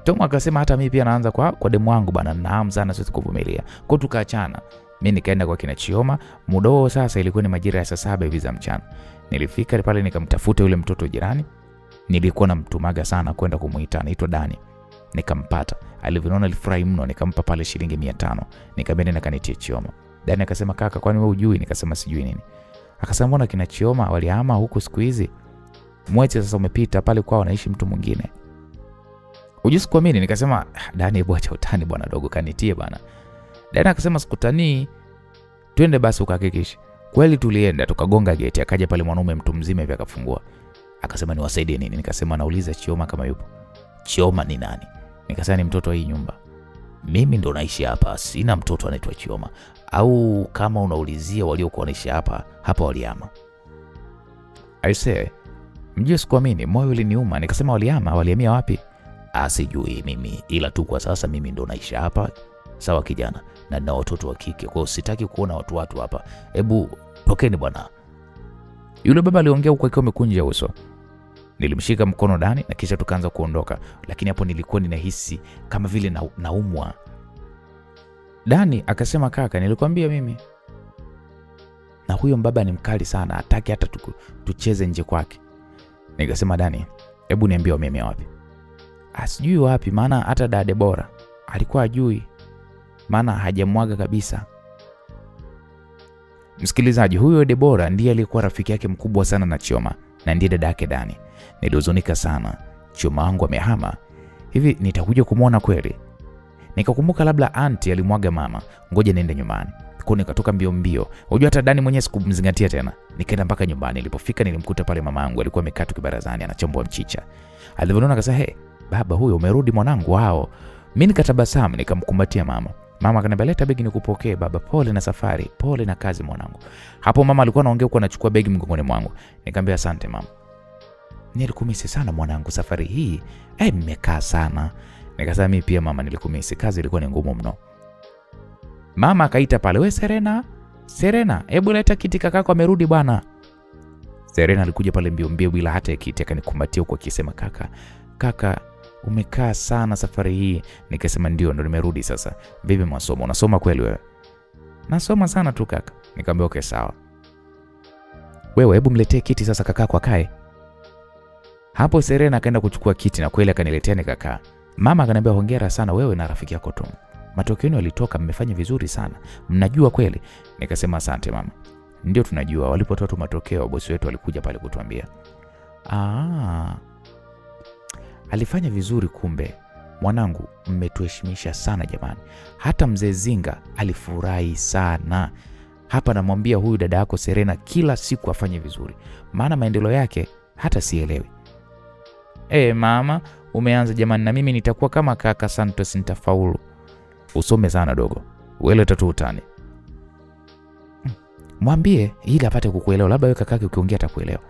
S1: Tom akasema hata mimi pia naanza kwa demu wangu bana, naam sana siwezi kuvumilia. Kwa tukaachana. Mimi nikaenda kwa kina Chioma. Muda huo sasa ilikuwa ni majira ya saa 7 hivi za mchana. Nilifika pale nikamtafuta yule mtoto jirani. Nilikuwa namtumaga sana kwenda kumuita, anaitwa Dani. Nikampata. Alivyoona alifurahi mno, nikampa pale shilingi 500. Nikamwambia na kanitie Chioma. Dani akasema kaka, kwani wewe hujui? Nikasema sijui nini. Akasema mbona kina Chioma walihama huko siku hizi? Mwezi sasa umepita, pale kwao anaishi mtu mwingine. Ujisi kuamini. Nikasema Dani, hebu acha utani bwana dogo, kanitie bwana. Dani akasema sikutanii, twende basi ukahakikishe. Kweli tulienda, tukagonga geti, akaja pale mwanaume mtu mzima hivi akafungua. Akasema niwasaidie nini? Nikasema nauliza Chioma kama yupo. Chioma ni nani? Nikasema ni mtoto wa hii nyumba. Mimi ndo naishi hapa, sina mtoto anaitwa Chioma. Au kama unaulizia waliokuwa wanaishi hapa walihama. Aisee, mjue sikuamini, moyo uliniuma. Nikasema walihamia wapi? Sijui mimi, ila tu kwa sasa mimi ndo naishi hapa. Sawa kijana, na nina watoto wa kike, kwa sitaki kuona watu hapa. Hebu tokeni bwana. Yule baba aliongea huko akiwa amekunja uso. Nilimshika mkono Dani na kisha tukaanza kuondoka, lakini hapo nilikuwa ninahisi kama vile naumwa. Dani akasema kaka, nilikwambia mimi. Na huyo mbaba ni mkali sana, hataki hata tucheze nje kwake. Nikasema Dani, hebu niambie wameme wapi? Sijui wapi, maana hata dada Debora alikuwa ajui, maana hajamwaga kabisa. Msikilizaji, huyo Debora ndiye alikuwa rafiki yake mkubwa sana na Chioma, na ndiye dada yake Dani. Nilihuzunika sana. Chioma wangu amehama. Hivi nitakuja kumuona kweli? Nikakumbuka labda aunti alimwaga mama, ngoja niende nyumbani. Kwa nikatoka mbio. Unajua hata Dani mwenyewe sikumzingatia tena. Nikaenda mpaka nyumbani. Nilipofika nilimkuta pale mama yangu alikuwa amekaa tu kibarazani anachambua mchicha. Alivyoniona akasema, "Hey, baba huyo umerudi mwanangu wao." Mimi nikatabasamu nikamkumbatia mama. Mama akaniambia, "Leta begi nikupokee baba, pole na safari, pole na kazi mwanangu." Hapo mama alikuwa anaongea huko anachukua begi mgongoni mwangu. Nikamwambia, "Asante mama. Nilikumisi sana mwanangu safari hii. Mmekaa sana." Nikasema mimi pia mama nilikumisi, kazi ilikuwa ni ngumu mno. Mama akaita pale, "We Serena, hebu leta kiti kakako amerudi bwana." Serena alikuja pale mbio bila hata kiti, akanikumbatia huko akisema, "Kaka, umekaa sana safari hii." Nikasema ndio nimerudi sasa. "Vipi masomo? Unasoma kweli wewe?" "Nasoma sana tu kaka." Nikamwambia okay sawa. "Wewe hebu mletee kiti sasa kakako akae." Hapo Serena akaenda kuchukua kiti na kweli akaniletea nikakaa. Mama akaniambia, "Hongera sana wewe na rafiki yako Tom. Matokeo yenu yalitoka, mmefanya vizuri sana. Mnajua kweli?" Nikasema asante mama. "Ndio tunajua, walipotoa tu matokeo bosi wetu alikuja pale kutuambia." Alifanya vizuri kumbe. Mwanangu, mmetuheshimisha sana jamani. Hata mzee Zinga alifurahi sana. Hapa namwambia huyu dada yako Serena kila siku afanye vizuri, maana maendeleo yake hata sielewi." Mama, umeanza jamani, na mimi nitakuwa kama kaka Santos, nitafaulu. "Usome sana dogo. Wewe tatu utani." "Mwambie ili apate kukuelewa, labda wewe kakake ukiongea atakuelewa."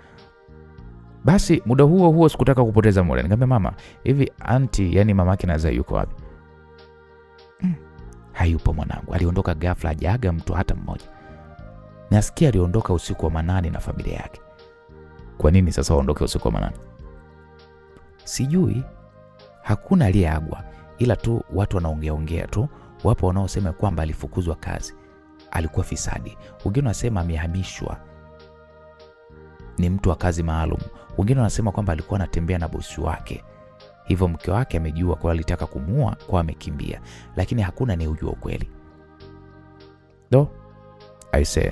S1: Basi muda huo sikutaka kupoteza muda. Nikamwambia mama, "Hivi aunti yani mamake Nazai yuko wapi?" "Hayupo mwanangu. Aliondoka ghafla, hajaga mtu hata mmoja. Nasikia aliondoka usiku wa manane na familia yake." "Kwa nini sasa waondoke usiku wa manane?" "Sijui. Hakuna aliyeagwa, ila tu watu wanaongea tu. Wapo wanaosema kwamba alifukuzwa kazi, alikuwa fisadi. Wengine wanasema amehamishwa, ni mtu wa kazi maalum. Wengine wanasema kwamba alikuwa anatembea na bosi wake, hivyo mke wake amejua kwa alitaka kumuua kwa amekimbia, lakini hakuna anayejua ukweli." I say,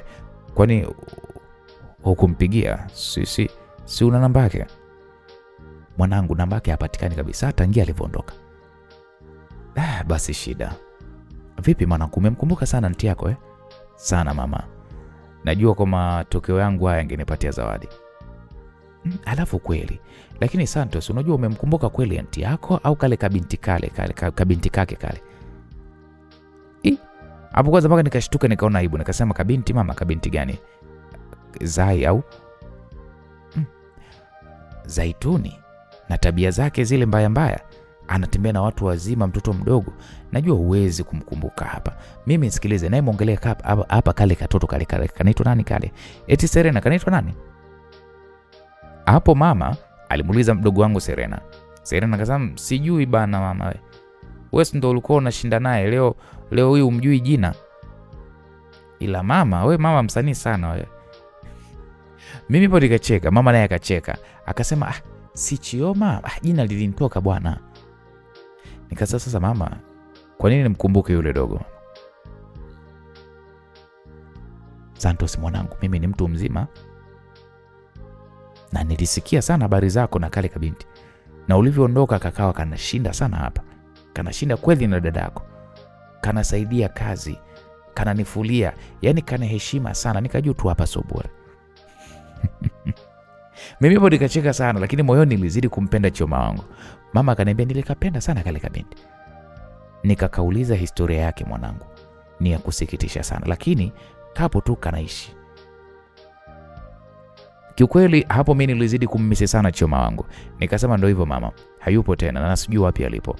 S1: "Kwani hukumpigia? Si una namba yake?" "Mwanangu, namba yake hapatikani kabisa tangia alivyoondoka." Basi shida. "Vipi mwanangu, umemkumbuka sana anti yako?" "Sana mama. Najua kwa matokeo yangu haya angenipatia zawadi." "Alafu kweli. Lakini Santos, unajua umemkumbuka kweli anti yako au kale kabinti kake kale?" Hapo kwanza mpaka nikashtuka nikaona aibu. Nikasema, "Kabinti mama, kabinti gani? Zai au?" "Zaituni na tabia zake zile mbaya. anatembea na watu wazima, mtoto mdogo. Najua huwezi kumkumbuka hapa. Mimi nisikilize, naye muongelea hapa kale katoto kale kanaitwa nani kale? Eti Serena kanaitwa nani? Hapo mama alimuuliza mdogo wangu Serena. Serena akasema sijui bana mama. Wewe ndio ulikuwa unashinda naye leo huyu umjui jina. Ila mama, wewe mama msanii sana wewe. Mimi hapo nikacheka, mama naye akacheka. Akasema si Chioma, jina lilinitoka bwana. Nikasema sasa mama, kwa nini nimkumbuke yule dogo? Santos mwanangu, mimi ni mtu mzima. Na nilisikia sana habari zako na kale kabinti. Na ulivyoondoka kakawa kanashinda sana hapa. Kanashinda kweli na dadako. Kanasaidia kazi. Kananifulia. Yaani kana heshima sana. Nikajua tu hapa sio bora. Mimi hapo nikacheka sana, lakini moyoni nilizidi kumpenda Chioma wangu. Mama akaniambia nilikapenda sana kale kabinti. Nikakauliza historia yake mwanangu. Ni ya kusikitisha sana, lakini hapo tu kanaishi. Kiukweli hapo mimi nilizidi kummisi sana Chioma wangu. Nikasema ndio hivyo mama, hayupo tena na sijui wapi alipo.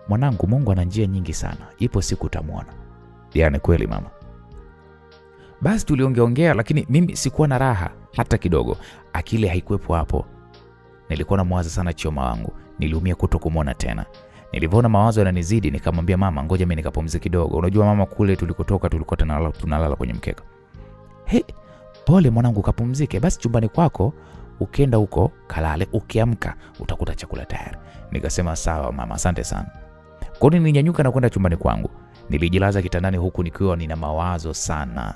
S1: Mwanangu, Mungu ana njia nyingi sana. Ipo siku utamuona. Yaani kweli mama. Basi tuliongeongea, lakini mimi sikuwa na raha hata kidogo. Akili haikuwepo hapo. Nilikuwa na mwaza sana Chioma wangu. Niliumia kutokumuona tena. Nilivyoona mawazo yananizidi, nikamwambia mama, ngoja mimi nikapumzike kidogo. Unajua mama, kule tulikotoka tulikuwa tunalala kwenye mkeka. Pole mwanangu, kapumzike. Basi chumbani kwako ukenda huko kalale, ukiamka utakuta chakula tayari. Nikasema sawa mama, asante sana. Kwa nini ninyanyuka na kwenda chumbani kwangu? Nilijilaza kitandani huku nikiwa nina mawazo sana.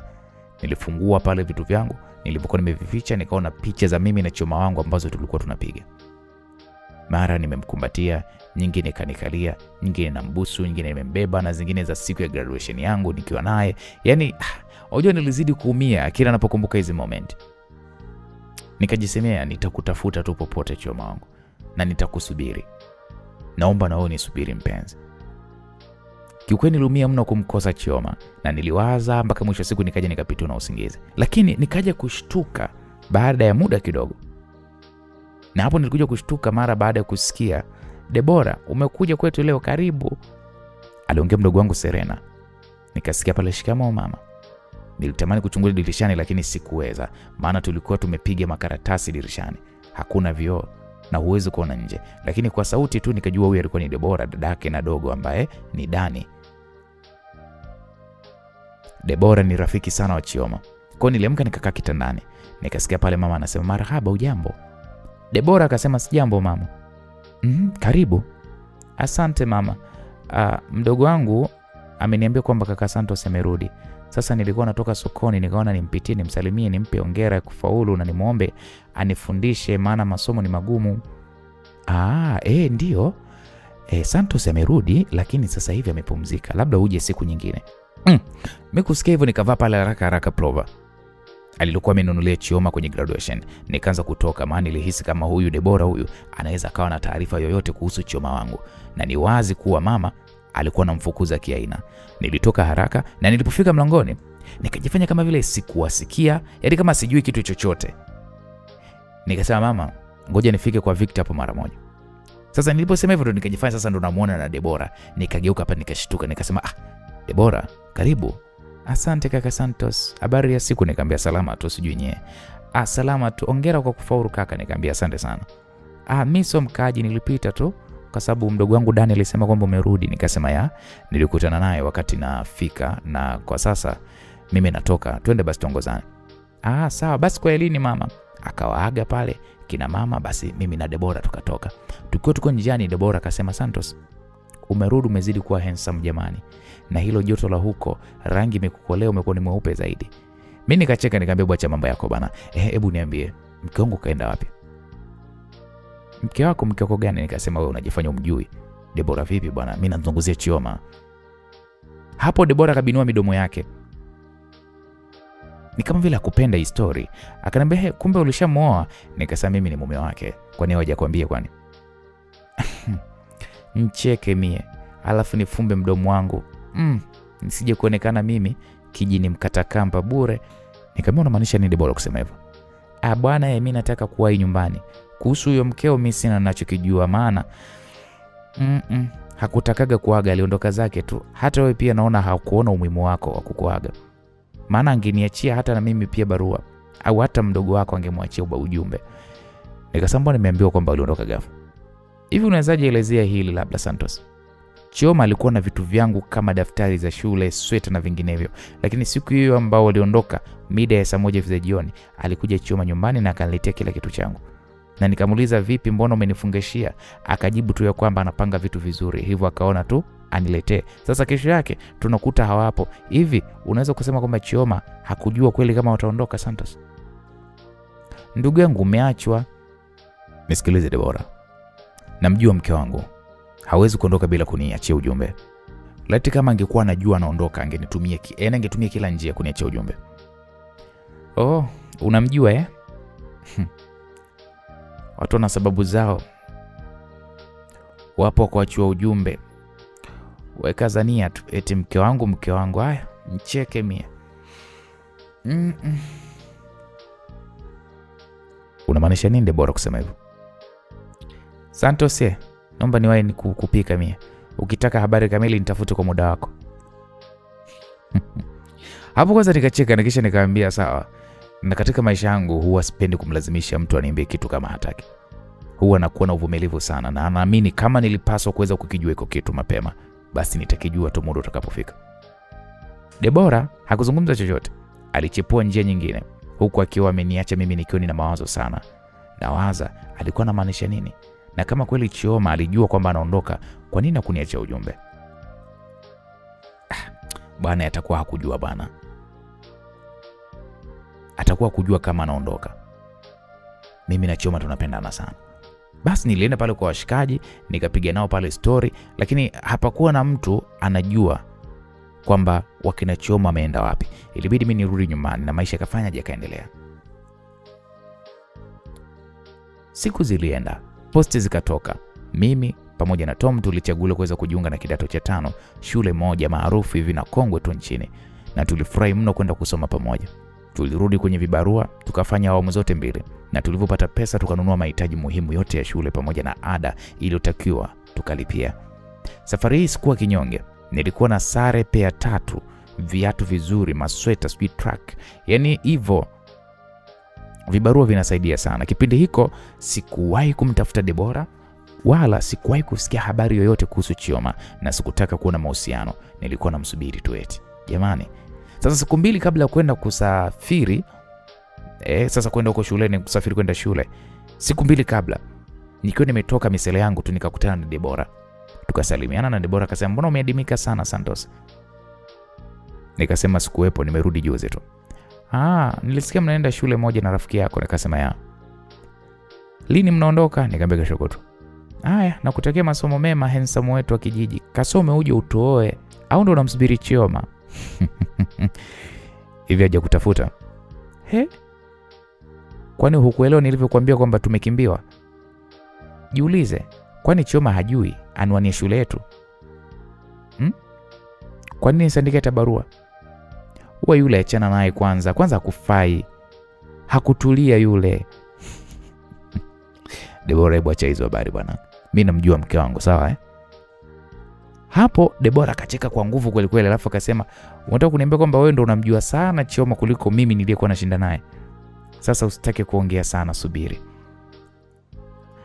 S1: Nilifungua pale vitu vyangu, nilipokuwa nimevificha, nikaona picha za mimi na Chioma wangu ambazo tulikuwa tunapiga. Mara nimemkumbatia, nyingine kanikalia, nyingine nambusu, nyingine nimembeba, na zingine za siku ya graduation yangu nikiwa naye. Yaani unajua nilizidi kuumia kila ninapokumbuka hizo moment. Nikajisemea nitakutafuta tu popote Chioma wangu, na nitakusubiri. Naomba na wewe nisubiri mpenzi. Kiukweli niliumia mno kumkosa Chioma, na niliwaza mpaka mwisho siku nikaja nikapitwa na usingizi. Lakini nikaja kushtuka baada ya muda kidogo. Na hapo nilikuja kushtuka mara baada ya kusikia, Debora, umekuja kwetu leo, karibu. Aliongea mdogo wangu Serena. Nikasikia pale, shikamoo mama. Nilitamani kuchungulia dirishani lakini sikuweza, maana tulikuwa tumepiga makaratasi dirishani. Hakuna vioo na huwezi kuona nje. Lakini kwa sauti tu nikajua huyu alikuwa ni Debora, dadake na dogo ambaye ni Dani. Debora ni rafiki sana wa Chioma. Kwa niliamka nikakaa kitandani. Nikasikia pale mama anasema, marhaba, ujambo? Debora akasema, sijambo mama. Karibu. Asante mama. Mdogo wangu ameniambia kwamba kaka Santos amerudi. Sasa nilikuwa natoka sokoni, nikaona nimpitie, nimsalimie, nimpe hongera ya kufaulu na nimuombe anifundishe maana masomo ni magumu. Ndio. Santos amerudi lakini sasa hivi amepumzika. Labda uje siku nyingine. Mimi kusikia hivyo nikavaa pale haraka plover alilokuwa amenunulia Chioma kwenye graduation. Nikaanza kutoka, maana nilihisi kama huyu Debora huyu anaweza kawa na taarifa yoyote kuhusu Chioma wangu, na ni wazi kuwa mama alikuwa anamfukuza kiaina. Nilitoka haraka, na nilipofika mlangoni nikajifanya kama vile sikuwasikia, yaani kama sijui kitu chochote. Nikasema mama, ngoja nifike kwa Victor hapo mara moja. Sasa niliposema hivyo ndo nikajifanya sasa ndo namuona na Debora. Nikageuka hapa nikashtuka, nikasema Debora, karibu. Asante kaka Santos. Habari ya siku? Nikamwambia salama tu, sijui nyewe. Salama tu. Hongera kwa kufaulu kaka. Nikamwambia asante sana. Mimi sio mkaji, nilipita tu kwa sababu mdogo wangu Dani alisema kwamba umerudi. Nikasema nilikutana naye wakati nafika, na kwa sasa mimi natoka. Twende basi tuongozane. Sawa basi, kwa elini mama. Akawaaga pale kina mama, basi mimi na Debora tukatoka. Tuko njiani, Debora akasema, Santos, umerudi, umezidi kuwa handsome jamani. Na hilo joto la huko, rangi imekukolea, umekuwa ni mweupe zaidi. Mimi nikacheka nikamwambia, bwacha mambo yako bana. Hebu niambie, mke wangu kaenda wapi? Mke wako gani? Nikasema wewe unajifanya umjui. Debora, vipi bwana? Mimi nazunguzia Chioma. Hapo Debora kabinua midomo yake. Ni kama vile akupenda hii story. Akaniambia, kumbe ulishamuoa? Nikasema mimi ni mume wake. Kwa nini hajakwambia kwani? Nicheke mie, alafu nifumbe mdomo wangu. Nisije kuonekana mimi kijini mkatakamba bure. Nikamwona unamaanisha nini Debora kusema hivyo? Bwana, mimi nataka kuwahi nyumbani. Kuhusu huyo mkeo mimi sina ninachokijua, maana Hakutakaga kuaga, aliondoka zake tu. Hata wewe pia naona hakuona umuhimu wako wa kukuaga. Maana angeniachia hata na mimi pia barua, au hata mdogo wako angemwachia ujumbe. Nikasema nimeambiwa kwamba uliondoka ghafla. Hivi unawezaje elezea hili labda Santos? Chioma alikuwa na vitu vyangu kama daftari za shule, sweta na vinginevyo. Lakini siku hiyo ambao waliondoka mida ya saa 1 za jioni, alikuja Chioma nyumbani na akaniletea kila kitu changu. Na nikamuuliza vipi, mbona umenifungashia? Akajibu tu ya kwamba anapanga vitu vizuri, hivyo akaona tu aniletee. Sasa kesho yake tunakuta hawapo. Hivi unaweza kusema kwamba Chioma hakujua kweli kama wataondoka Santos? Ndugu yangu umeachwa. Nisikilize Debora. Namjua mke wangu. Hawezi kuondoka bila kuniachia ujumbe. Laiti kama angekuwa anajua anaondoka angetumia kila njia kuniachia ujumbe. Oh, unamjua Watu na sababu zao. Wapo kuachua ujumbe. Weka zania tu eti mke wangu. Haya, mcheke mia. Unamaanisha nini Debora kusema hivyo? Santos, naomba niwahi nikupika mia. Ukitaka habari kamili nitafute kwa muda wako. Hapo kwanza nikacheka na kisha nikamwambia sawa. Na katika maisha yangu huwa sipendi kumlazimisha mtu aniambie kitu kama hataki. Huwa nakuwa na uvumilivu sana na naamini kama nilipaswa kuweza kukijua iko kitu mapema, basi nitakijua tu muda utakapofika. Debora hakuzungumza chochote. Alichepua njia nyingine huku akiwa ameniacha mimi nikiwa nina mawazo sana. Nawaza alikuwa anamaanisha nini? Na kama kweli Chioma alijua kwamba anaondoka, kwa nini hakuniacha ujumbe? Bwana atakuwa hakujua bwana. Atakuwa kujua kama anaondoka. Mimi na Chioma tunapendana sana. Basi nilienda pale kwa washikaji, nikapiga nao pale story, lakini hapakuwa na mtu anajua kwamba wakina Chioma ameenda wapi. Ilibidi mimi nirudi nyumbani na maisha yakafanya yakaendelea. Siku zilienda, posti zikatoka. Mimi pamoja na Tom tulichaguliwa kuweza kujiunga na kidato cha 5, shule moja maarufu hivi na kongwe tu nchini, na tulifurahi mno kwenda kusoma pamoja. Tulirudi kwenye vibarua, tukafanya awamu zote mbili, na tulipopata pesa tukanunua mahitaji muhimu yote ya shule pamoja na ada iliyotakiwa tukalipia. Safari hii sikuwa kinyonge. Nilikuwa na sare pea 3, viatu vizuri, masweta, speed track. Yaani hivyo vibarua vinasaidia sana. Kipindi hiko sikuwahi kumtafuta Debora wala sikuwahi kusikia habari yoyote kuhusu Chioma na sikutaka kuona mahusiano. Nilikuwa namsubiri tu eti. Jamani. Sasa siku 2 kabla ya kwenda kusafiri, sasa kwenda huko shuleni kusafiri kwenda shule. Siku 2 kabla nikiwa nimetoka misele yangu tu nikakutana na Debora. Tukasalimiana na Debora akasema mbona umeadimika sana Santos? Nikasema sikuwepo, nimerudi juzi tu. Nilisikia mnaenda shule moja na rafiki yako. Nikasema ya. Lini mnaondoka? Nikamwambia kesho tu. Haya, nakutakia masomo mema handsome wetu wa kijiji. Kasome uje utuoe au ndo unamsubiri Chioma? Hivi haja kutafuta? Kwani hukuelewa nilivyokuambia kwamba tumekimbiwa? Jiulize, kwani Chioma hajui anwani ya shule yetu? Kwa nini nisandike hata barua? Huwa yule achana naye kwanza hakufai. Hakutulia yule. Debora, hebu acha hizo habari bwana. Mimi namjua mke wangu, sawa Hapo Debora akacheka kwa nguvu kweli kweli, alafu akasema, "Unataka kuniambia kwamba wewe ndo unamjua sana Chioma kuliko mimi niliyekuwa nashinda naye? Sasa usitake kuongea sana, subiri."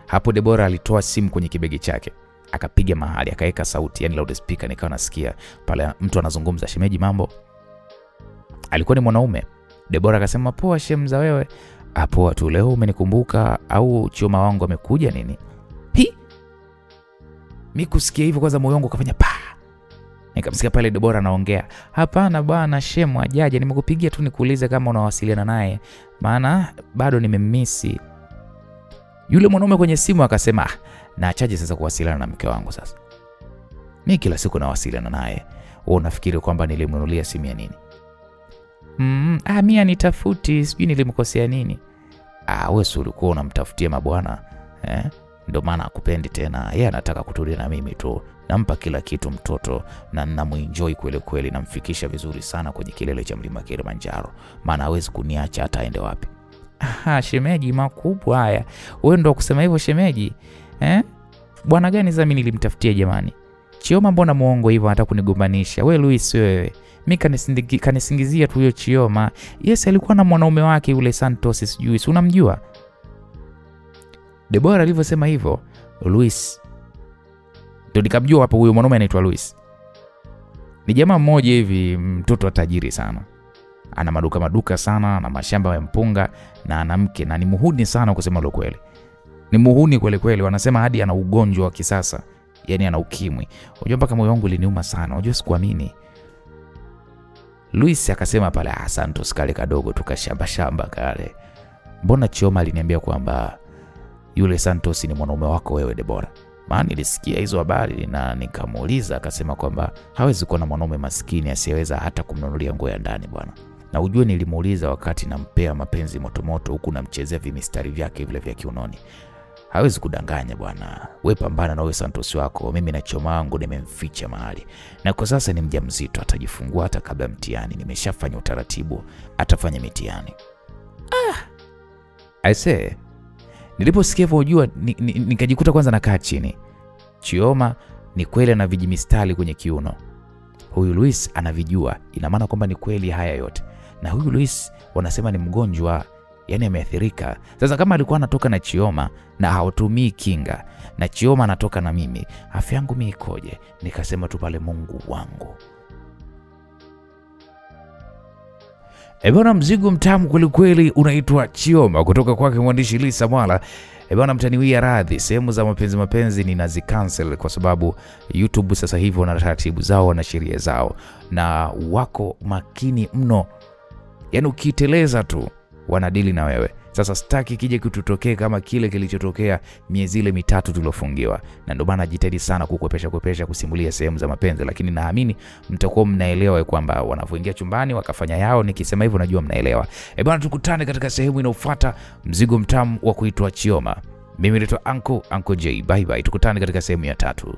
S1: Hapo Debora alitoa simu kwenye kibegi chake, akapiga mahali, akaweka sauti, yani loudspeaker, nikawa nasikia pale mtu anazungumza, "Shemeji mambo?" Alikuwa ni mwanaume. Debora akasema, "Poa shemza wewe." "Poa tu, leo umenikumbuka au Chioma wangu amekuja nini?" Mimi kusikia hivyo kwanza moyo wangu ukafanya pa. Nikamsikia pale Debora anaongea, "Hapana bwana shemu ajaje, nimekupigia tu nikuulize kama unawasiliana naye, maana bado nimemmisi." Yule mwanaume kwenye simu akasema, "Naachaje sasa kuwasiliana na mke wangu sasa? Mimi kila siku nawasiliana naye. Wewe unafikiri kwamba nilimnunulia simu ya nini?" Mimi nitafuti, sijui nilimkosea nini." Wewe si ulikuwa unamtafutia mabwana, ndio maana akupendi tena. Yeye anataka kutulia na mimi tu. Nampa kila kitu mtoto na ninamuenjoy kweli kweli, namfikisha vizuri sana kwenye kilele cha mlima Kilimanjaro. Maana hawezi kuniacha hata aende wapi. Shemeji makubwa haya. Wewe ndio kusema hivyo shemeji? Bwana gani sasa mimi nilimtafutia jamani? Chioma mbona muongo hivyo anataka kunigombanisha? Wewe Luis wewe. Mimi kanisingizia tu huyo Chioma. Yes, alikuwa na mwanaume wake yule Santos sijui. Si unamjua? Deborah alivyosema hivyo, Luis ndio nikamjua hapo huyo mwanaume anaitwa Luis. Ni jamaa mmoja hivi, mtoto wa tajiri sana. Ana maduka sana, na mashamba ya mpunga, na ana mke, na ni muhuni sana kusema lo kweli. Ni muhuni kweli, wanasema hadi ana ugonjwa wa kisasa. Yaani ana ukimwi. Unajua mpaka moyo wangu uliniuma sana. Unajua sikuamini. Luis akasema pale, Santos kale kadogo tukashamba kale. Mbona Chioma aliniambia kwamba yule Santos ni mwanaume wako wewe Deborah? Maana nilisikia hizo habari na nikamuuliza, akasema kwamba hawezi kuwa na mwanaume maskini asiyeweza hata kumnunulia nguo ya ndani bwana. Na ujue nilimuuliza wakati nampea mapenzi motomoto huku namchezea vimistari vyake vile vya kiunoni. Hawezi kudanganya bwana. Wewe pambana na wewe Santos wako. Mimi na Chioma wangu nimemficha mahali. Na kwa sasa ni mjamzito, atajifungua hata kabla mtihani. Nimeshafanya utaratibu, atafanya mitihani. I say, niliposikia hivyo unajua nikajikuta kwanza nakaa chini. Chioma ni kweli ana vijimistari kwenye kiuno. Huyu Luis anavijua. Ina maana kwamba ni kweli haya yote. Na huyu Luis wanasema ni mgonjwa, yani ameathirika. Sasa kama alikuwa anatoka na Chioma na hautumii kinga, na Chioma anatoka na mimi, afya yangu mimi ikoje? Nikasema tu pale, Mungu wangu. Bwana, mzigo mtamu kweli unaitwa Chioma kutoka kwake mwandishi Lisa Mwala. Bwana, mtaniwia radhi, sehemu za mapenzi ninazicancel kwa sababu YouTube sasa hivi wana taratibu zao na sheria zao, na wako makini mno. Yaani ukiteleza tu wanadili na wewe. Sasa sitaki kije kututokea kama kile kilichotokea miezi ile 3 tulofungiwa. Na ndio maana jitahidi sana kukwepesha kusimulia sehemu za mapenzi, lakini naamini mtakuwa mnaelewa kwamba wanavoingia chumbani wakafanya yao. Nikisema hivyo najua mnaelewa. Bwana, tukutane katika sehemu inayofuata, mzigo mtamu wa kuitwa Chioma. Mimi naitwa Uncle J. Bye bye. Tukutane katika sehemu ya 3.